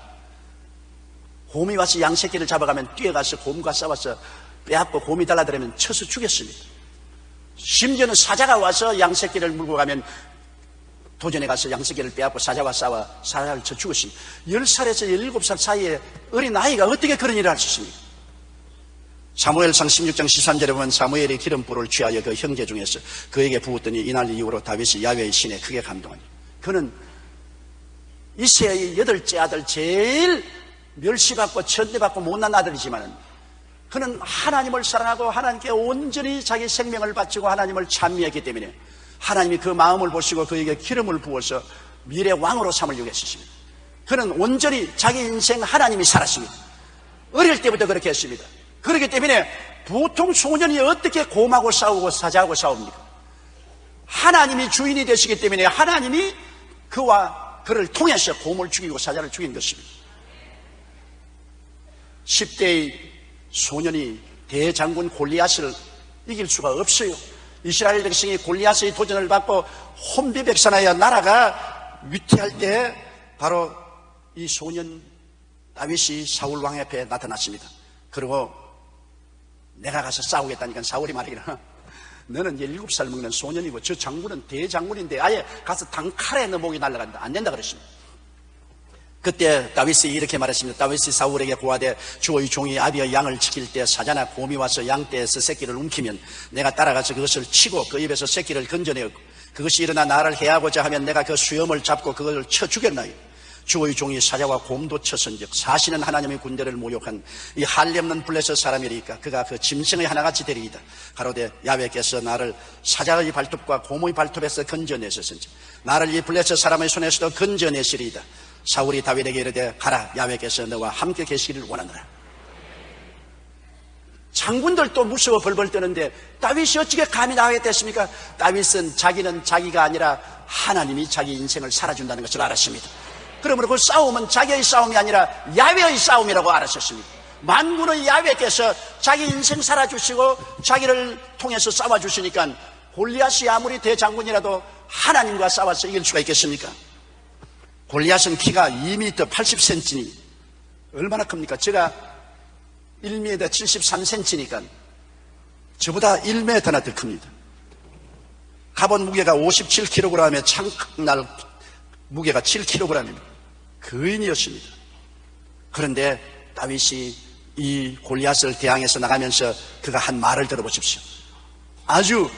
곰이 와서 양 새끼를 잡아가면 뛰어가서 곰과 싸워서 빼앗고 곰이 달라들면 쳐서 죽였습니다. 심지어는 사자가 와서 양 새끼를 물고 가면 도전에 가서 양 새끼를 빼앗고 사자와 싸워 사자를 쳐 죽였습니다. 10살에서 17살 사이에 어린 아이가 어떻게 그런 일을 할 수 있습니까? 사무엘상 16장 13절에 보면 사무엘이 기름불을 취하여 그 형제 중에서 그에게 부었더니 이날 이후로 다윗이 야훼의 신에 크게 감동하니 그는 이새의 8째 아들 제일 멸시받고 천대받고 못난 아들이지만 그는 하나님을 사랑하고 하나님께 온전히 자기 생명을 바치고 하나님을 찬미했기 때문에 하나님이 그 마음을 보시고 그에게 기름을 부어서 미래 왕으로 삼으려고 했습니다. 그는 온전히 자기 인생 하나님이 살았습니다. 어릴 때부터 그렇게 했습니다. 그렇기 때문에 보통 소년이 어떻게 곰하고 싸우고 사자하고 싸웁니까? 하나님이 주인이 되시기 때문에 하나님이 그를 통해서 곰을 죽이고 사자를 죽인 것입니다. 10대의 소년이 대장군 골리앗을 이길 수가 없어요. 이스라엘 백성이 골리앗의 도전을 받고 혼비백산하여 나라가 위태할 때 바로 이 소년 다윗이 사울 왕 앞에 나타났습니다. 그리고 내가 가서 싸우겠다니까 사울이 말하기를 너는 17살 먹는 소년이고 저 장군은 대장군인데 아예 가서 단칼에 너 목이 날아간다. 안 된다 그랬습니다. 그때 다윗이 이렇게 말했습니다. 다윗이 사울에게 고하되 주의 종이 아비의 양을 지킬 때 사자나 곰이 와서 양떼에서 새끼를 움키면 내가 따라가서 그것을 치고 그 입에서 새끼를 건져내고 그것이 일어나 나를 해하고자 하면 내가 그 수염을 잡고 그것을 쳐 죽였나요? 주의 종이 사자와 곰도 쳤은즉 사시는 하나님의 군대를 모욕한 이 할례 없는 블레셋 사람이리까 그가 그 짐승의 하나같이 되리이다. 가로되 야훼께서 나를 사자의 발톱과 곰의 발톱에서 건져내셨은즉 나를 이 블레셋 사람의 손에서도 건져내시리이다. 사울이 다윗에게 이르되 가라 야훼께서 너와 함께 계시기를 원하노라. 장군들도 무서워 벌벌 떠는데 다윗이 어떻게 감히 나가겠댔습니까? 다윗은 자기는 자기가 아니라 하나님이 자기 인생을 살아준다는 것을 알았습니다. 그러므로 그 싸움은 자기의 싸움이 아니라 야훼의 싸움이라고 알았었습니다. 만군의 야훼께서 자기 인생 살아주시고 자기를 통해서 싸워주시니까 골리앗이 아무리 대장군이라도 하나님과 싸워서 이길 수가 있겠습니까? 골리앗은 키가 2m 80cm니 얼마나 큽니까? 제가 1m 73cm니까 저보다 1m나 더 큽니다. 갑옷 무게가 57kg에 창날 무게가 7kg입니다. 거인이었습니다. 그런데 다윗이 이 골리앗을 대항해서 나가면서 그가 한 말을 들어보십시오. 아주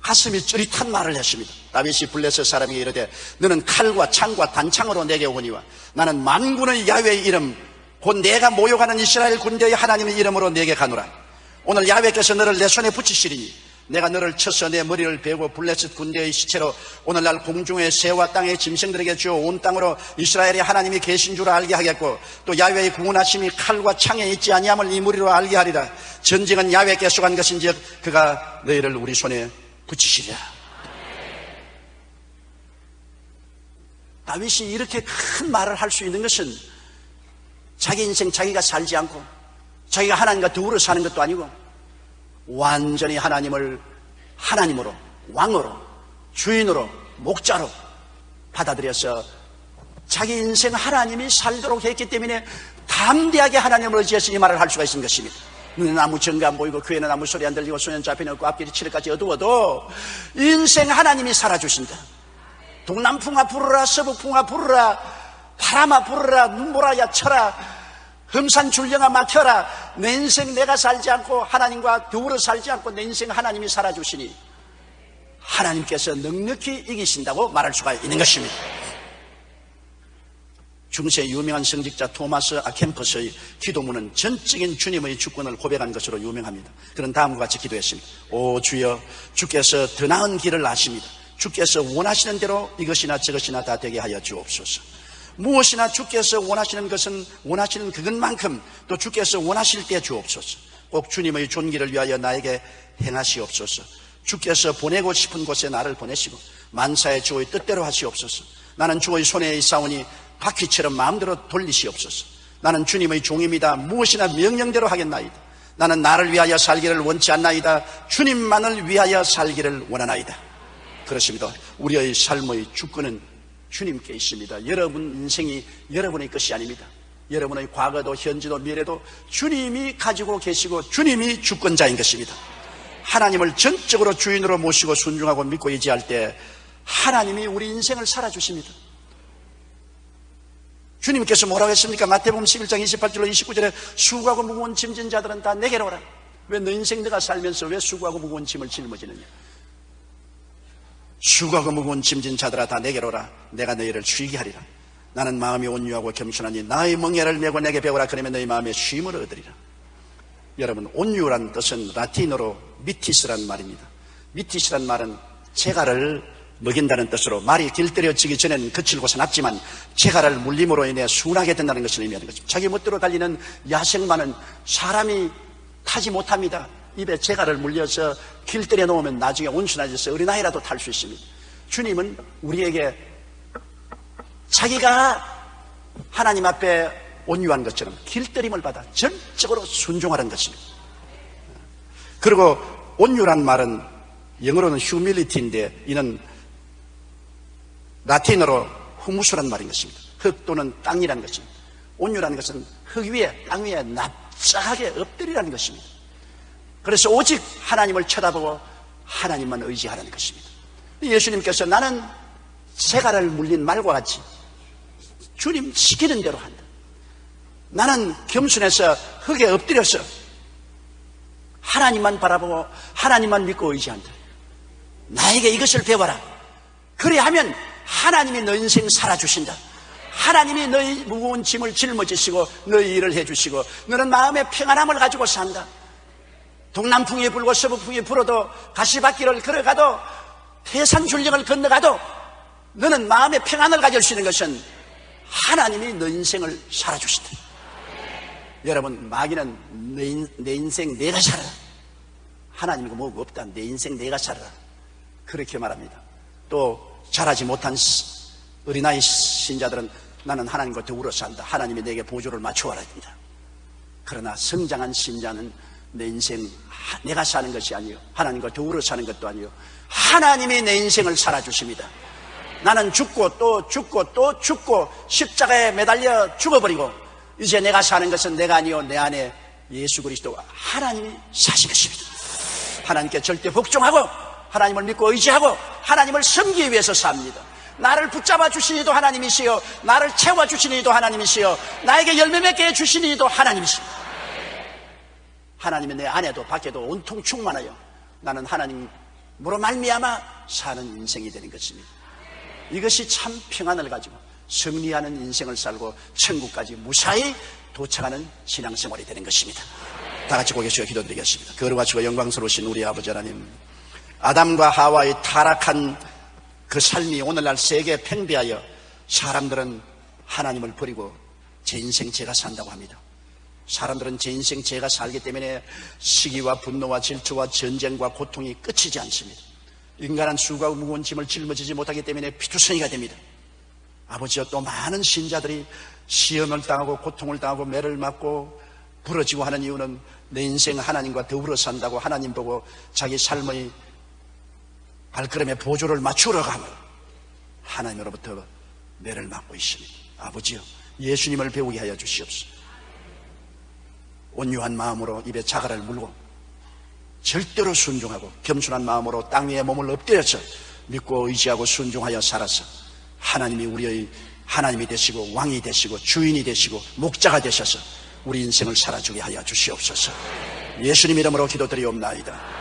가슴이 찌릿한 말을 했습니다. 다윗이 블레셋 사람에게 이르되 너는 칼과 창과 단창으로 내게 오거니와 나는 만군의 야훼의 이름 곧 내가 모욕하는 이스라엘 군대의 하나님의 이름으로 내게 가노라. 오늘 야훼께서 너를 내 손에 붙이시리니 내가 너를 쳐서 내 머리를 베고 블레셋 군대의 시체로 오늘날 공중의 새와 땅의 짐승들에게 주어 온 땅으로 이스라엘의 하나님이 계신 줄 알게 하겠고 또 야훼의 구원하심이 칼과 창에 있지 아니함을 이 무리로 알게 하리라. 전쟁은 야훼께 속한 것인즉 그가 너희를 우리 손에 붙이시리라. 다윗이 이렇게 큰 말을 할 수 있는 것은 자기 인생 자기가 살지 않고 자기가 하나님과 더불어 사는 것도 아니고 완전히 하나님을 하나님으로 왕으로 주인으로 목자로 받아들여서 자기 인생 하나님이 살도록 했기 때문에 담대하게 하나님을 의지해서 이 말을 할 수가 있는 것입니다. 눈에는 아무 증거 안 보이고 귀에는 아무 소리 안 들리고 손에는 잡히는 없고 앞길이 칠흑같이 어두워도 인생 하나님이 살아주신다. 동남풍아 부르라 서북풍아 부르라 바람아 부르라 눈보라야 쳐라 흠산줄령아 막혀라. 내 인생 내가 살지 않고 하나님과 더불어 살지 않고 내 인생 하나님이 살아주시니 하나님께서 넉넉히 이기신다고 말할 수가 있는 것입니다. 중세 유명한 성직자 토마스 아켐퍼스의 기도문은 전적인 주님의 주권을 고백한 것으로 유명합니다. 그는 다음과 같이 기도했습니다. 오 주여 주께서 더 나은 길을 아십니다. 주께서 원하시는 대로 이것이나 저것이나 다 되게 하여 주옵소서. 무엇이나 주께서 원하시는 것은 원하시는 그것만큼 또 주께서 원하실 때 주옵소서. 꼭 주님의 존귀를 위하여 나에게 행하시옵소서. 주께서 보내고 싶은 곳에 나를 보내시고 만사의 주의 뜻대로 하시옵소서. 나는 주의 손에 있사오니 바퀴처럼 마음대로 돌리시옵소서. 나는 주님의 종입니다. 무엇이나 명령대로 하겠나이다. 나는 나를 위하여 살기를 원치 않나이다. 주님만을 위하여 살기를 원하나이다. 그렇습니다. 우리의 삶의 주권은 주님께 있습니다. 여러분 인생이 여러분의 것이 아닙니다. 여러분의 과거도 현재도 미래도 주님이 가지고 계시고 주님이 주권자인 것입니다. 하나님을 전적으로 주인으로 모시고 순종하고 믿고 의지할 때 하나님이 우리 인생을 살아주십니다. 주님께서 뭐라고 했습니까? 마태복음 11장 28절로 29절에 수고하고 무거운 짐진 자들은 다 내게로 오라. 왜 너 인생 내가 살면서 왜 수고하고 무거운 짐을 짊어지느냐? 수고하고 무거운 짐진 자들아 다 내게로 오라. 내가 너희를 쉬게 하리라. 나는 마음이 온유하고 겸손하니 나의 멍에를 메고 내게 배우라. 그러면 너희 마음에 쉼을 얻으리라. 여러분 온유란 뜻은 라틴어로 미티스란 말입니다. 미티스란 말은 재갈을 먹인다는 뜻으로 말이 길들여지기 전에는 거칠고 사납지만 재갈을 물림으로 인해 순하게 된다는 것을 의미하는 것입니다. 자기 멋대로 달리는 야생마는 사람이 타지 못합니다. 입에 재갈을 물려서 길들여 놓으면 나중에 온순해져서 어린아이라도 탈 수 있습니다. 주님은 우리에게 자기가 하나님 앞에 온유한 것처럼 길들임을 받아 전적으로 순종하는 것입니다. 그리고 온유란 말은 영어로는 humility인데 이는 라틴어로 후무스란 말인 것입니다. 흙 또는 땅이라는 것입니다. 온유라는 것은 흙 위에 땅 위에 납작하게 엎드리라는 것입니다. 그래서 오직 하나님을 쳐다보고 하나님만 의지하라는 것입니다. 예수님께서 나는 재갈을 물린 말과 같이 주님 시키는 대로 한다. 나는 겸손해서 흙에 엎드려서 하나님만 바라보고 하나님만 믿고 의지한다. 나에게 이것을 배워라. 그래야하면 하나님이 너 인생 살아주신다. 하나님이 너의 무거운 짐을 짊어지시고 너의 일을 해주시고 너는 마음의 평안함을 가지고 산다. 동남풍이 불고 서북풍이 불어도 가시밭길을 걸어가도 태산줄령을 건너가도 너는 마음의 평안을 가질 수 있는 것은 하나님이 너 인생을 살아주신다. 여러분, 마귀는 내 인생 내가 살아라. 하나님이고 뭐고 없다. 내 인생 내가 살아라. 그렇게 말합니다. 또 자라지 못한 어린아이 신자들은 나는 하나님과 더불어 산다. 하나님이 내게 보조를 맞춰와라 합니다. 그러나 성장한 신자는 내 인생 내가 사는 것이 아니요 하나님과 더불어 사는 것도 아니요 하나님이 내 인생을 살아주십니다. 나는 죽고 또 죽고 또 죽고 십자가에 매달려 죽어버리고 이제 내가 사는 것은 내가 아니요 내 안에 예수 그리스도가 하나님이 사신 것입니다. 하나님께 절대 복종하고 하나님을 믿고 의지하고 하나님을 섬기기 위해서 삽니다. 나를 붙잡아 주신 이도 하나님이시요 나를 채워 주신 이도 하나님이시요 나에게 열매 맺게 해 주신 이도 하나님이십니다. 하나님은 내 안에도 밖에도 온통 충만하여 나는 하나님으로 말미암아 사는 인생이 되는 것입니다. 이것이 참 평안을 가지고 승리하는 인생을 살고 천국까지 무사히 도착하는 신앙생활이 되는 것입니다. 다 같이 고개 숙여 기도드리겠습니다. 거룩하시고 영광스러우신 우리 아버지 하나님, 아담과 하와의 타락한 그 삶이 오늘날 세계에 팽배하여 사람들은 하나님을 버리고 제 인생 제가 산다고 합니다. 사람들은 제 인생 제가 살기 때문에 시기와 분노와 질투와 전쟁과 고통이 끝이지 않습니다. 인간한 수가 무거운 짐을 짊어지지 못하기 때문에 피투성이가 됩니다. 아버지여, 또 많은 신자들이 시험을 당하고 고통을 당하고 매를 맞고 부러지고 하는 이유는 내 인생 하나님과 더불어 산다고 하나님 보고 자기 삶의 발걸음에 보조를 맞추러 가면 하나님으로부터 매를 맞고 있습니다. 아버지여, 예수님을 배우게 하여 주시옵소서. 온유한 마음으로 입에 자갈을 물고 절대로 순종하고 겸손한 마음으로 땅 위에 몸을 엎드려서 믿고 의지하고 순종하여 살아서 하나님이 우리의 하나님이 되시고 왕이 되시고 주인이 되시고 목자가 되셔서 우리 인생을 살아주게 하여 주시옵소서. 예수님 이름으로 기도드리옵나이다.